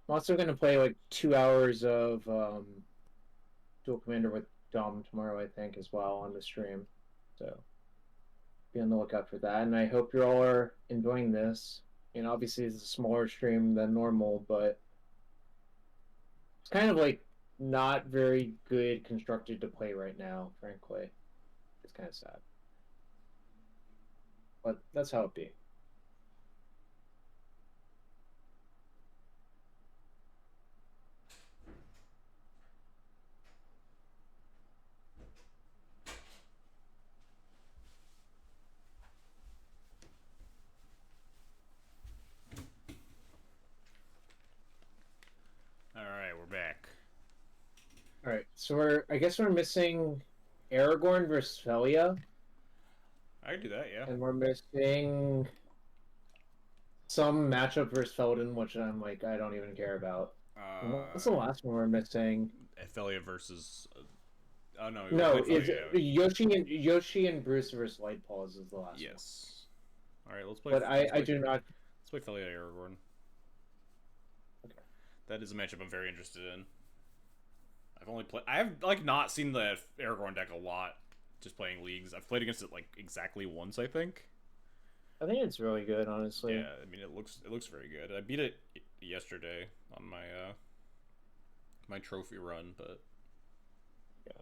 I'm also going to play like 2 hours of Duel Commander with Dom tomorrow, I think, as well on the stream. So, be on the lookout for that. And I hope you all are enjoying this. And obviously, it's a smaller stream than normal, but it's kind of like not very good constructed to play right now, frankly. It's kind of sad, but that's how it be. All right, we're back. All right, so I guess we're missing Aragorn versus Felia, I can do that, yeah. and we're missing some matchup versus Felden, which I'm like, I don't even care about. What's the last one we're missing? Felia versus. Oh no, we No, played is Felia. Yeah. Yoshi and Bruce versus Light Paws is the last one. Yes. All right, let's play. But I do not. Let's play Felia Aragorn. Okay. That is a matchup I'm very interested in. I've like not seen the Aragorn deck a lot. Just playing leagues. I've played against it like exactly once, I think. I think it's really good, honestly. Yeah, I mean it looks very good. I beat it yesterday on my my trophy run, but yeah,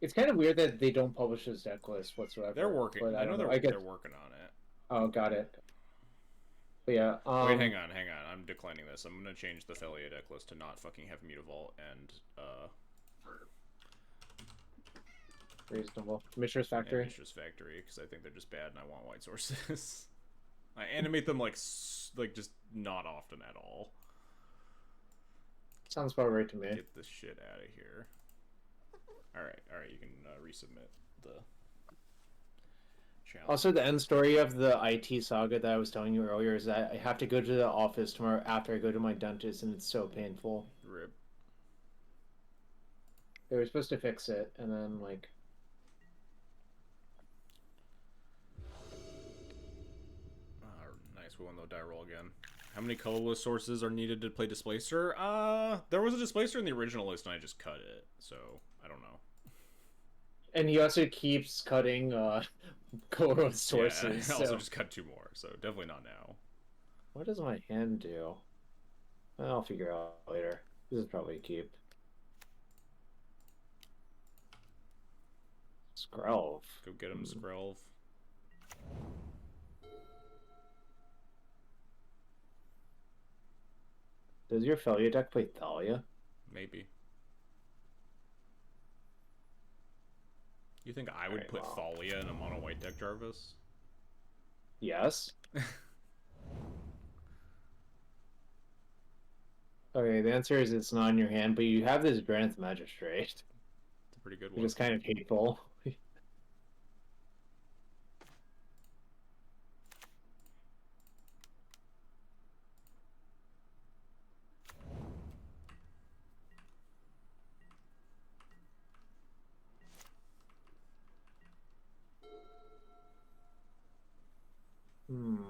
it's kind of weird that they don't publish his deck list whatsoever. They're working. But I know they're working on it. Oh, got it. But yeah. Wait, hang on. I'm declining this. I'm gonna change the Felia deck list to not fucking have Mutavault and reasonable. Mishra's Factory. Mishra's Factory, because I think they're just bad and I want white sources. I animate them like just not often at all. Sounds about right to me. Get this shit out of here. All right, you can resubmit the challenge. Also, the end story of the IT saga that I was telling you earlier is that I have to go to the office tomorrow after I go to my dentist, and it's so painful. Rip. They were supposed to fix it, and then like. Nice, we won the die roll again. How many colorless sources are needed to play Displacer? There was a Displacer in the original list, and I just cut it, so I don't know. And he also keeps cutting colorless sources. Yeah, I also just cut 2 more, so definitely not now. What does my hand do? I'll figure out later. This is probably a keep. Skrelv. Go get him, Skrelv. Does your Felia deck play Thalia? Maybe. You think I would put Thalia in a mono white deck, Jarvis? Yes. Okay, the answer is it's not in your hand, but you have this Granth Magistrate. It's a pretty good one. Which is kind of hateful.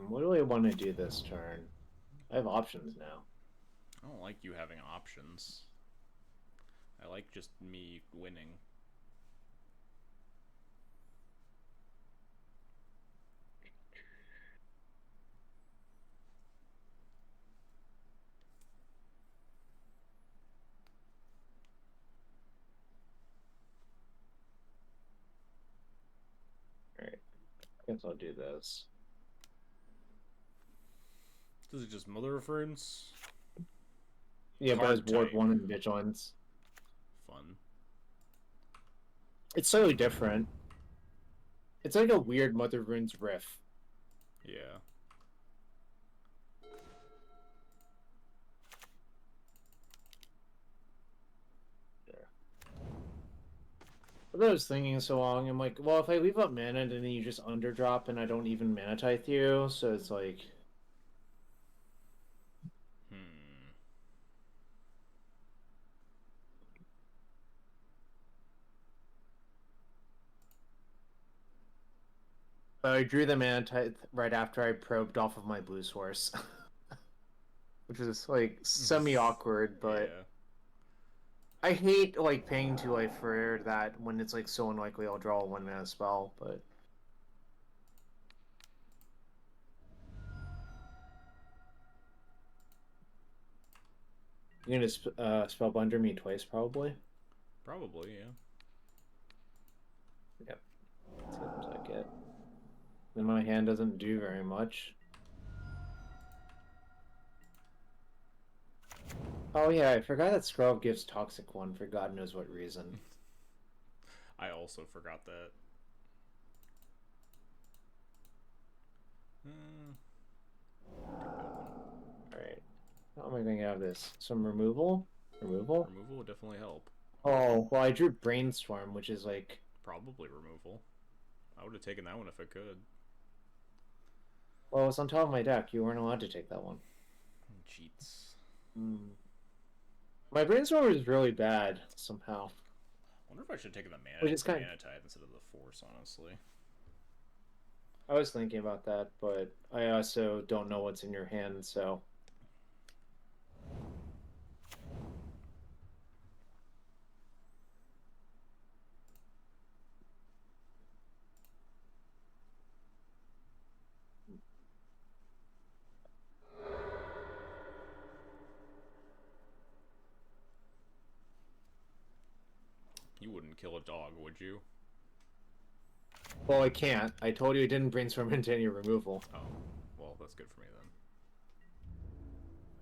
What do I want to do this turn? I have options now. I don't like you having options. I like just me winning. Alright. I guess I'll do this. This is just Mother of Runes. Yeah, but it's Ward 1 and Vigilance. Fun. It's so different. It's like a weird Mother of Runes riff. Yeah. I was thinking so long, I'm like, well, if I leave up mana, and then you just underdrop, and I don't even mana tithe you, so it's like... I drew the mana tithe right after I probed off of my blue source. Which is, like, semi-awkward, but... Yeah. I hate, like, paying 2 life for that when it's, like, so unlikely I'll draw a 1 mana spell, but... You're gonna spellbinder me twice, probably? Probably, yeah. Yep. and my hand doesn't do very much. Oh yeah, I forgot that Scrub gives Toxic one for God knows what reason. I also forgot that. Alright. How am I going to have this? Some removal? Removal? Removal would definitely help. Oh, well I drew Brainstorm, which is like... Probably removal. I would have taken that one if I could. Well, it's on top of my deck. You weren't allowed to take that one. Cheats. My Brainstorm is really bad, somehow. I wonder if I should have taken the mana, mana Tide instead of the Force, honestly. I was thinking about that, but I also don't know what's in your hand, so... You wouldn't kill a dog, would you? Well, I can't. I told you it didn't brainstorm into any removal. Oh, well, that's good for me then.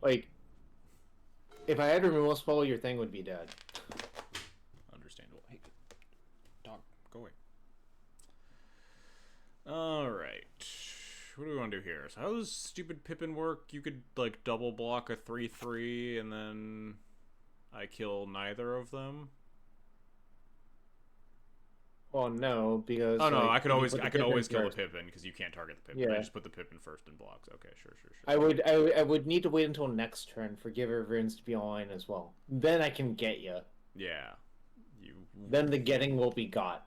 Like, if I had removal spell, your thing would be dead. Understandable. Hey, dog, go away. Alright. What do we want to do here? So how does stupid Pippin work? You could, like, double block a 3-3 and then I kill neither of them? Well, no, because... Oh, no, like, I could always kill the first. Pippin, because you can't target the Pippin. Yeah. I just put the Pippin first and blocks. Okay, sure. I would need to wait until next turn for Giver of Runes to be online as well. Then I can get you. Yeah. Then the getting will be got.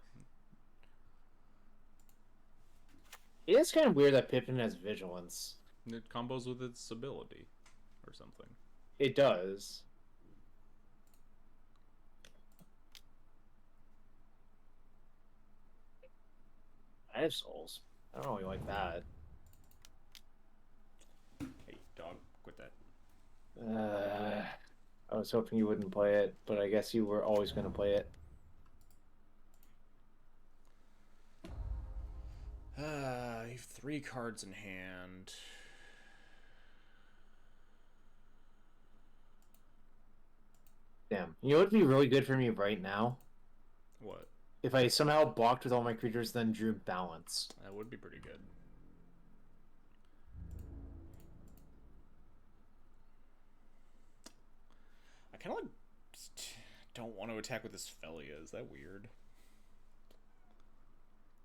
It is kind of weird that Pippin has Vigilance. It combos with its ability. Or something. It does. I have souls. I don't really like that. Hey, dog, quit that. I was hoping you wouldn't play it, but I guess you were always going to play it. You have 3 cards in hand. Damn. You know what would be really good for me right now? What? If I somehow blocked with all my creatures, then drew Balance. That would be pretty good. I kind of like don't want to attack with this Felia. Is that weird?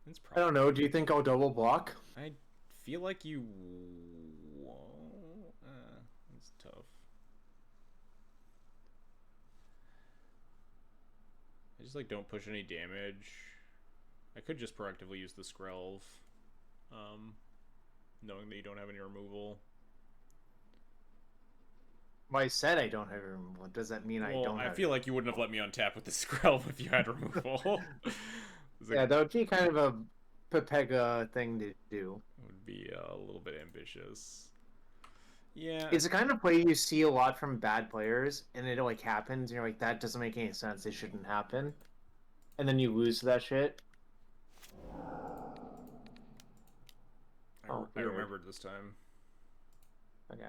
It's I don't know. Do you think I'll double block? I feel like you won't. It's tough. I just like don't push any damage. I could just proactively use the Skrelv, knowing that you don't have any removal. Well, I said I don't have removal. Does that mean I don't have I feel like you wouldn't have let me untap with the Skrelv if you had removal. Yeah, that would be kind of a Pepega thing to do. It would be a little bit ambitious. Yeah. It's the kind of play you see a lot from bad players, and it like happens, and you're like, that doesn't make any sense. It shouldn't happen. And then you lose that shit. I remembered this time. Okay.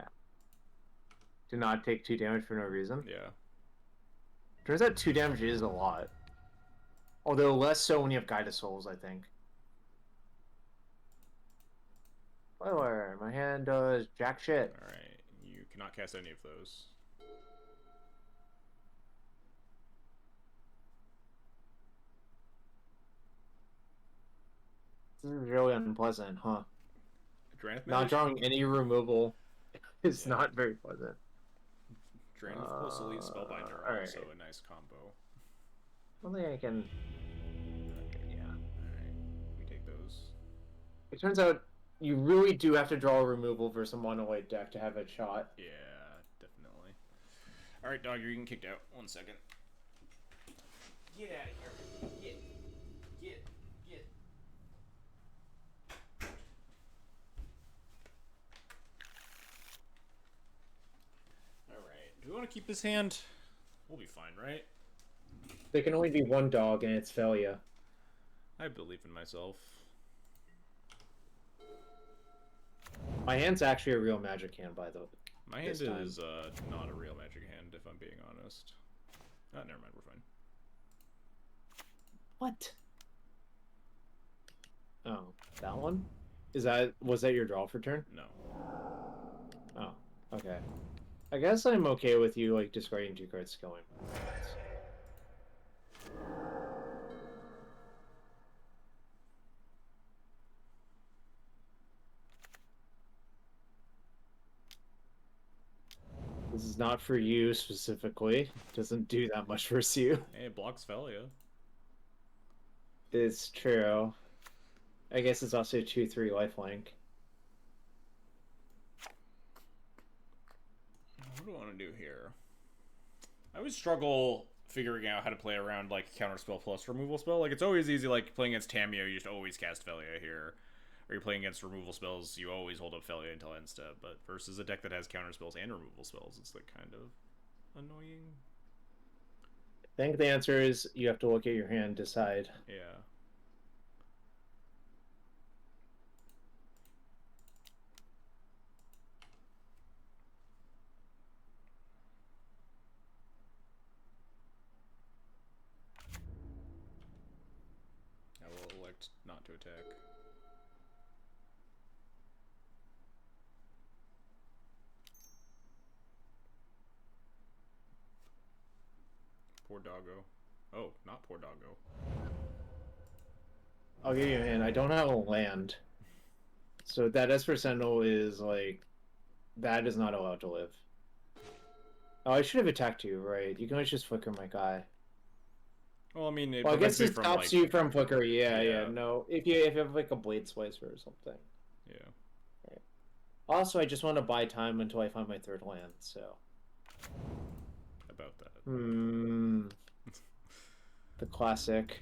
Do not take 2 damage for no reason. Yeah. Turns out 2 damage is a lot. Although less so when you have Guided Souls, I think. Spoiler, my hand does jack shit. Alright, you cannot cast any of those. This is really unpleasant, huh? Not Mage? drawing any removal is not very pleasant. Drain plus Elite Spellbinder are also a nice combo. I don't think I can... Okay, yeah. Alright, we take those. It turns out you really do have to draw a removal versus a mono white deck to have a shot. Yeah, definitely. Alright, dog, you're getting kicked out. 1 second. Get out of here. Get. Alright, do we want to keep this hand? We'll be fine, right? There can only be one dog, and it's Felia. I believe in myself. My hand's actually a real magic hand, by the way. My hand is not a real magic hand, if I'm being honest. Ah, never mind, we're fine. What? Oh, that one? Was that your draw for turn? No. Oh, okay. I guess I'm okay with you like discarding 2 cards, killing. This is not for you specifically. It doesn't do that much for you. Hey, it blocks Felia. It's true. I guess it's also 2/3 lifelink. What do I want to do here? I always struggle figuring out how to play around like counterspell plus removal spell. Like it's always easy. Like playing against Tamio, you just always cast Felia here. Or you're playing against removal spells, you always hold up Felia until end step. But versus a deck that has counterspells and removal spells, it's like kind of annoying. I think the answer is you have to look at your hand, decide. Yeah. I will elect not to attack. Poor doggo. Oh, not poor doggo. I'll give you a hint. I don't have a land. So that Esper Sentinel is like... That is not allowed to live. Oh, I should have attacked you, right? You can always just flicker my guy. Well, I mean, it Well, I guess it from, stops like, you from flicker. Yeah. No, if you have like a blade slicer or something. Yeah. Right. Also, I just want to buy time until I find my 3rd land. So. About that. The classic.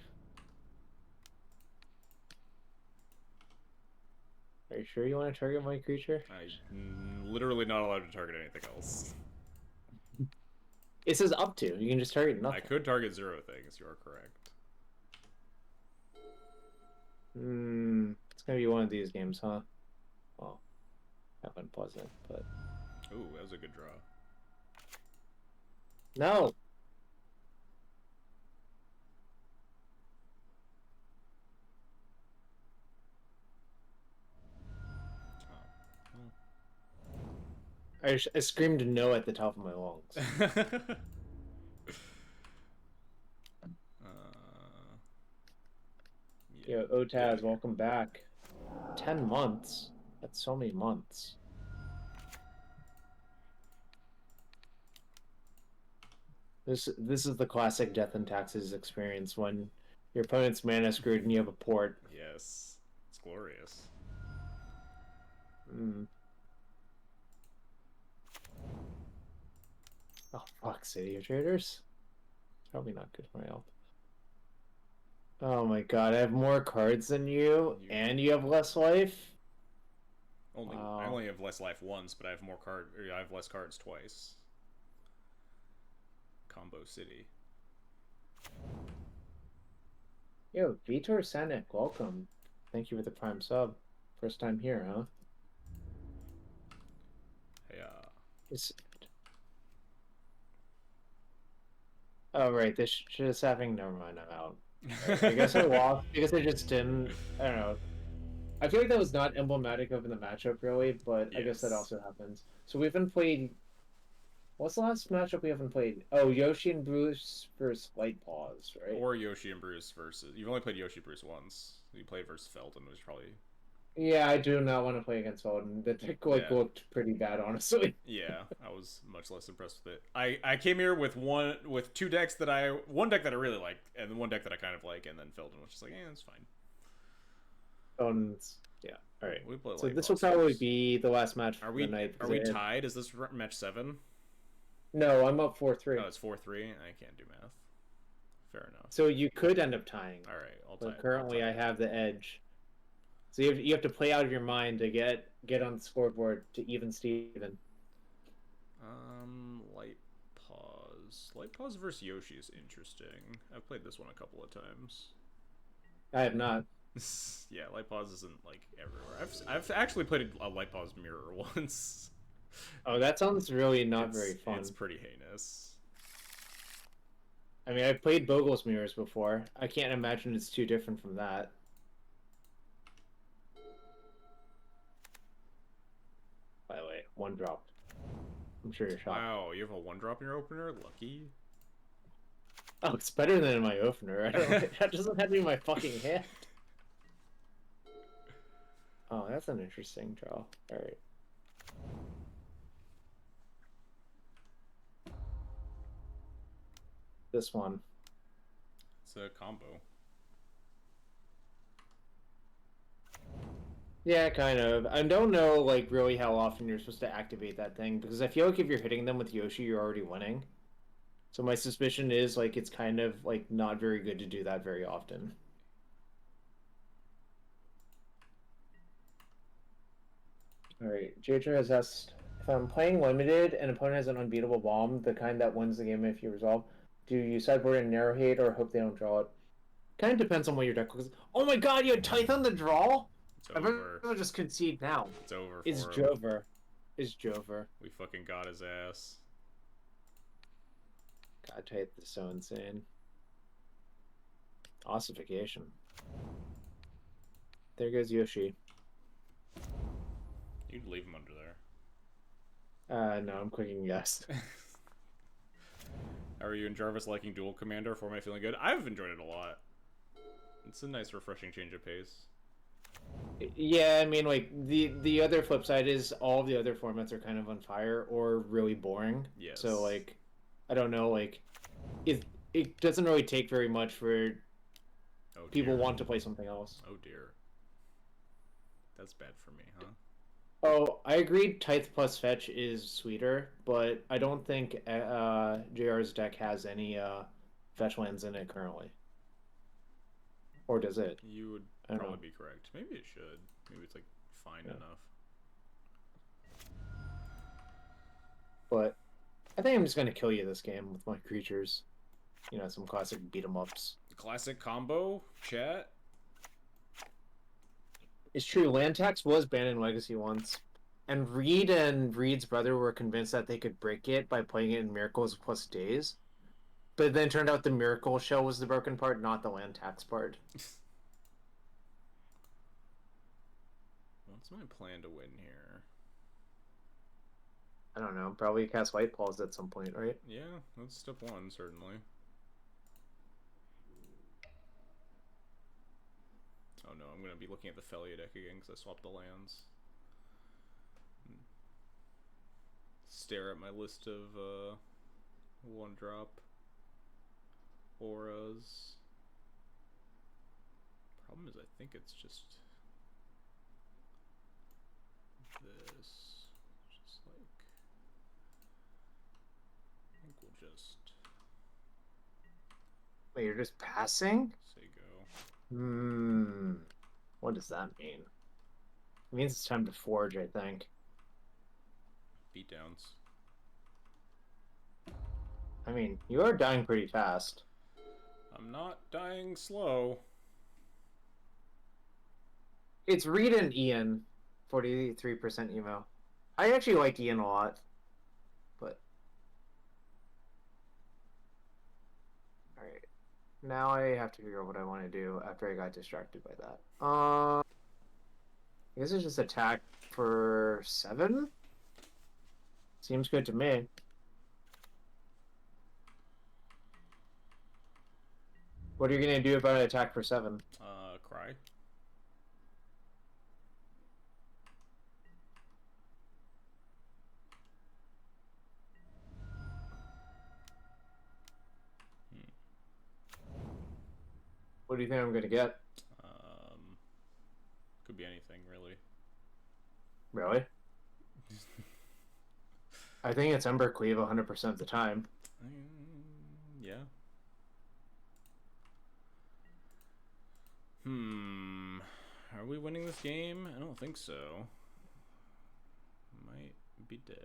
Are you sure you want to target my creature? I'm literally not allowed to target anything else. It says up to. You can just target nothing. I could target 0 things. You are correct. It's gonna be one of these games, huh? Well, that went pleasant, but... Ooh, that was a good draw. No! I screamed no at the top of my lungs. Yo, Otaz, welcome back. 10 months? That's so many months. This is the classic Death and Taxes experience when your opponent's mana screwed and you have a port. Yes. It's glorious. Oh, fuck, City of Traders? Probably not good for my health. Oh my god, I have more cards than you, and you have less life? I only have less life once, but I have I have less cards twice. Combo City. Yo, Vitor Sanek, welcome. Thank you for the prime sub. First time here, huh? Yeah. Oh, right, this shit is happening. Never mind, I'm out. I guess I lost because I just didn't. I don't know. I feel like that was not emblematic of the matchup, really, but I guess that also happens. So we haven't played. What's the last matchup we haven't played? Oh, Yoshi and Bruce versus Light Paws, right? Or Yoshi and Bruce versus. You've only played Yoshi Bruce once. You played versus Felton, which probably. Yeah, I do not want to play against Felton. The deck looked pretty bad, honestly. Yeah, I was much less impressed with it. I came here with one deck that I really like, and one deck that I kind of like, and then Felton was just like, it's fine. Yeah. All right. So this will probably be the last match for the night. Are we tied? Is this match 7? No, I'm up 4-3. Oh, it's 4-3. I can't do math. Fair enough. So you could end up tying. All right, I'll tie. Currently, I have the edge. So you have to play out of your mind to get on the scoreboard to even Steven. Light Pause versus Yoshi is interesting. I've played this one a couple of times. I have not. Yeah, light pause isn't like everywhere. I've actually played a light pause mirror once. Oh, that sounds really not very It's fun. pretty heinous. I mean, I've played Bogle's mirrors before. I can't imagine it's too different from that. By the way, one dropped. I'm sure you're shocked. Wow, you have a one drop in your opener? Lucky. Oh, it's better than in my opener. I don't. That doesn't have to be my fucking hand. Oh, that's an interesting draw. All right. This one. It's a combo. Yeah, kind of. I don't know, like, really how often you're supposed to activate that thing, because I feel like if you're hitting them with Yoshi, you're already winning. So my suspicion is, like, it's kind of, like, not very good to do that very often. Alright, JJ has asked, if I'm playing limited and an opponent has an unbeatable bomb, the kind that wins the game if you resolve, do you sideboard and narrow hate or hope they don't draw it? Kind of depends on what your deck looks. Oh my god, you had Tithe on the draw? It's I over. better just concede now. It's over It's for him. Jover. It's Jover. We fucking got his ass. God, Tithe is so insane. Ossification. There goes Yoshi. You'd leave him under there. No, I'm clicking yes. Are you and Jarvis liking Duel Commander? For my feeling good? I've enjoyed it a lot. It's a nice, refreshing change of pace. Yeah, I mean, like, the other flip side is all the other formats are kind of on fire or really boring. Yes. So, like, I don't know, like, it doesn't really take very much for people want to play something else. Oh dear. That's bad for me, huh? Oh, I agree. Tithe plus fetch is sweeter, but I don't think JR's deck has any fetch lands in it currently. Or does it? You would probably be correct. Maybe it should. Maybe it's like fine enough. But I think I'm just gonna kill you this game with my creatures. You know, some classic beat 'em ups. Classic combo, chat. It's true, land tax was banned in Legacy once. And Reed and Reed's brother were convinced that they could break it by playing it in Miracles plus Days. But then it turned out the Miracle Shell was the broken part, not the land tax part. What's my plan to win here? I don't know, probably cast White Paws at some point, right? Yeah, that's step one, certainly. Oh no, I'm going to be looking at the Felia deck again because I swapped the lands. Stare at my list of one-drop auras. Problem is I think it's just this. Just like... I think we'll just... Wait, you're just passing? say go. What does that mean? It means it's time to forge, I think. Beatdowns. I mean, you are dying pretty fast. I'm not dying slow. It's Reed and Ian, 43% emo. I actually like Ian a lot, but... Alright. Now I have to figure out what I want to do after I got distracted by that. I guess it's just attack for 7? Seems good to me. What are you going to do about an attack for 7? Cry. What do you think I'm going to get? Could be anything, really. Really? I think it's Ember Cleave 100% of the time. Yeah. Are we winning this game? I don't think so. Might be dead.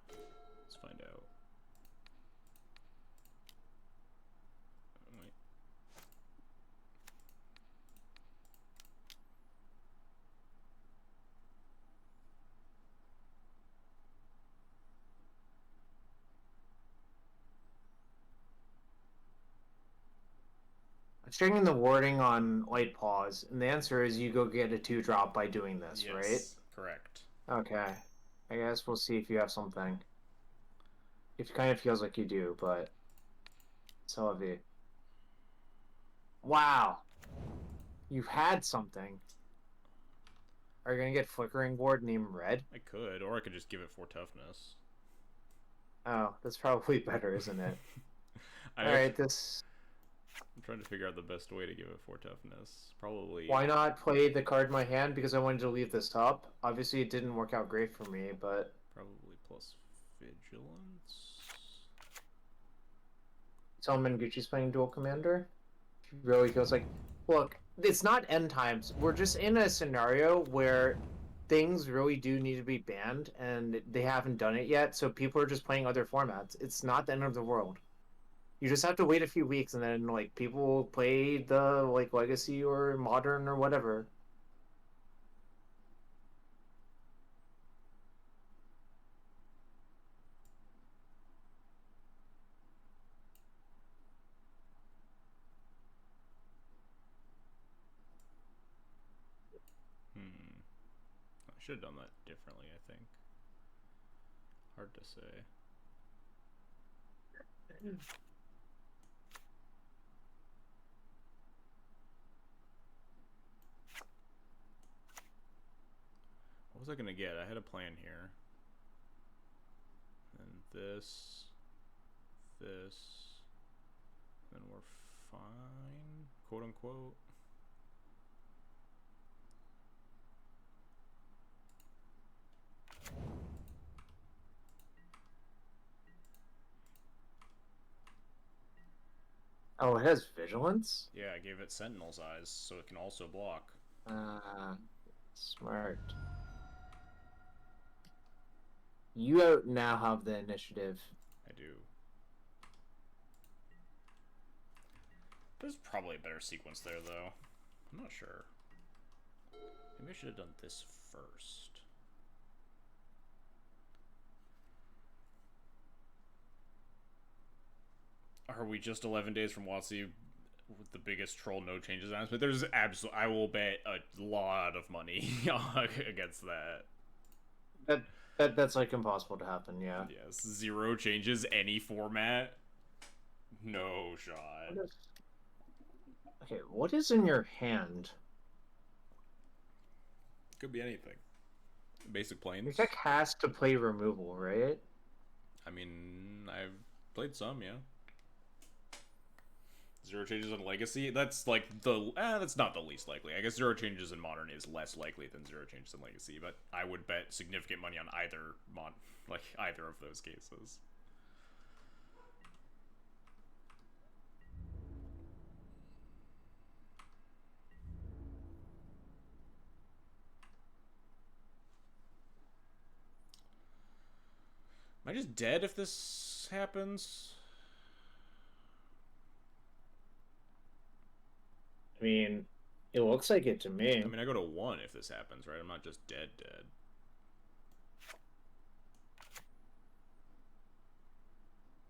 Let's find out. Wait. Stringing the wording on light pause, and the answer is you go get a 2-drop by doing this, right? Yes, correct. Okay. I guess we'll see if you have something. It kind of feels like you do, but so have you. Wow, you've had something. Are you gonna get flickering board named Red? I could, or I could just give it 4 toughness. Oh, that's probably better, isn't it? I All actually, right, this. I'm trying to figure out the best way to give it 4 toughness. Probably, Why not play the card in my hand because I wanted to leave this up? Obviously, it didn't work out great for me, but probably plus vigilance. Solomon Gucci's playing Duel Commander. Really feels like, look, it's not end times. We're just in a scenario where things really do need to be banned, and they haven't done it yet. So people are just playing other formats. It's not the end of the world. You just have to wait a few weeks, and then like people will play the like legacy or modern or whatever. Hmm. I should have done that differently, I think. Hard to say. What was I gonna get? I had a plan here. And this, then we're fine, quote unquote. Oh, it has vigilance. Yeah, I gave it Sentinel's Eyes, so it can also block. Smart. You now have the initiative. I do. There's probably a better sequence there, though. I'm not sure. Maybe I should have done this first. Are we just 11 days from WotC with the biggest troll no changes announcement? There's absolutely, I will bet a lot of money against that. That's like impossible to happen. Yeah. Yes, 0 changes, any format. No shot. Okay, what is in your hand? Could be anything. Basic Your planes. deck has to play removal, right? I mean, I've played some, yeah. 0 changes in Legacy. That's like the that's not the least likely. I guess 0 changes in Modern is less likely than 0 changes in Legacy, but I would bet significant money on either either of those cases. Am I just dead if this happens? I mean, it looks like it to me. I mean, I go to 1 if this happens, right? I'm not just dead.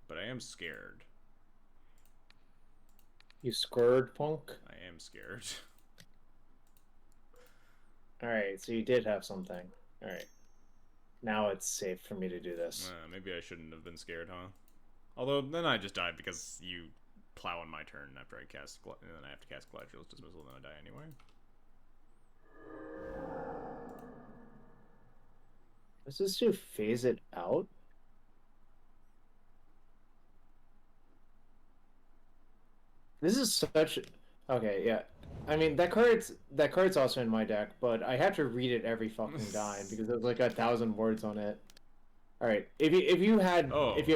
But I am scared. You scored, punk. I am scared. All right, so you did have something. All right, now it's safe for me to do this. Maybe I shouldn't have been scared, huh? Although then I just died because you plow on my turn after I cast, and then I have to cast Collateral's Dismissal, and then I die anyway. This is to phase it out. This is such. Okay, yeah. I mean that card's also in my deck, but I have to read it every fucking time because there's like 1,000 words on it. All right, if you had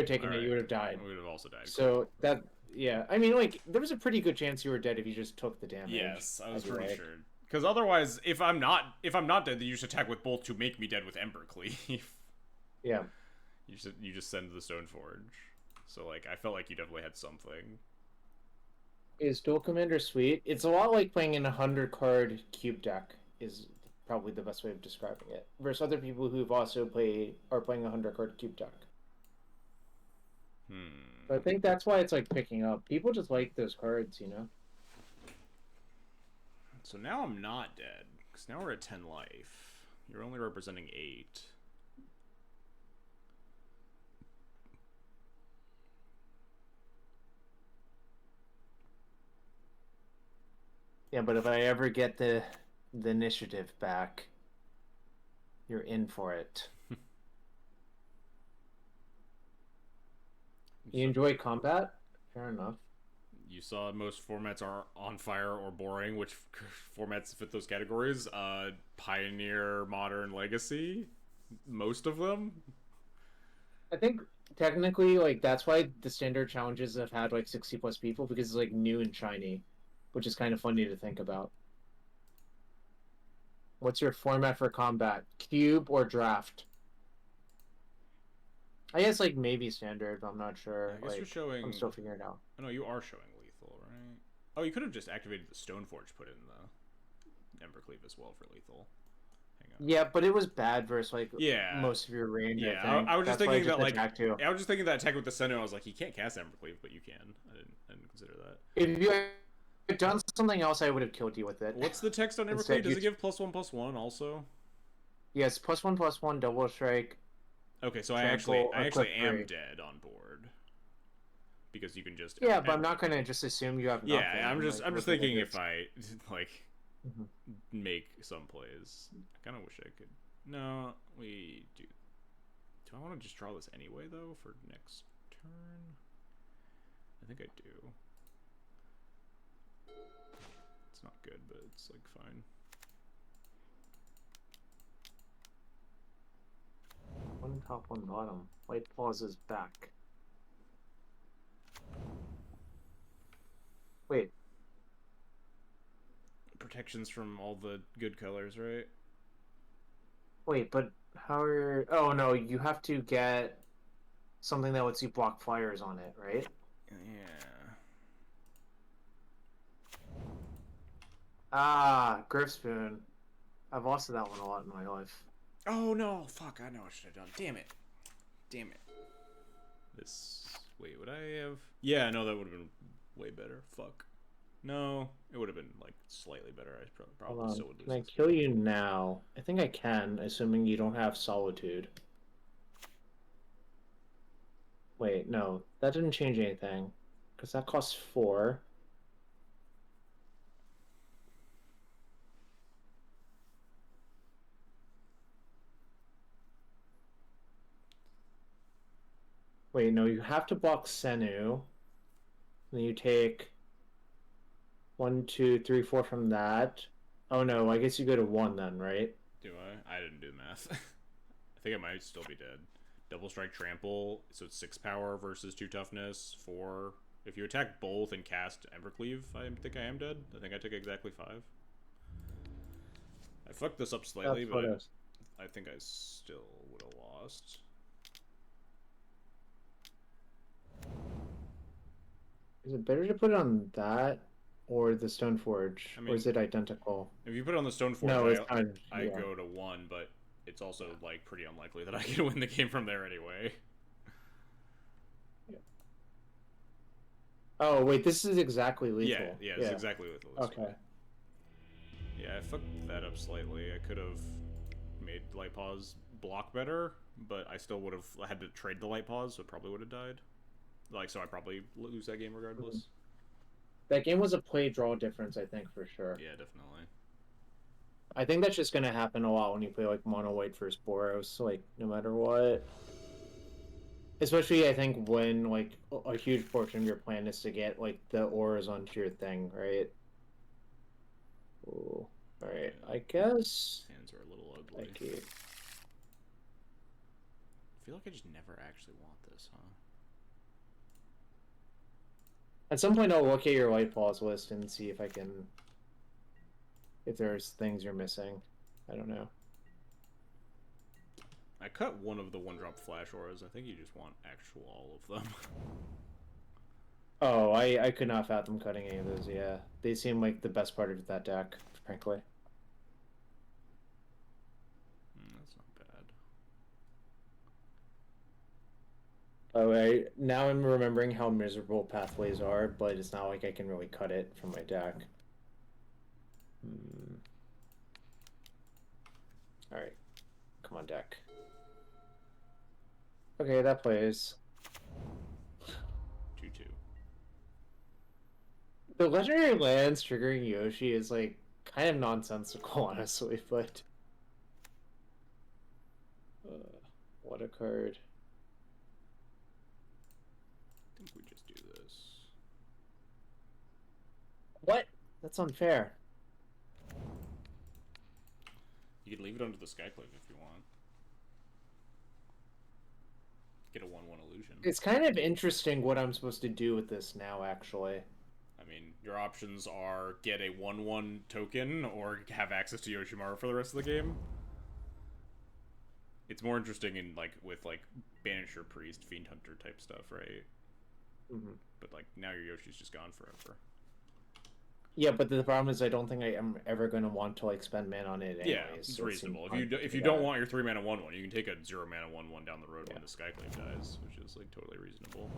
taken it, you would have died. We would have also died. So that yeah, I mean like there was a pretty good chance you were dead if you just took the damage. Yes, I was pretty sure. Because otherwise, if I'm not dead, then you just attack with both to make me dead with Embercleave. Yeah. You just send the Stoneforge. So like I felt like you definitely had something. Is Duel Commander sweet? It's a lot like playing in a 100-card cube deck. Is probably the best way of describing it. Versus other people who've also are playing a 100-card cube deck. But I think that's why it's like picking up. People just like those cards, you know. So now I'm not dead, because now we're at 10 life. You're only representing 8. Yeah, but if I ever get the initiative back, you're in for it. You enjoy combat? Fair enough. You saw most formats are on fire or boring. Which formats fit those categories? Pioneer, Modern, Legacy. Most of them. I think technically, like that's why the standard challenges have had like 60 plus people because it's like new and shiny, which is kind of funny to think about. What's your format for combat? Cube or draft? I guess like maybe standard, but I'm not sure. I guess like, you're showing. I'm still figuring it out. Oh no, you are showing lethal, right? Oh, you could have just activated the Stoneforge, put in the Embercleave as well for lethal. Hang on. Yeah, but it was bad versus like Yeah. most of your range. Yeah, I think. I was just That's why thinking that like attack too. I was just thinking that attack with the Sentinel. I was like, he can't cast Embercleave, but you can. I didn't consider that. If you had done something else, I would have killed you with it. What's the text on Embercleave? Does it give +1/+1 also? Yes, +1/+1 double strike. Okay, so Trample, I actually am 3. dead on board because you can just Yeah, but I'm not gonna just assume you have nothing. Yeah, I'm just thinking if I like make some plays. I kind of wish I could. No, we do. Do I want to just draw this anyway though for next turn? I think I do. It's not good, but it's like fine. One top, one bottom. White Paws is back. Wait. Protections from all the good colors, right? Wait, but how are... Oh, no, you have to get something that lets you block fires on it, right? Yeah. Ah, Griffspoon. I've lost to that one a lot in my life. Oh no! Fuck! I know what I should have done. Damn it! Damn it! This. Wait, would I have? Yeah, no, that would have been way better. Fuck. No, it would have been like slightly better. I probably still would lose. Can I kill you now? I think I can, assuming you don't have Solitude. Wait, no, that didn't change anything, because that costs 4. Wait, no, you have to block Senu. Then you take 1, 2, 3, 4 from that. Oh no, I guess you go to 1 then, right? Do I? I didn't do the math. I think I might still be dead. Double strike trample, so it's 6 power versus 2 toughness. 4. If you attack both and cast Embercleave, I think I am dead. I think I took exactly 5. I fucked this up slightly, but I think I still would have lost. Is it better to put it on that or the Stoneforge? I mean, or is it identical? If you put it on the Stoneforge, no, I go to 1, but it's also like pretty unlikely that I can win the game from there anyway. Yeah. Oh wait, this is exactly lethal. Yeah, it's exactly lethal. Okay. Yeah, I fucked that up slightly. I could have made Light Paws block better, but I still would have had to trade the Light Paws, so it probably would have died. Like, so I probably lose that game regardless. That game was a play-draw difference, I think, for sure. Yeah, definitely. I think that's just going to happen a lot when you play, like, Mono White versus Boros, like, no matter what. Especially, I think, when, like, a huge portion of your plan is to get, like, the auras onto your thing, right? Ooh. Alright, yeah. I guess... Hands are a little ugly. I feel like I just never actually want this, huh? At some point, I'll look at your Light Paws list and see if I can... if there's things you're missing. I don't know. I cut one of the one-drop flash auras. I think you just want actual all of them. Oh, I could not fathom cutting any of those, yeah. They seem like the best part of that deck, frankly. That's not bad. Oh, now I'm remembering how miserable pathways are, but it's not like I can really cut it from my deck. Hmm. All right, come on, deck. Okay, that plays. 2/2. The legendary lands triggering Yoshi is like kind of nonsensical, honestly. But what a card! I think we just do this. What? That's unfair. You can leave it under the Skyclave if you want. Get a 1/1 illusion. It's kind of interesting what I'm supposed to do with this now, actually. I mean, your options are get a 1/1 token or have access to Yoshimaru for the rest of the game. It's more interesting in with Banisher Priest, Fiend Hunter type stuff, right? Mm-hmm. But now your Yoshi's just gone forever. Yeah, but the problem is I don't think I am ever going to want to spend mana on it anyways. Yeah, it's reasonable. If you don't want your 3-mana 1/1, you can take a 0-mana 1/1 down the road when the Skyclave dies, which is totally reasonable.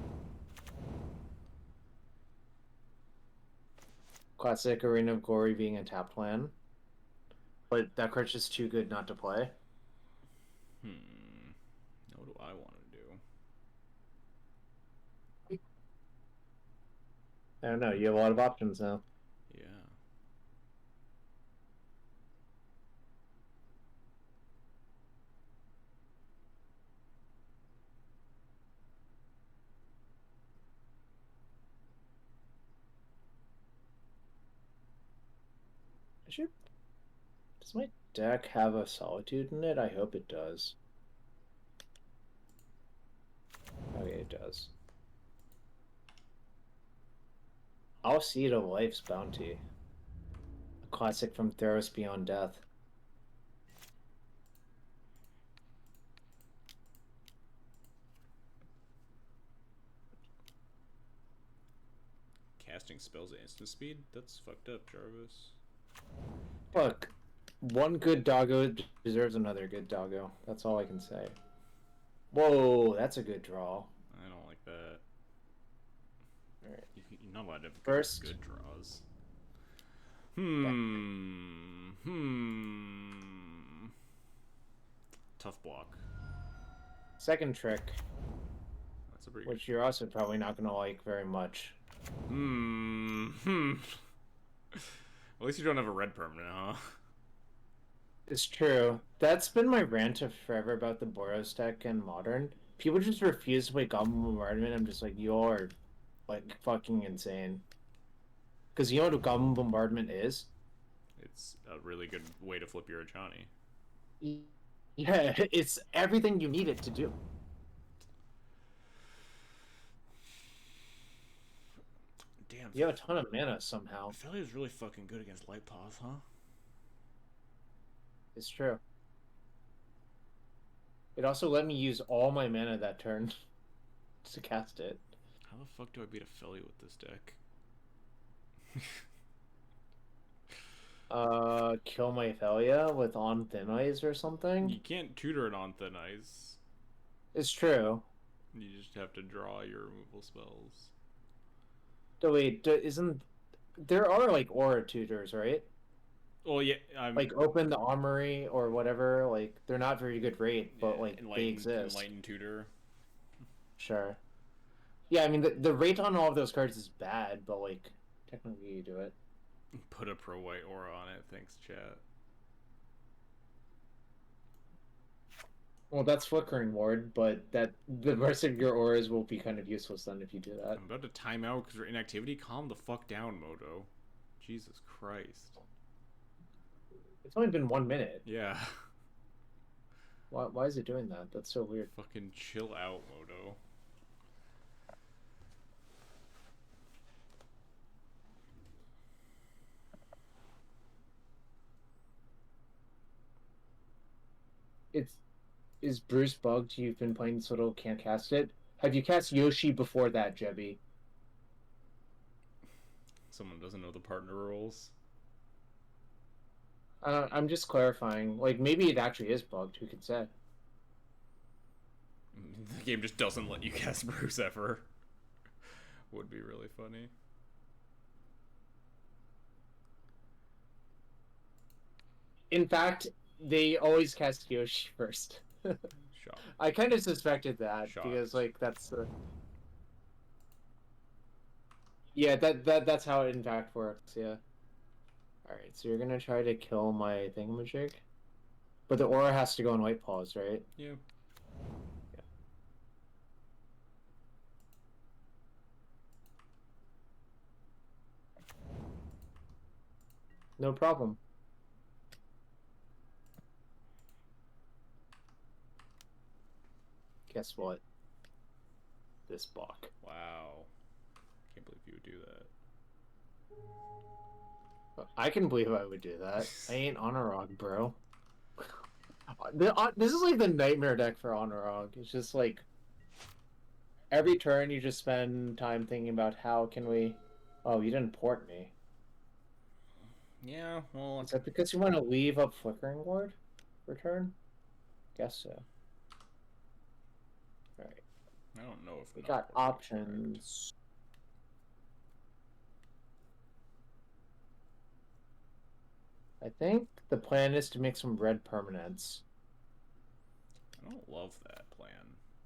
Classic Arena of Glory being a tapped land. But that card's just too good not to play. What do I want to do? I don't know. You have a lot of options now. Yeah. Does my deck have a Solitude in it? I hope it does. Okay, it does. I'll see the Life's Bounty. A classic from Theros Beyond Death. Casting spells at instant speed? That's fucked up, Jarvis. Look, one good doggo deserves another good doggo. That's all I can say. Whoa, that's a good draw. I don't like that. Alright. You're not allowed to have First, good draws. Tough block. Second trick, That's a pretty which you're also probably not going to like very much. At least you don't have a red permanent, huh? It's true. That's been my rant of forever about the Boros deck in Modern. People just refuse to play Goblin Bombardment. I'm just like, you're fucking insane. Because you know what a Goblin Bombardment is? It's a really good way to flip your Ajani. Yeah, it's everything you need it to do. Damn. You have a ton of mana somehow. Philly is really fucking good against Light Paws, huh? It's true. It also let me use all my mana that turn to cast it. How the fuck do I beat a Philly with this deck? Kill my Thalia with On Thin Ice or something? You can't tutor it on Thin Ice. It's true. You just have to draw your removal spells. Oh, wait, isn't... There are, aura tutors, right? Well, yeah, Open the Armory or whatever. They're not very good rate, but, they exist. Enlighten Tutor. Sure. Yeah, I mean, the rate on all of those cards is bad, but, technically you do it. Put a pro-white aura on it, thanks, chat. Well, that's Flickering Ward, but the rest of your auras will be kind of useless then if you do that. I'm about to time out because of inactivity. Calm the fuck down, Moto. Jesus Christ. It's only been 1 minute. Yeah. Why is it doing that? That's so weird. Fucking chill out, Moto. Is Bruce bugged? You've been playing this little, can't cast it. Have you cast Yoshi before that, Jebby? Someone doesn't know the partner rules. I'm just clarifying. Maybe it actually is bugged. Who could say? The game just doesn't let you cast Bruce ever. Would be really funny. In fact, they always cast Yoshi first. Shocked. I kind of suspected that because Shocked. like that's yeah, that's how it in fact works. Yeah. All right, so you're gonna try to kill my thingamajig, but the aura has to go on white paws, right? Yeah. Yeah. No problem. Guess what? This block. Wow. Can't believe you would do that. I can believe I would do that. I ain't Honorog, bro. This is like the nightmare deck for Honorog. It's just like every turn you just spend time thinking about how can we. Oh, you didn't port me. Yeah, well, Is that because you want to leave up Flickering Ward for turn? Guess so. Alright. I don't know if We not got porting is correct. options. I think the plan is to make some red permanents. I don't love that plan,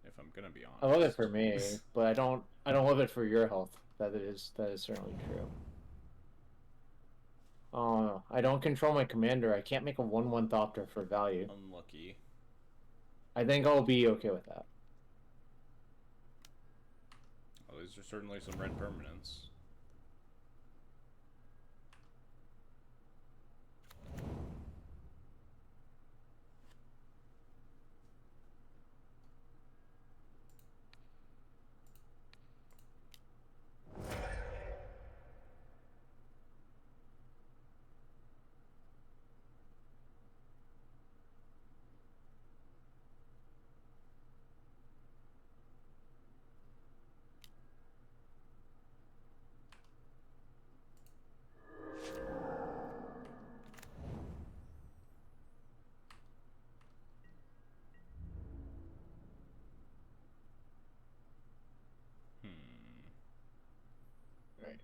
if I'm gonna be I love it honest. for me, but I don't love it for your health. That is certainly true. Oh, I don't control my commander. I can't make a 1/1 Thopter for value. Unlucky. I think I'll be okay with that. Well, these are certainly some red permanents. Right.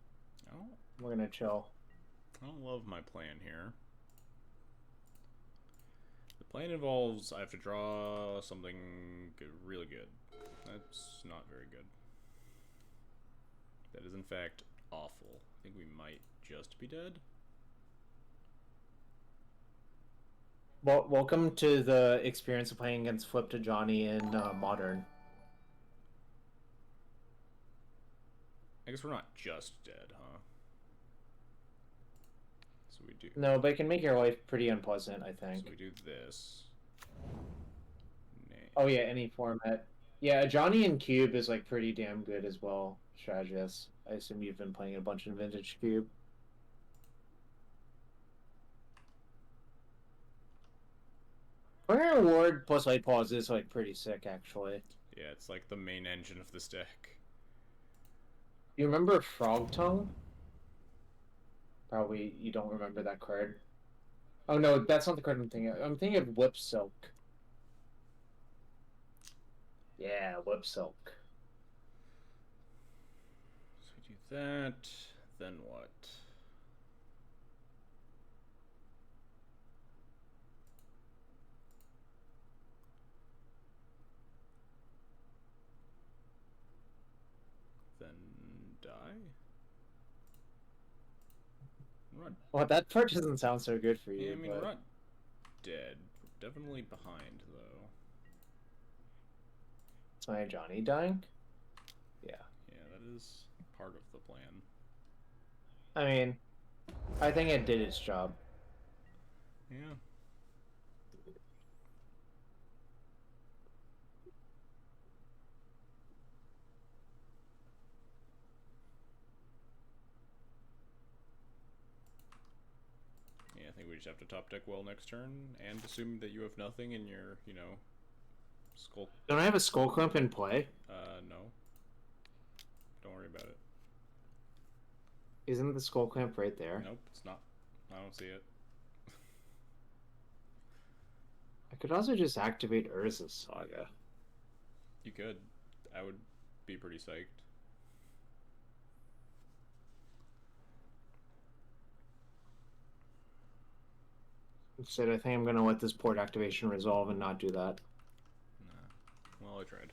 I don't, We're gonna chill. I don't love my plan here. The plan involves I have to draw something really good. That's not very good. That is in fact awful. I think we might just be dead. Well, welcome to the experience of playing against Flip to Johnny in Modern. I guess we're not just dead, huh? So we do. No, but it can make your life pretty unpleasant, I So think. we do this. Oh yeah, any format. Yeah, Johnny in Cube is like pretty damn good as well, strategist. I assume you've been playing a bunch of Vintage Cube. Fire Award plus Light Pause is like pretty sick, actually. Yeah, it's like the main engine of this deck. You remember Frog Tongue? Probably you don't remember that card. Oh no, that's not the card I'm thinking of. I'm thinking of Whip Silk. Yeah, Whip Silk. So we do that. Then what? Then die? We're not, Well, that part doesn't sound so good for yeah, I you, mean, we're but not dead. We're definitely behind, though. is my Johnny dying? Yeah. Yeah, that is part of the plan. I mean, I think it did its job. Yeah. Yeah, I think we just have to top deck well next turn and assume that you have nothing in your, skull. Don't I have a Skull Clump in play? No. Don't worry about it. Isn't the Skull Clamp right there? Nope, it's not. I don't see it. I could also just activate Urza's Saga. You could. I would be pretty psyched. Instead, I think I'm gonna let this port activation resolve and not do that. Nah. Well, I tried.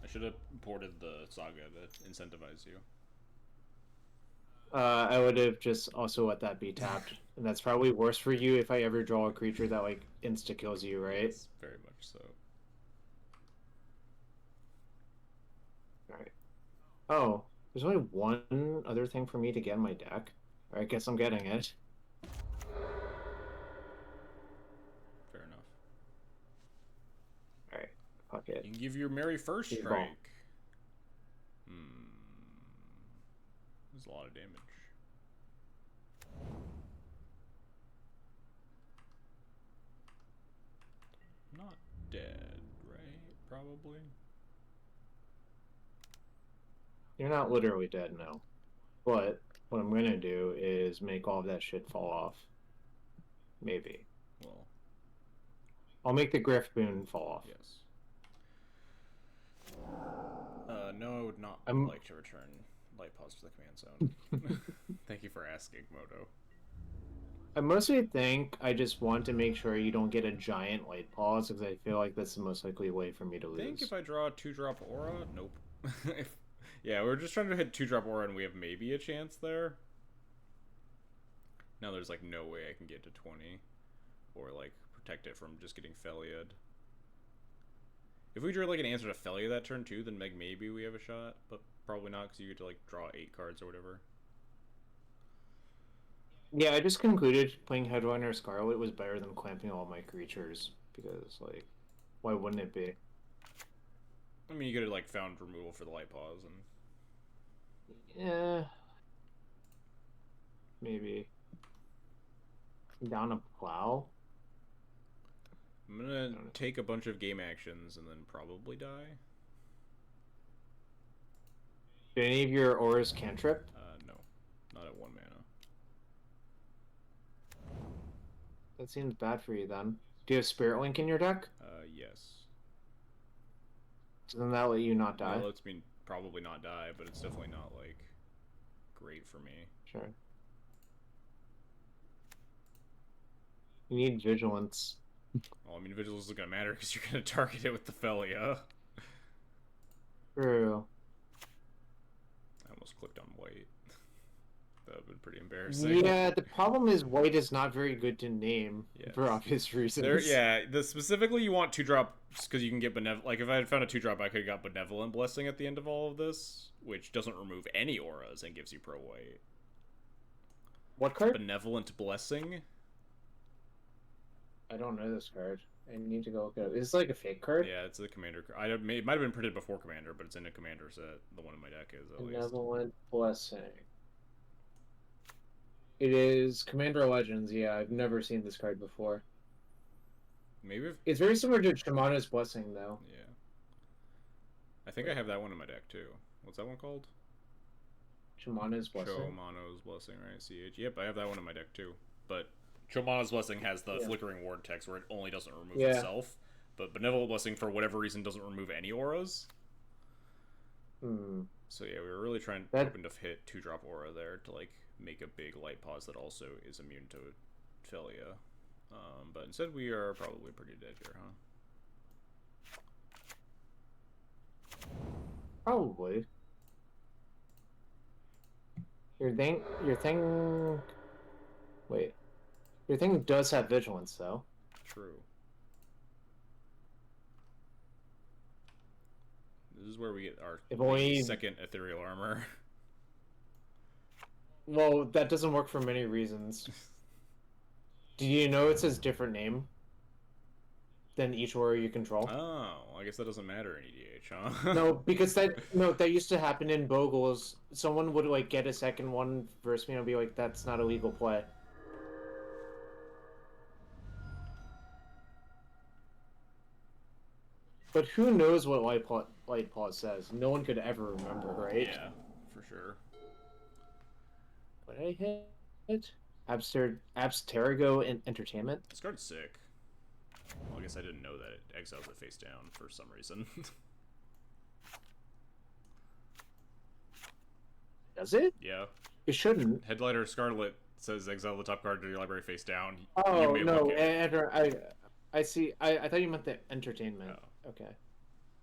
I should have ported the Saga to incentivize you. I would have just also let that be tapped, and that's probably worse for you if I ever draw a creature that like insta kills you, right? Yes, very much so. All right. Oh, there's only one other thing for me to get in my deck. I guess I'm getting it. Fair enough. All right, fuck it. You can give your Merry First Big ball. Strike. There's a lot of damage. Not dead, right? Probably. You're not literally dead, no. But what I'm gonna do is make all of that shit fall off. Maybe. Well, I'll make the Griff Boon fall off. yes. No, I would not I'm- like to return light pause to the command zone. Thank you for asking, Moto. I mostly think I just want to make sure you don't get a giant light pause because I feel like that's the most likely way for me to lose. I think if I draw a 2-drop aura, nope. Yeah, we're just trying to hit 2-drop aura and we have maybe a chance there. Now there's like no way I can get to 20 or like protect it from just getting Feliad. If we drew like an answer to Felia that turn too, then maybe we have a shot, but probably not because you get to like draw 8 cards or whatever. Yeah, I just concluded playing Headrunner Scarlet was better than clamping all my creatures because, like, why wouldn't it be? I mean, you could have like found removal for the light pause and. Yeah, maybe down a plow. I'm gonna take a bunch of game actions and then probably die. Do any of your auras cantrip? No, not at 1 mana. That seems bad for you then. Do you have Spirit Link in your deck? Yes. So then that let you not die. That lets me probably not die, but it's definitely not like great for me. Sure. You need Vigilance. Well, I mean, Vigilance isn't gonna matter because you're gonna target it with the Felia. True. I almost clicked on white. That would have been pretty embarrassing. Yeah, the problem is white is not very good to name Yes. for obvious reasons. Specifically you want 2-drop because you can get like if I had found a 2-drop, I could have got Benevolent Blessing at the end of all of this, which doesn't remove any auras and gives you pro white. What card? Benevolent Blessing. I don't know this card. I need to go look it up. Is this like a fake card? Yeah, it's a commander card. It might have been printed before Commander, but it's in a Commander set. The one in my deck is, at least. Benevolent Blessing. It is Commander Legends. Yeah, I've never seen this card before. Maybe it's very similar to Shamana's Blessing, though. Yeah. I think I have that one in my deck, too. What's that one called? Shamana's Blessing. Chomano's Blessing, right? CH. Yep, I have that one in my deck, too. But Chomano's Blessing has the Flickering Ward text where it only doesn't remove itself. But Benevolent Blessing, for whatever reason, doesn't remove any auras. So yeah, we were really hoping to hit 2-drop aura there to like make a big light pause that also is immune to Felia. But instead we are probably pretty dead here, huh? Probably. Your thing. Wait. Your thing does have vigilance, though. True. This is where we get our second ethereal armor. Well, that doesn't work for many reasons. Do you know it says different name than each aura you control? Oh, I guess that doesn't matter in EDH, huh? No, because that used to happen in Bogles. Someone would like get a second one versus me and be like, "That's not a legal play." But who knows what Light Pause says? No one could ever remember, right? Yeah, for sure. What did I hit? Abstergo and Entertainment? This card's sick. Well, I guess I didn't know that it exiles it face down for some reason. Does it? Yeah. It shouldn't. Headlighter Scarlet says exile the top card to your library face down. You Oh may look no, at it. I see. I thought you meant the entertainment. Oh. Okay,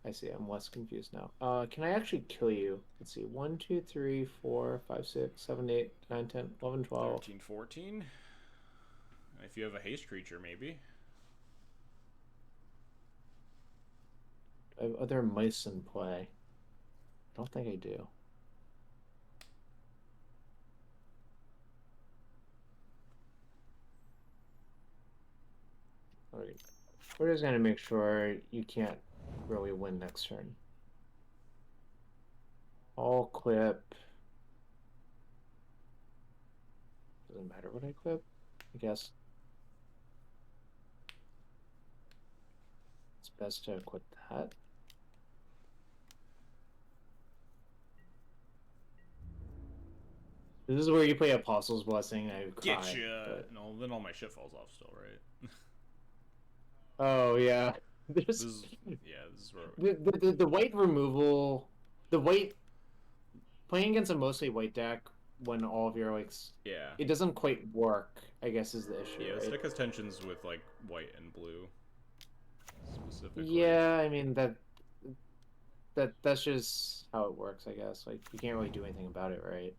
I see. I'm less confused now. Can I actually kill you? Let's see. 1, 2, 3, 4, 5, 6, 7, 8, 9, 10, 11, 12. 13, 14. If you have a haste creature, maybe. I have other mice in play. I don't think I do. Alright. We're just gonna make sure you can't really win next turn. All clip. Doesn't matter what I clip, I guess. It's best to equip that. This is where you play Apostle's Blessing. I cry. Get you. But... No, then all my shit falls off still, right? Oh yeah. This is where The white removal, the white playing against a mostly white deck when all of your yeah. it doesn't quite work, I guess, is the issue. Yeah, right? this deck has tensions with like white and blue specifically. Yeah, I mean that's just how it works, I guess. Like you can't really do anything about it, right?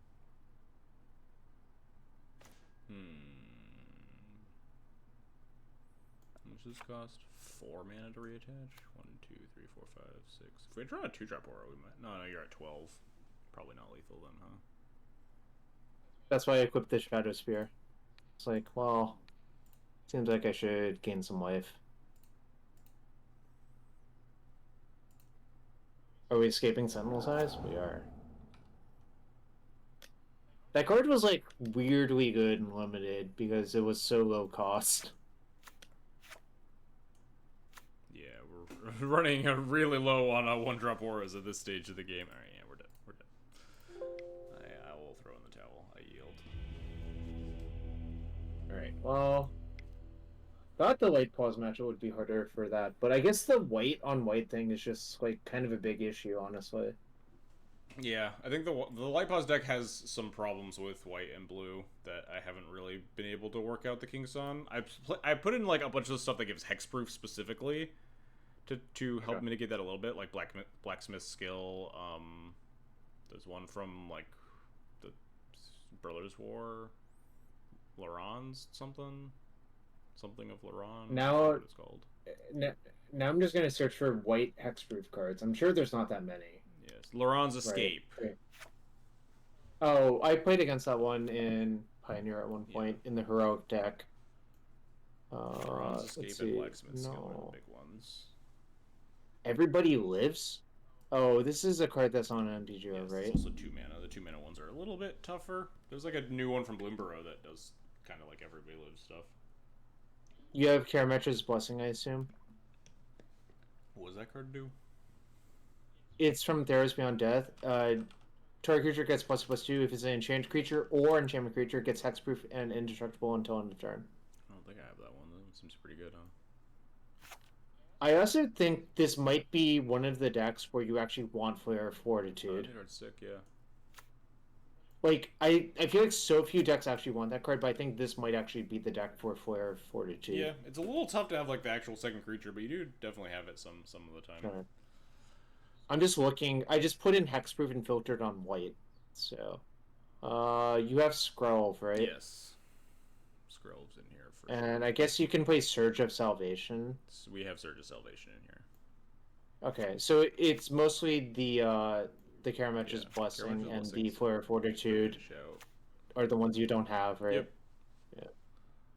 How much does this cost? 4 mana to reattach? 1, 2, 3, 4, 5, 6. If we draw a 2-drop aura, we might. No, you're at 12. Probably not lethal then, huh? That's why I equipped the Shadow Spear. It's like, well, seems like I should gain some life. Are we escaping Sentinel's Eyes? We are. That card was like weirdly good and limited because it was so low cost. Yeah, we're running really low on 1-drop auras at this stage of the game. All right, yeah, we're dead. We're dead. I will throw in the towel. I yield. All right. Well, thought the light pause matchup would be harder for that, but I guess the white on white thing is just like kind of a big issue, honestly. Yeah, I think the light pause deck has some problems with white and blue that I haven't really been able to work out the kinks on. I put in like a bunch of stuff that gives hexproof specifically to help mitigate that a little bit, like blacksmith skill. There's one from like the Brothers War, Laron's something of Laron. Now What it's called. Now I'm just gonna search for white hexproof cards. I'm sure there's not that many. Yes, Laron's Escape. Right. Oh, I played against that one in Pioneer at one point in the heroic deck. Laron's Escape and Blacksmith Skill are the big ones. Everybody Lives? Oh, this is a card that's on MTGO, yes, right? It's also 2 mana. The 2 mana ones are a little bit tougher. There's like a new one from Bloomborough that does kind of like Everybody Lives stuff. You have Karametra's Blessing, I assume? What does that card do? It's from Theros Beyond Death. Target creature gets +2 if it's an enchanted creature or enchantment creature. It gets hexproof and indestructible until end of turn. I don't think I have that one. That seems pretty good, huh? I also think this might be one of the decks where you actually want Flare of Fortitude. Oh, sick, yeah. Like, I feel like so few decks actually want that card, but I think this might actually be the deck for Flare of Fortitude. Yeah, it's a little tough to have like the actual second creature, but you do definitely have it some of the time. Sure. I'm just looking. I just put in hexproof and filtered on white. So, you have Skrelv, right? Yes. Skrelv's in here for And sure. I guess you can play Surge of Salvation. So we have Surge of Salvation in here. Okay, so it's mostly the Karametra's Blessing and the Flare of Fortitude are the ones you don't have, right? Yep. Yeah.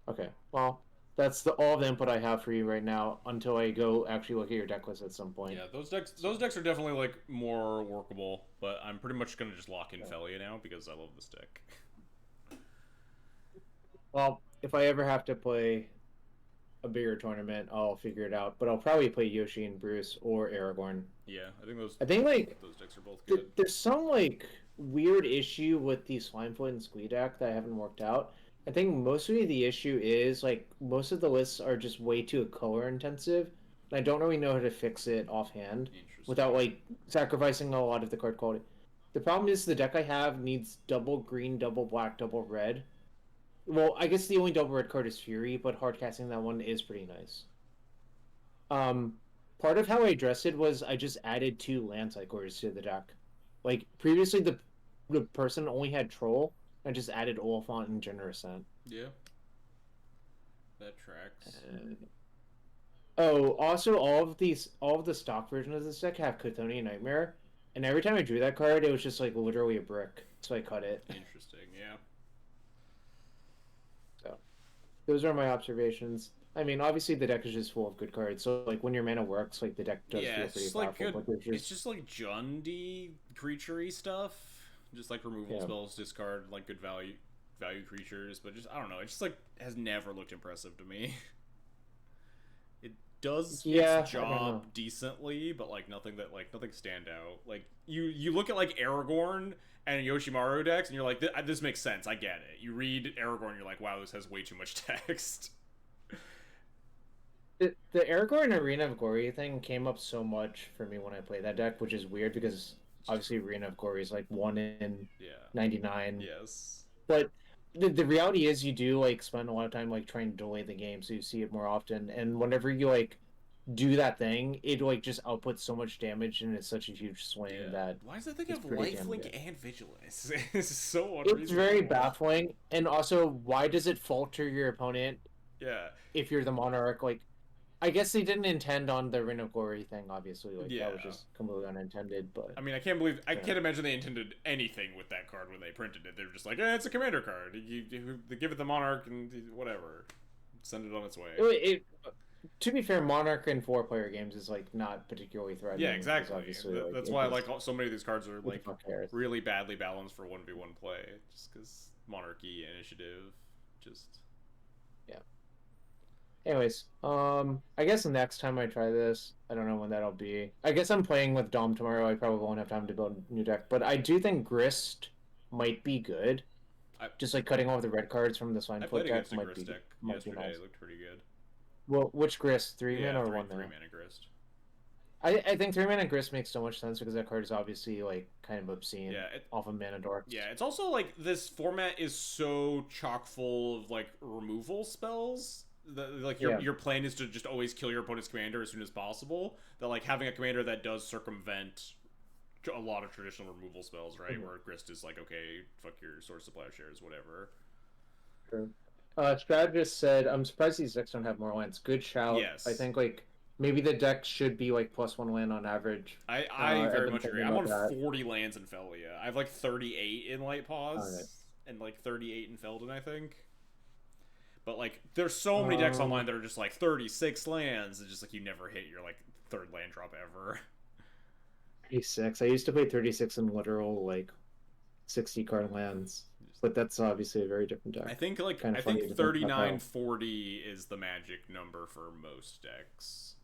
Okay. Well, that's all the input I have for you right now until I go actually look at your deck list at some point. Yeah, those decks are definitely like more workable, but I'm pretty much gonna just lock in Felia now because I love this deck. Well, if I ever have to play a bigger tournament, I'll figure it out. But I'll probably play Yoshi and Bruce or Aragorn. Yeah, I think those decks are both good. There's some like weird issue with the Slimefoot and Squee deck that I haven't worked out. I think mostly the issue is like most of the lists are just way too color intensive, and I don't really know how to fix it offhand without like sacrificing a lot of the card quality. The problem is the deck I have needs double green, double black, double red, Well, I guess the only double red card is Fury, but hard casting that one is pretty nice. Um, Part of how I addressed it was I just added two land cyclers to the deck. Like previously, the person only had Troll. I just added Oliphant and Generous Scent. Yeah, that tracks. Oh, also all of the stock versions of this deck have Chthonian Nightmare, and every time I drew that card, it was just like literally a brick, so I cut it. Interesting. Yeah. So those are my observations. I mean, obviously the deck is just full of good cards, so like when your mana works, like the deck does Yeah, feel it's pretty just like powerful. good. But there's It's just just like Jundy creaturey stuff. Just like removal yeah, spells, discard like good value creatures, but just I don't know. It just like has never looked impressive to me. It does yeah, its I don't know. job decently, but like nothing stand out. Like you look at like Aragorn and Yoshimaru decks, and you're like, this makes sense. I get it. You read Aragorn, and you're like, wow, this has way too much text. The Aragorn Arena of Glory thing came up so much for me when I played that deck, which is weird because obviously Arena of Glory is like 1 in 99. Yes. But the reality is you do like spend a lot of time like trying to delay the game so you see it more often. And whenever you like do that thing, it like just outputs so much damage and it's such a huge swing that Why does that thing it's have pretty damn lifelink good. and vigilance? It's so It's very unreasonable. baffling. And also, why does it falter your opponent Yeah. if you're the monarch? Like I guess they didn't intend on the Ring of Glory thing, obviously. Like that was Yeah. just completely unintended. But I mean, I yeah, can't imagine they intended anything with that card when they printed it. They were just like, it's a commander card. They give it the monarch and whatever, send it on its way. to be fair, Monarch in 4 player games is like not particularly Yeah, threatening. Because exactly. obviously, like That's it why just so many of these cards are who the like fuck cares? really badly balanced for 1v1 play, just because monarchy initiative, just Yeah. Anyways, I guess the next time I try this, I don't know when that'll be. I guess I'm playing with Dom tomorrow. I probably won't have time to build a new deck, but I do think Grist might be good. I Just like cutting off the red cards from the I Swinefoote played deck against a grist deck might be yesterday. nice. It looked pretty good. Well, which Grist? Three Yeah, mana or three one three mana? mana grist. I think 3 mana Grist makes so much sense because that card is obviously like kind of obscene Yeah, off of Mana Dorks. yeah. It's also like this format is so chock full of like removal spells. Like Yeah. your plan is to just always kill your opponent's commander as soon as possible. That like having a commander that does circumvent a lot of traditional removal spells, right? Mhm. Where Grist is like, okay, fuck your source supply shares, whatever. True. Strategist said, "I'm surprised these decks don't have more lands." Good shout. I Yes, think like maybe the deck should be like +1 land on average. I I've very been much agree. thinking I'm about on that. 40 lands in Felia. I have like 38 in Light All right. Pause and like 38 in Feldon, I think. But like, there's so many decks online Um, that are just like 36 lands. It's just like you never hit your like third land drop ever. 36. I used to play 36 in literal like 60 card lands, but that's obviously a very different I deck. think like Kind I of funny think to think about 39, how. 40 is the magic number for most decks.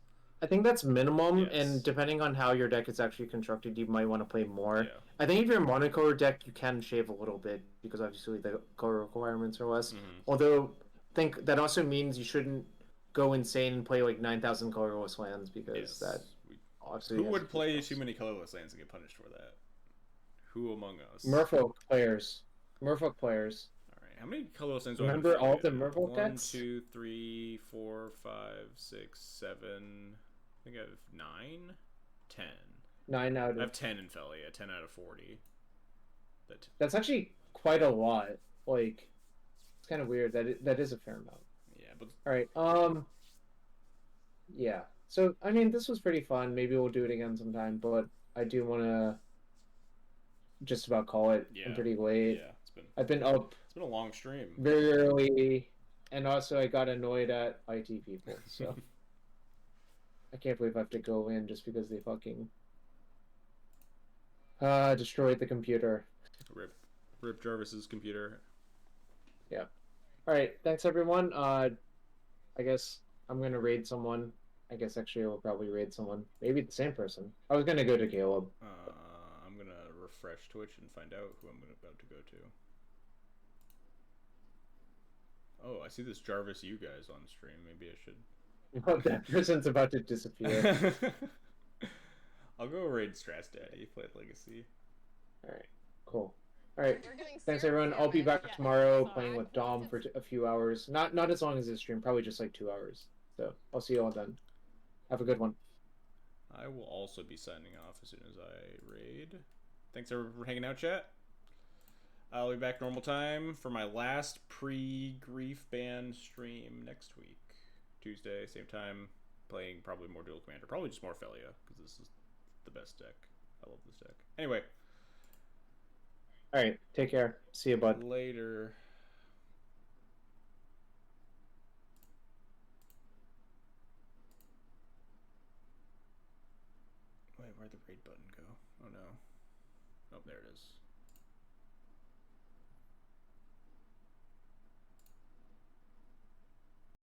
I think that's minimum, and Yes. depending on how your deck is actually constructed, you might want to play more. Yeah. I think if you're a monocolor deck, you can shave a little bit because obviously the color requirements are less. Mm-hmm. Although, I think that also means you shouldn't go insane and play like 9,000 colorless lands because that Yes. obviously Who has a would huge play too cost. many colorless lands and get punished for that? Who among us? Merfolk players. Merfolk players. All right. How many colorless lands do I have in Remember all Felia? the Merfolk One, decks? 2, 3, 4, 5, 6, 7. I think I have 9, 10. 9 out I of. have 10 in Felia. 10 out of 40. That That's actually quite a lot. Like, it's kind of weird. That is a fair amount. yeah, but All right. Yeah. So I mean, this was pretty fun. Maybe we'll do it again sometime. But I do want to just about call it. I'm yeah, pretty late. yeah. I've been up It's been a long stream. very early, and also I got annoyed at IT people. So I can't believe I have to go in just because they fucking destroyed the computer. Rip, rip Jarvis's computer. Yeah. All right. Thanks everyone. I guess I'm gonna raid someone. I guess actually I will probably raid someone. Maybe the same person. I was gonna go to Caleb. I'm gonna refresh Twitch and find out who I'm about to go to. Oh, I see this Jarvis Yu guys on stream. Maybe I should. Oh, that person's about to disappear. I'll go raid Strats Daddy, play Legacy. All right. Cool. All right. You're doing Thanks, serious everyone. I'll be damage. back Yeah. tomorrow So playing I'm with close Dom to for a few hours. Not as long as this stream. Probably just like 2 hours. So I'll see you all then. Have a good one. I will also be signing off as soon as I raid. Thanks everyone for hanging out, chat. I'll be back normal time for my last pre-Grief Band stream next week. Tuesday, same time, playing probably more Duel Commander. Probably just more Felia, because this is the best deck. I love this deck. Anyway. Alright, take care. See you, bud. Later. Wait, where'd the raid button go? Oh no. Oh, there it is.